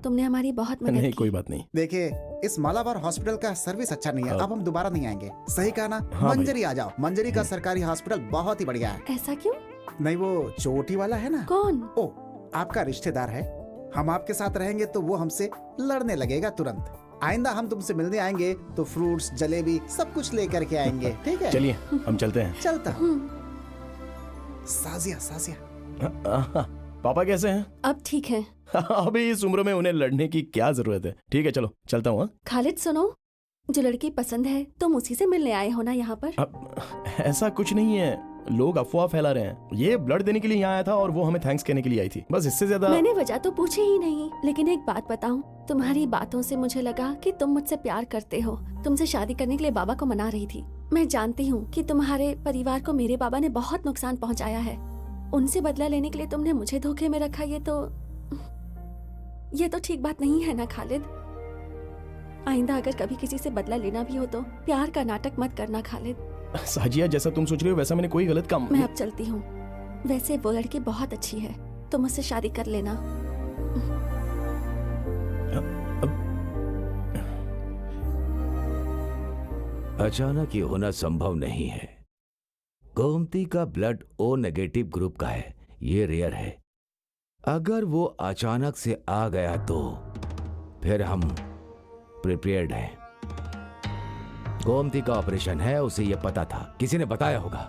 Speaker 7: तुमने हमारी बहुत मदद
Speaker 5: नहीं
Speaker 7: की।
Speaker 5: कोई बात नहीं।
Speaker 4: देखिए, इस मालाबार हॉस्पिटल का सर्विस अच्छा नहीं है, अब हम दोबारा नहीं आएंगे। सही कहा ना?
Speaker 5: हाँ
Speaker 4: मंजरी आ जाओ। मंजरी का सरकारी हॉस्पिटल बहुत ही बढ़िया है।
Speaker 7: ऐसा क्यों?
Speaker 4: नहीं, वो चोटी वाला है ना।
Speaker 7: कौन?
Speaker 4: ओ, आपका रिश्तेदार है। हम आपके साथ रहेंगे तो वो हमसे लड़ने लगेगा तुरंत। आइंदा हम तुमसे मिलने आएंगे तो फ्रूट्स, जलेबी सब कुछ लेकर के आएंगे, ठीक है?
Speaker 5: चलिए हम चलते हैं।
Speaker 4: चलता। साजिया साजिया।
Speaker 5: पापा कैसे हैं?
Speaker 7: अब ठीक है।
Speaker 5: अभी इस उम्र में उन्हें लड़ने की क्या जरूरत है। ठीक है चलो चलता हूँ।
Speaker 7: खालिद सुनो, जो लड़की पसंद है तुम उसी से मिलने आए हो ना यहाँ पर?
Speaker 5: अब ऐसा कुछ नहीं है, लोग अफवाह फैला रहे हैं। ये ब्लड देने के लिए यहाँ आया था और वो हमें थैंक्स कहने के लिए आई थी, बस इससे ज्यादा।
Speaker 7: मैंने वजह तो पूछी ही नहीं, लेकिन एक बात बताऊं, तुम्हारी बातों से मुझे लगा कि तुम मुझसे प्यार करते हो। तुमसे शादी करने के लिए बाबा को मना रही थी। मैं जानती हूँ कि तुम्हारे परिवार को मेरे बाबा ने बहुत नुकसान पहुँचाया है। उनसे बदला लेने के लिए तुमने मुझे धोखे में रखा, ये तो ठीक बात नहीं है ना खालिद। आइंदा अगर कभी किसी से बदला लेना भी हो तो प्यार का नाटक मत करना खालिद।
Speaker 5: साजिया जैसा तुम सोच रही हो वैसा मैंने कोई गलत काम।
Speaker 7: मैं अब चलती हूँ। वैसे वो लड़की बहुत अच्छी है, तुम उससे शादी कर लेना।
Speaker 12: अचानक ये होना संभव नहीं है। गोमती का ब्लड ओ नेगेटिव ग्रुप का है, ये रेयर है। अगर वो अचानक से आ गया तो फिर हम प्रिपेयर्ड हैं। गोमती का ऑपरेशन है, उसे ये पता था, किसी ने बताया होगा।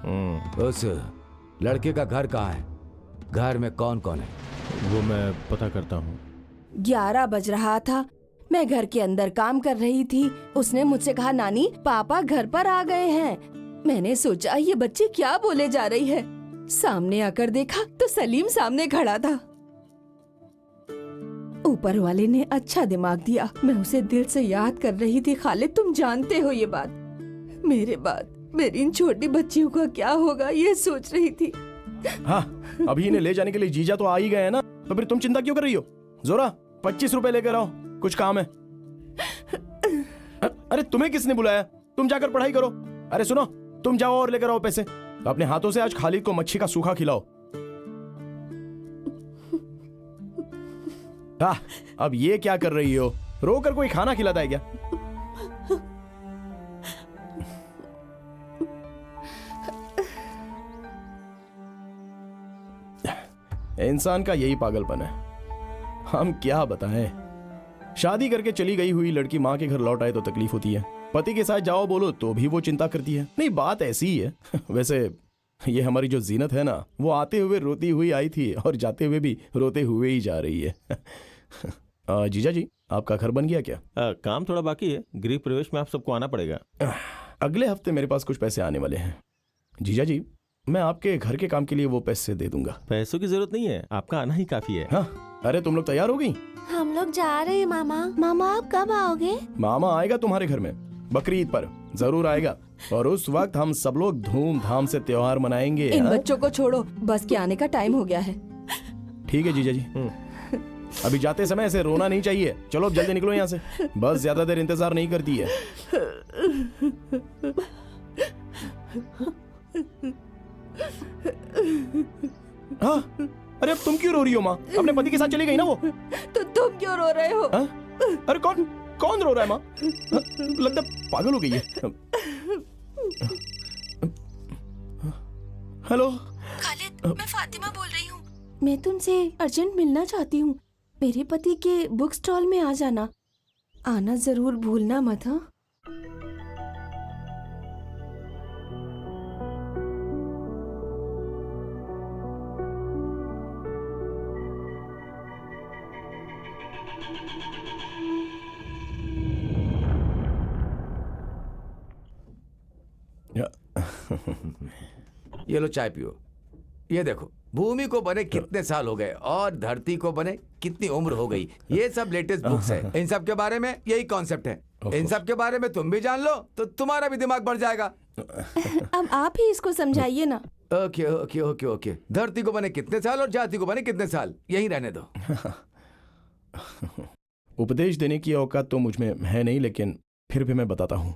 Speaker 12: उस लड़के का घर कहाँ है? घर में कौन कौन है?
Speaker 13: वो मैं पता करता हूँ।
Speaker 8: 11 बज रहा था, मैं घर के अंदर काम कर रही थी। उसने मुझसे कहा, नानी पापा घर पर आ गए हैं। मैंने सोचा ये बच्ची क्या बोले जा रही है। सामने आकर देखा तो सलीम सामने खड़ा था। ऊपर वाले ने अच्छा दिमाग दिया। मैं उसे दिल से याद कर रही थी। खालिद तुम जानते हो ये बात। मेरे बाद मेरी इन छोटी बच्चियों का क्या होगा ये सोच रही थी।
Speaker 5: हाँ, अभी इन्हें ले जाने के लिए जीजा तो आ ही गए हैं ना, तो फिर तुम चिंता क्यों कर रही हो? जोरा 25 रुपए लेकर आओ, कुछ काम है। अरे तुम्हें किसने बुलाया? तुम जाकर पढ़ाई करो। अरे सुनो, तुम जाओ और लेकर आओ पैसे। तो अपने हाथों से आज खालिद को मच्छी का सूखा खिलाओ। अब ये क्या कर रही हो? रोकर कोई खाना खिलाता है क्या? इंसान का यही पागलपन है, हम क्या बताएं। शादी करके चली गई हुई लड़की माँ के घर लौट आए तो तकलीफ होती है, पति के साथ जाओ बोलो तो भी वो चिंता करती है। नहीं, बात ऐसी ही है। वैसे ये हमारी जो जीनत है ना, वो आते हुए रोती हुई आई थी और जाते हुए भी रोते हुए ही जा रही है। जीजा जी, आपका घर बन गया क्या?
Speaker 13: काम थोड़ा बाकी है, गृह प्रवेश में आप सबको आना पड़ेगा।
Speaker 5: अगले हफ्ते मेरे पास कुछ पैसे आने वाले हैं। जीजा जी, मैं आपके घर के काम के लिए वो पैसे दे दूंगा।
Speaker 13: पैसों की जरूरत नहीं है, आपका आना ही काफी है।
Speaker 5: हाँ, अरे तुम लोग तैयार हो गई?
Speaker 10: हम लोग जा रहे हैं मामा। मामा आप कब आओगे?
Speaker 5: मामा आएगा तुम्हारे घर में बकरीद पर, जरूर आएगा। और उस वक्त हम सब लोग धूमधाम से त्योहार मनाएंगे।
Speaker 8: इन बच्चों को छोड़ो, बस के आने का टाइम हो गया है।
Speaker 5: ठीक है जीजा जी, अभी जाते समय ऐसे रोना नहीं चाहिए। चलो अब जल्दी निकलो यहाँ से, बस ज्यादा देर इंतजार नहीं करती है। हाँ, अरे अब तुम क्यों रो रही हो माँ? अपने पति के साथ चली गई ना वो।
Speaker 8: तो तुम क्यों रो रहे हो?
Speaker 5: अरे कौन रो रहा है माँ? लगता पागल हो गई है। हेलो
Speaker 8: खालिद, मैं फातिमा बोल रही हूँ। मैं तुमसे अर्जेंट मिलना चाहती हूँ। मेरे पति के बुक स्टॉल में आ जाना। आना जरूर भूलना मत। हाँ,
Speaker 12: ये लो चाय पियो। ये देखो, भूमि को बने कितने साल हो गए और धरती को बने कितनी उम्र हो गई। ये सब लेटेस्ट बुक्स है। इन सब के बारे में यही कॉन्सेप्ट है। इन सब के बारे में तुम भी जान लो तो तुम्हारा भी दिमाग बढ़ जाएगा।
Speaker 8: अब आप ही इसको समझाइए ना।
Speaker 12: Okay okay okay okay. धरती को बने कितने साल और जाति को बने कितने साल, यही रहने दो।
Speaker 5: उपदेश देने की औकात तो मुझ में है नहीं, लेकिन फिर भी मैं बताता हूँ।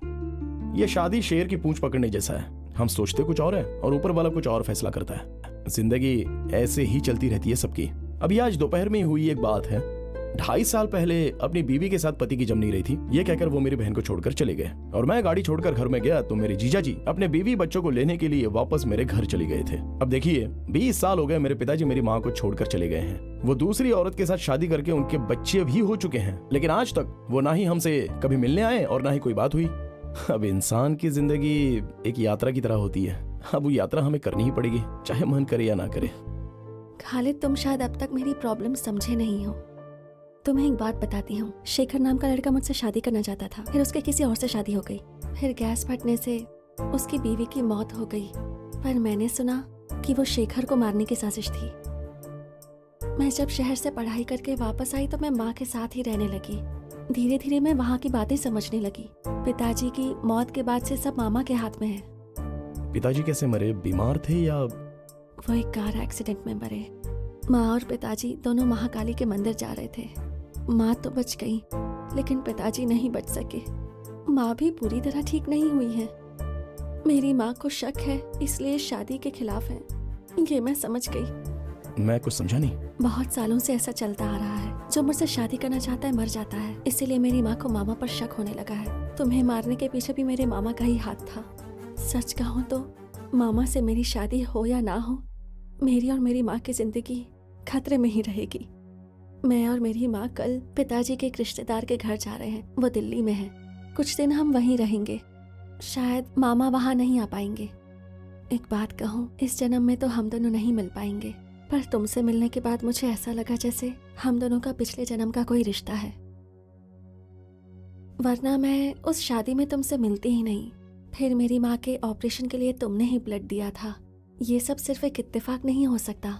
Speaker 5: ये शादी शेर की पूंछ पकड़ने जैसा है। हम सोचते कुछ और है और ऊपर वाला कुछ और फैसला करता है। जिंदगी ऐसे ही चलती रहती है सबकी। अभी आज दोपहर में हुई एक बात है। 2.5 साल पहले अपनी बीवी के साथ पति की जम नहीं रही थी, ये कहकर वो मेरी बहन को छोड़कर चले गए और मैं गाड़ी छोड़कर घर में गया तो मेरे जीजा जी अपने बीवी बच्चों को लेने के लिए वापस मेरे घर चले गए थे। अब देखिए, 20 साल हो गए मेरे पिताजी मेरी माँ को छोड़कर चले गए हैं। वो दूसरी औरत के साथ शादी करके उनके बच्चे भी हो चुके हैं, लेकिन आज तक वो ना ही हमसे कभी मिलने आए और ना ही कोई बात हुई। अब इंसान की जिंदगी एक यात्रा की तरह होती है। अब वो यात्रा हमें करनी ही पड़ेगी, चाहे मन करे या ना करे।
Speaker 7: खालिद, तुम शायद अब तक मेरी प्रॉब्लम समझे नहीं हो। तुम्हें एक बात बताती हूँ। शेखर नाम का लड़का मुझसे शादी करना चाहता था, फिर उसके किसी और से शादी हो गई। फिर गैस फटने से उसकी बीवी की मौत हो गई। पर मैंने सुना कि वो शेखर को मारने की साजिश थी। मैं जब शहर से पढ़ाई करके वापस आई तो मैं माँ के साथ ही रहने लगी। धीरे धीरे मैं वहाँ की बातें समझने लगी। पिताजी की मौत के बाद से सब मामा के हाथ में है।
Speaker 5: पिताजी कैसे मरे? बीमार थे या?
Speaker 7: वो एक कार एक्सीडेंट में मरे। माँ और पिताजी दोनों महाकाली के मंदिर जा रहे थे। माँ तो बच गई, लेकिन पिताजी नहीं बच सके। माँ भी पूरी तरह ठीक नहीं हुई है। मेरी माँ को शक है, इसलिए शादी के खिलाफ है। ये मैं समझ गई।
Speaker 5: मैं कुछ समझा नहीं।
Speaker 7: बहुत सालों से ऐसा चलता आ रहा है। जो मुझसे शादी करना चाहता है मर जाता है, इसीलिए मेरी माँ को मामा पर शक होने लगा है। तुम्हें मारने के पीछे भी मेरे मामा का ही हाथ था। सच कहूँ तो मामा से मेरी शादी हो या ना हो, मेरी और मेरी माँ की जिंदगी खतरे में ही रहेगी। मैं और मेरी माँ कल पिताजी के एक रिश्तेदार के घर जा रहे हैं। वो दिल्ली में है। कुछ दिन हम वहीं रहेंगे। शायद मामा वहाँ नहीं आ पाएंगे। एक बात कहूँ, इस जन्म में तो हम दोनों नहीं मिल पाएंगे, पर तुमसे मिलने के बाद मुझे ऐसा लगा जैसे हम दोनों का पिछले जन्म का कोई रिश्ता है। वरना मैं उस शादी में तुमसे मिलती ही नहीं। फिर मेरी माँ के ऑपरेशन के लिए तुमने ही ब्लड दिया था। ये सब सिर्फ एक इत्तेफाक नहीं हो सकता।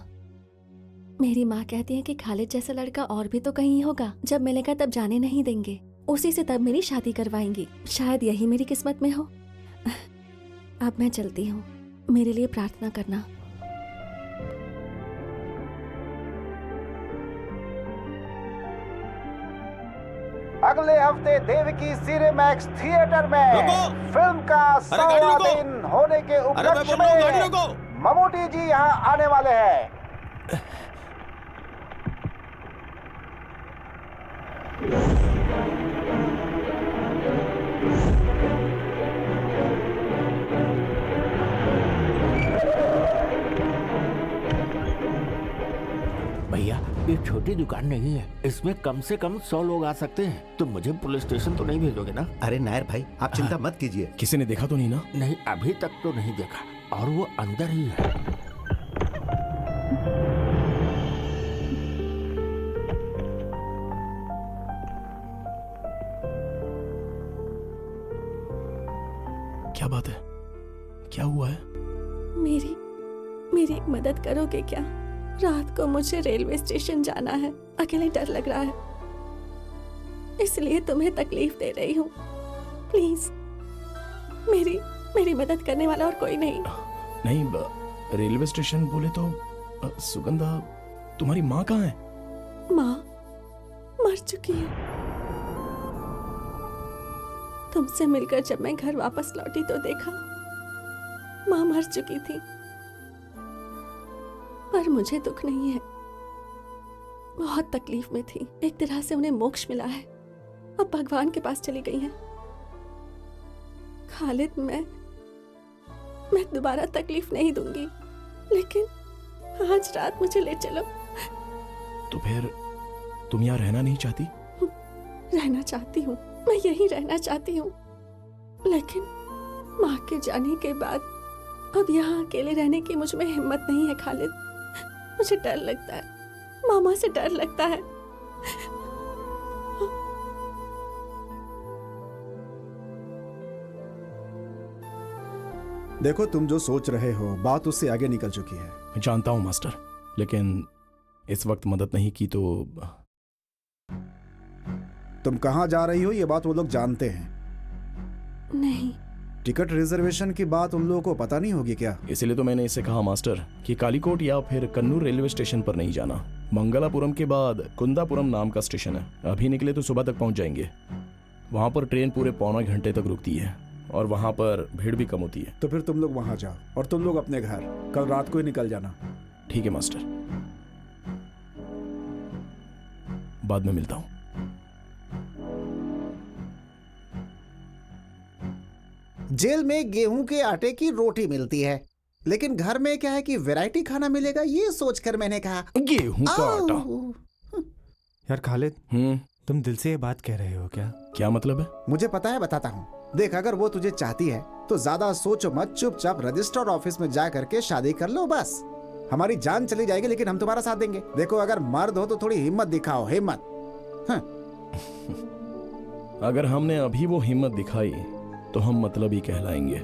Speaker 7: मेरी माँ कहती है कि खालिद जैसा लड़का और भी तो कहीं होगा। जब मिलेगा तब जाने नहीं देंगे, उसी से तब मेरी शादी करवाएंगी। शायद यही मेरी किस्मत में हो। अब मैं चलती हूँ। मेरे लिए प्रार्थना करना।
Speaker 4: अगले हफ्ते देवकी सिनेमैक्स थिएटर में फिल्म का 100वां दिन होने के उपलक्ष्य में ममूटी जी यहाँ आने वाले हैं।
Speaker 2: भैया, ये छोटी दुकान नहीं है, इसमें कम से कम 100 लोग आ सकते हैं। तुम मुझे पुलिस स्टेशन तो नहीं भेजोगे ना?
Speaker 1: अरे नायर भाई, आप चिंता मत कीजिए।
Speaker 5: किसी ने देखा तो नहीं ना?
Speaker 2: नहीं, अभी तक तो नहीं देखा, और वो अंदर ही है।
Speaker 5: क्या बात है? क्या हुआ है?
Speaker 7: मेरी एक मदद करोगे क्या? रात को मुझे रेलवे स्टेशन जाना है। अकेले डर लग रहा है, इसलिए तुम्हें तकलीफ दे रही हूँ। प्लीज, मेरी मदद करने वाला और कोई नहीं।
Speaker 5: नहीं, रेलवे स्टेशन बोले तो सुगंधा, तुम्हारी माँ कहाँ है?
Speaker 7: माँ मर चुकी है। तुमसे मिलकर जब मैं घर वापस लौटी तो देखा माँ मर चुकी थी। पर मुझे दुख नहीं है। बहुत तकलीफ में थी। एक तरह से उन्हें मोक्ष मिला है। अब भगवान के पास चली गई हैं। खालिद, मैं दोबारा तकलीफ नहीं दूंगी, लेकिन आज रात मुझे ले चलो।
Speaker 5: तो फिर तुम यहाँ रहना नहीं चाहती?
Speaker 7: रहना चाहती हूँ, मैं यहीं रहना चाहती हूँ, लेकिन माँ के जाने के बाद अब यहाँ अकेले रहने की मुझ में हिम्मत नहीं है। खालिद, मुझे डर लगता है। मामा से डर लगता है।
Speaker 4: देखो, तुम जो सोच रहे हो बात उससे आगे निकल चुकी है।
Speaker 5: मैं जानता हूँ मास्टर, लेकिन इस वक्त मदद नहीं की तो।
Speaker 4: तुम कहाँ जा रही हो ये बात वो लोग जानते हैं।
Speaker 7: नहीं।
Speaker 4: टिकट रिजर्वेशन की बात उन लोगों को पता नहीं होगी क्या?
Speaker 5: इसलिए तो मैंने इसे कहा मास्टर कि कालीकोट या फिर कन्नूर रेलवे स्टेशन पर नहीं जाना। मंगलापुरम के बाद कुंदापुरम नाम का स्टेशन है। अभी निकले तो सुबह तक पहुंच जाएंगे। वहां पर ट्रेन पूरे पौने घंटे तक रुकती है और वहां पर भीड़ भी कम होती है।
Speaker 4: तो फिर तुम लोग वहां जाओ और तुम लोग अपने घर कल रात को ही निकल जाना।
Speaker 5: ठीक है मास्टर, बाद में मिलता हूं।
Speaker 4: जेल में गेहूं के आटे की रोटी मिलती है, लेकिन घर में क्या है कि वैरायटी खाना मिलेगा। ये सोचकर मैंने कहा
Speaker 5: गेहूं का आटा।
Speaker 14: यार खालिद, तुम दिल से ये बात कह रहे हो क्या?
Speaker 5: क्या मतलब है?
Speaker 4: मुझे पता है, बताता हूँ। देख, अगर वो तुझे चाहती है तो ज्यादा सोचो मत, चुपचाप रजिस्टर ऑफिस में जा करके शादी कर लो बस। हमारी जान चली जाएगी लेकिन हम तुम्हारा साथ देंगे। देखो अगर मर्द हो तो थोड़ी हिम्मत दिखाओ, हिम्मत। हाँ।
Speaker 5: अगर हमने अभी वो हिम्मत दिखाई तो हम मतलबी कहलाएंगे।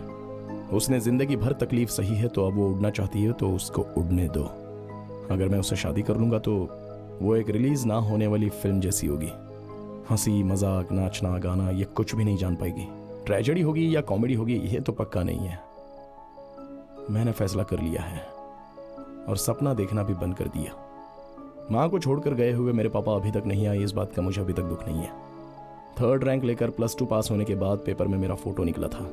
Speaker 5: उसने जिंदगी भर तकलीफ सही है तो अब वो उड़ना चाहती है तो उसको उड़ने दो। अगर मैं उससे शादी कर लूंगा तो वो एक रिलीज ना होने वाली फिल्म जैसी होगी। हंसी मजाक नाचना गाना ये कुछ भी नहीं जान पाएगी। ट्रेजेडी होगी या कॉमेडी होगी ये तो पक्का नहीं है। मैंने फैसला कर लिया है और सपना देखना भी बंद कर दिया। माँ को छोड़कर गए हुए मेरे पापा अभी तक नहीं आए, इस बात का मुझे अभी तक दुख नहीं है। 3rd रैंक लेकर +2 पास होने के बाद पेपर में मेरा फोटो निकला था।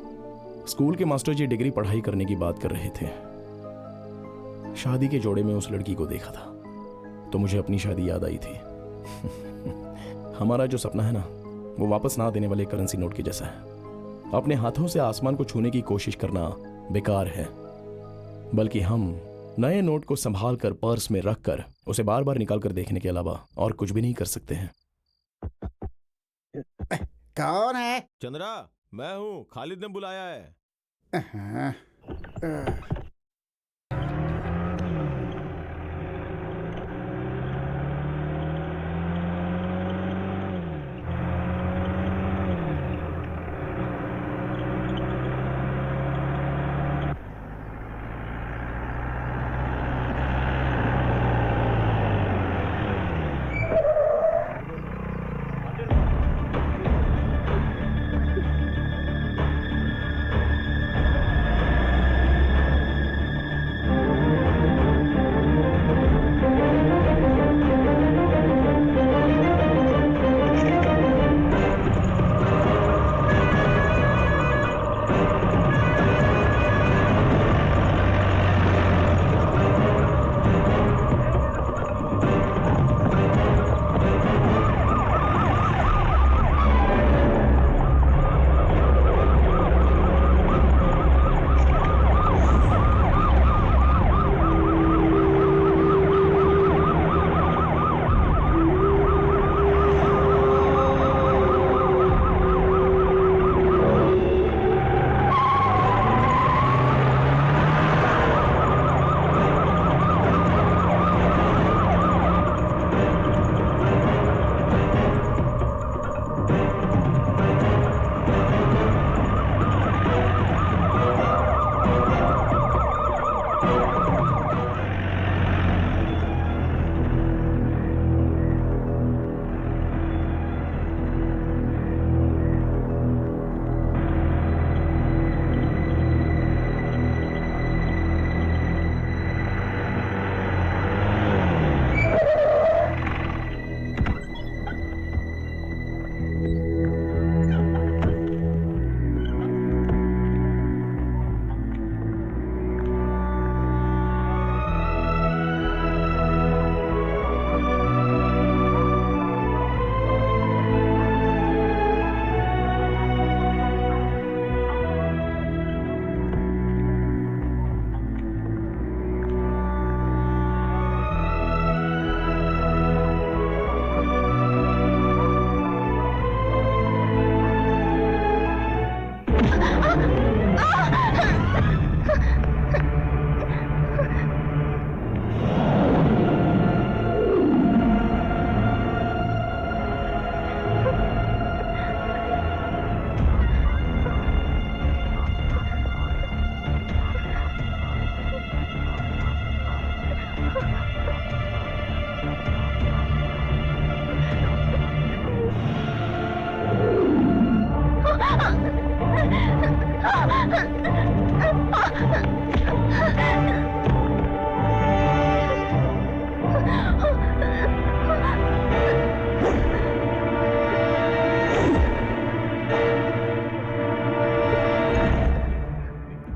Speaker 5: स्कूल के मास्टर जी डिग्री पढ़ाई करने की बात कर रहे थे। शादी के जोड़े में उस लड़की को देखा था तो मुझे अपनी शादी याद आई थी। हमारा जो सपना है ना वो वापस ना देने वाले करेंसी नोट के जैसा है। अपने हाथों से आसमान को छूने की कोशिश करना बेकार है, बल्कि हम नए नोट को संभाल कर पर्स में रख कर उसे बार बार निकाल कर देखने के अलावा और कुछ भी नहीं कर सकते हैं।
Speaker 4: कौन है?
Speaker 13: चंद्रा, मैं हूँ, खालिद ने बुलाया है।
Speaker 4: हाँ।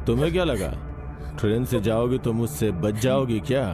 Speaker 13: तुम्हें क्या लगा ट्रेन से जाओगी तो मुझसे बच जाओगी क्या?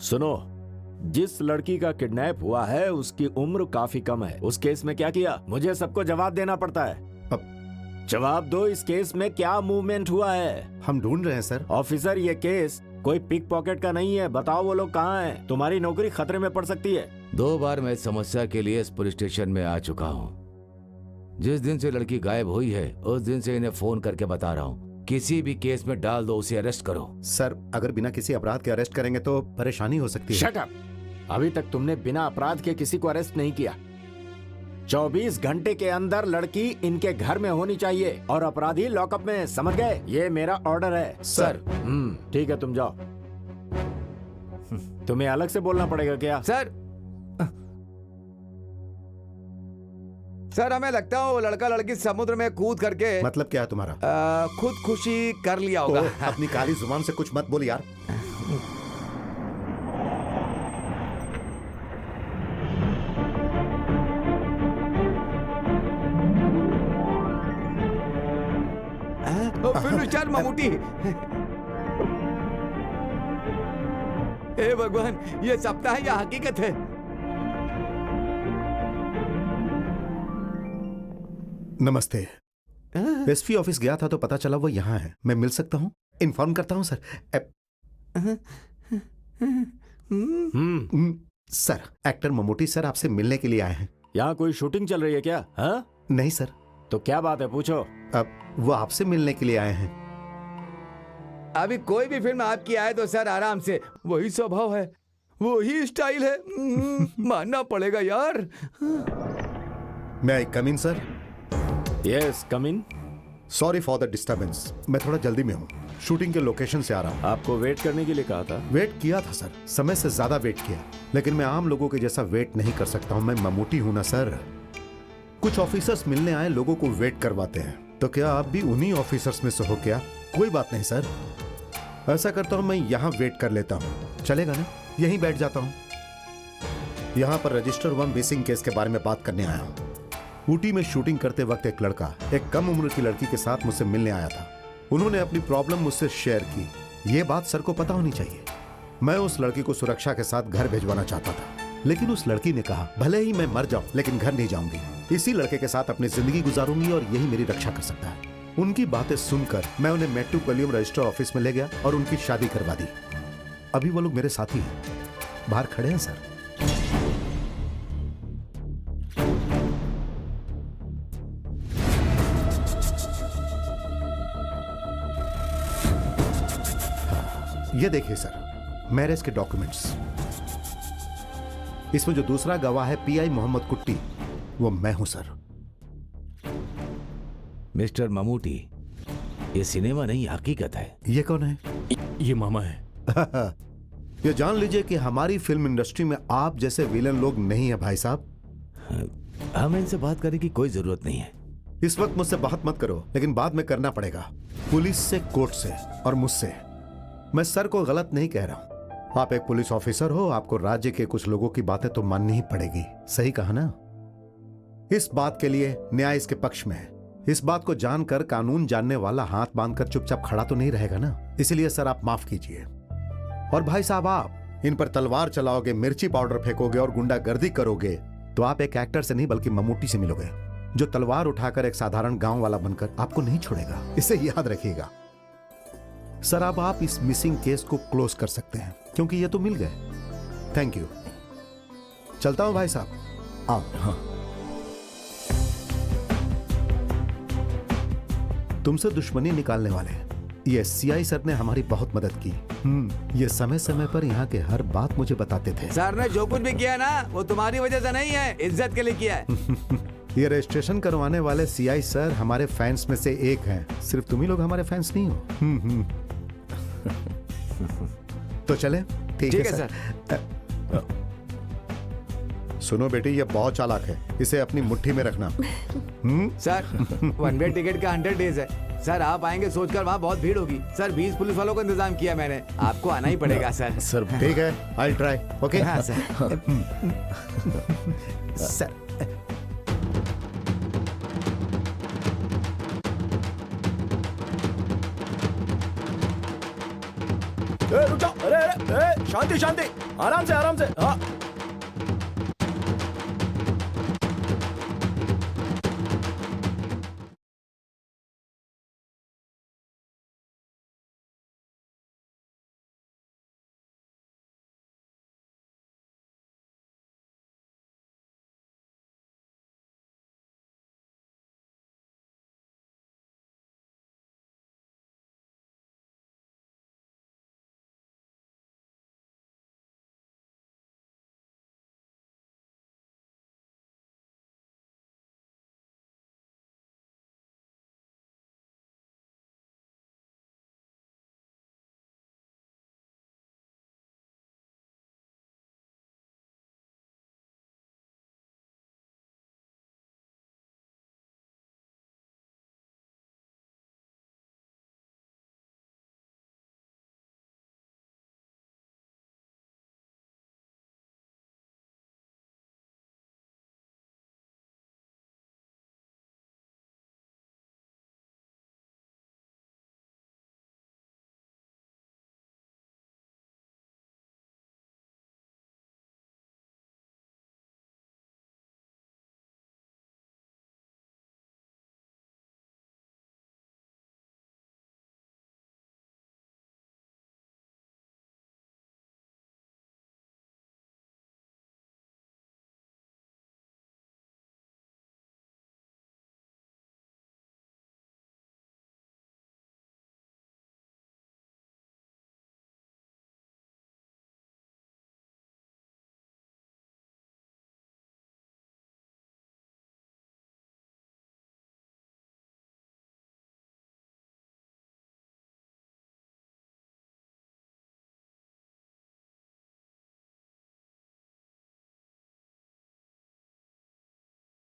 Speaker 9: सुनो, जिस लड़की का किडनैप हुआ है उसकी उम्र काफी कम है। उस केस में क्या किया? मुझे सबको जवाब देना पड़ता है। जवाब दो, इस केस में क्या मूवमेंट हुआ है?
Speaker 1: हम ढूंढ रहे हैं सर।
Speaker 9: ऑफिसर, ये केस कोई पिक पॉकेट का नहीं है। बताओ वो लोग कहाँ हैं? तुम्हारी नौकरी खतरे में पड़ सकती है।
Speaker 12: 2 बार मैं इस समस्या के लिए इस पुलिस स्टेशन में आ चुका हूँ। जिस दिन से लड़की गायब हुई है उस दिन से इन्हें फोन करके बता रहा हूँ, किसी भी केस में डाल दो, उसे अरेस्ट करो।
Speaker 1: सर, अगर बिना किसी अपराध के अरेस्ट करेंगे तो परेशानी हो सकती है।
Speaker 9: Shut up! अभी तक तुमने बिना अपराध के किसी को अरेस्ट नहीं किया। 24 घंटे के अंदर लड़की इनके घर में होनी चाहिए और अपराधी लॉकअप में, समझ गए? ये मेरा ऑर्डर है।
Speaker 12: सर।
Speaker 9: ठीक है, तुम जाओ। तुम्हें अलग से बोलना पड़ेगा क्या?
Speaker 3: सर, हमें लगता है वो लड़का लड़की समुद्र में कूद करके
Speaker 1: मतलब क्या है तुम्हारा?
Speaker 3: खुदकुशी कर लिया होगा।
Speaker 1: अपनी काली जुबान से कुछ मत बोल यार।
Speaker 3: Film star Mammootty. हे भगवान, ये सपना है या हकीकत है?
Speaker 1: नमस्ते। एसपी ऑफिस गया था तो पता चला वो यहाँ है। मैं मिल सकता हूँ? इन्फॉर्म करता हूँ sir. Sir, actor Mammootty sir आपसे मिलने के लिए आए हैं।
Speaker 9: यहाँ कोई शूटिंग चल रही है क्या? हाँ?
Speaker 1: नहीं सर।
Speaker 9: तो क्या बात है, पूछो।
Speaker 1: अब वो आपसे मिलने के लिए आए हैं।
Speaker 3: अभी कोई भी फिल्म आपकी आए तो सर आराम से, वही स्वभाव है, वही स्टाइल है, मानना पड़ेगा यार।
Speaker 1: मैं I come in sir?
Speaker 9: Yes, come in.
Speaker 1: Sorry for the disturbance, मैं थोड़ा जल्दी में हूँ। शूटिंग के लोकेशन से आ रहा हूँ।
Speaker 9: आपको वेट करने के लिए कहा था?
Speaker 1: वेट किया था सर, समय से ज्यादा वेट किया, लेकिन मैं आम लोगों के जैसा वेट नहीं कर सकता हूँ। मैं ममूटी हूँ ना सर। कुछ ऑफिसर्स मिलने आए लोगों को वेट करवाते हैं, तो क्या आप भी उन्हीं ऑफिसर्स में से हो क्या? कोई बात नहीं सर, ऐसा करता हूँ मैं यहाँ वेट कर लेता हूँ। चलेगा ना? यहीं बैठ जाता हूँ। यहाँ पर रजिस्टर 1 मिसिंग केस के बारे में बात करने आया हूँ। ऊटी में शूटिंग करते वक्त एक लड़का एक कम उम्र की लड़की के साथ मुझसे मिलने आया था। उन्होंने अपनी प्रॉब्लम मुझसे शेयर की। ये बात सर को पता होनी चाहिए। मैं उस लड़की को सुरक्षा के साथ घर भिजवाना चाहता था, लेकिन उस लड़की ने कहा भले ही मैं मर जाऊं लेकिन घर नहीं जाऊंगी, इसी लड़के के साथ अपनी जिंदगी गुजारूंगी और यही मेरी रक्षा कर सकता है। उनकी बातें सुनकर मैं उन्हें मेट्रोपोलियम रजिस्टर ऑफिस में ले गया और उनकी शादी करवा दी। अभी वो लोग मेरे साथी हैं, बाहर खड़े हैं सर। ये देखिए सर, मैरिज के डॉक्यूमेंट्स। इसमें जो दूसरा गवाह है पीआई मोहम्मद कुट्टी, वो मैं हूं सर।
Speaker 12: मिस्टर ममूटी, ये सिनेमा नहीं हकीकत है।
Speaker 1: ये कौन है?
Speaker 5: ये मामा है।
Speaker 1: ये जान लीजिए कि हमारी फिल्म इंडस्ट्री में आप जैसे विलन लोग नहीं है भाई साहब।
Speaker 12: हमें इनसे बात करने की कोई जरूरत नहीं है।
Speaker 1: इस वक्त मुझसे बात मत करो, लेकिन बाद में करना पड़ेगा, पुलिस से, कोर्ट से और मुझसे। मैं सर को गलत नहीं कह रहा हूं। आप एक पुलिस ऑफिसर हो, आपको राज्य के कुछ लोगों की बातें तो माननी ही पड़ेगी। सही कहा ना? इस बात के लिए न्याय इसके पक्ष में है। इस बात को जानकर कानून जानने वाला हाथ बांधकर चुपचाप खड़ा तो नहीं रहेगा ना। इसलिए सर आप माफ कीजिए। और भाई साहब, आप इन पर तलवार चलाओगे, मिर्ची पाउडर फेंकोगे और गुंडागर्दी करोगे तो आप एक एक्टर से नहीं बल्कि ममूटी से मिलोगे, जो तलवार उठाकर एक साधारण गांव वाला बनकर आपको नहीं छोड़ेगा। इसे याद रखिएगा सर। अब आप इस मिसिंग केस को क्लोज कर सकते हैं क्योंकि ये तो मिल गए। Thank you. चलता हूं भाई साहब। आओ। हाँ। तुमसे दुश्मनी निकालने वाले ये सीआई सर ने हमारी बहुत मदद की। ये समय समय पर यहाँ के हर बात मुझे बताते थे।
Speaker 3: सर ने जो कुछ भी किया ना, वो तुम्हारी वजह से नहीं है, इज्जत के लिए किया है।
Speaker 1: ये रजिस्ट्रेशन करवाने वाले सीआई सर हमारे फैंस में से एक हैं। सिर्फ तुम ही लोग हमारे फैंस नहीं हो। तो चले? ठीक है सर। सुनो बेटी, ये बहुत चालाक है, इसे अपनी मुट्ठी में रखना।
Speaker 3: सर, 1 वे टिकट का 100 डेज है। सर आप आएंगे सोचकर वहाँ बहुत भीड़ होगी। सर 20 पुलिस वालों का इंतजाम किया मैंने, आपको आना ही पड़ेगा सर।
Speaker 1: सर ठीक है, आई ट्राई। ओके।
Speaker 3: हाँ सर।
Speaker 1: सर
Speaker 5: रुक जाओ। अरे शांति शांति, आराम से हाँ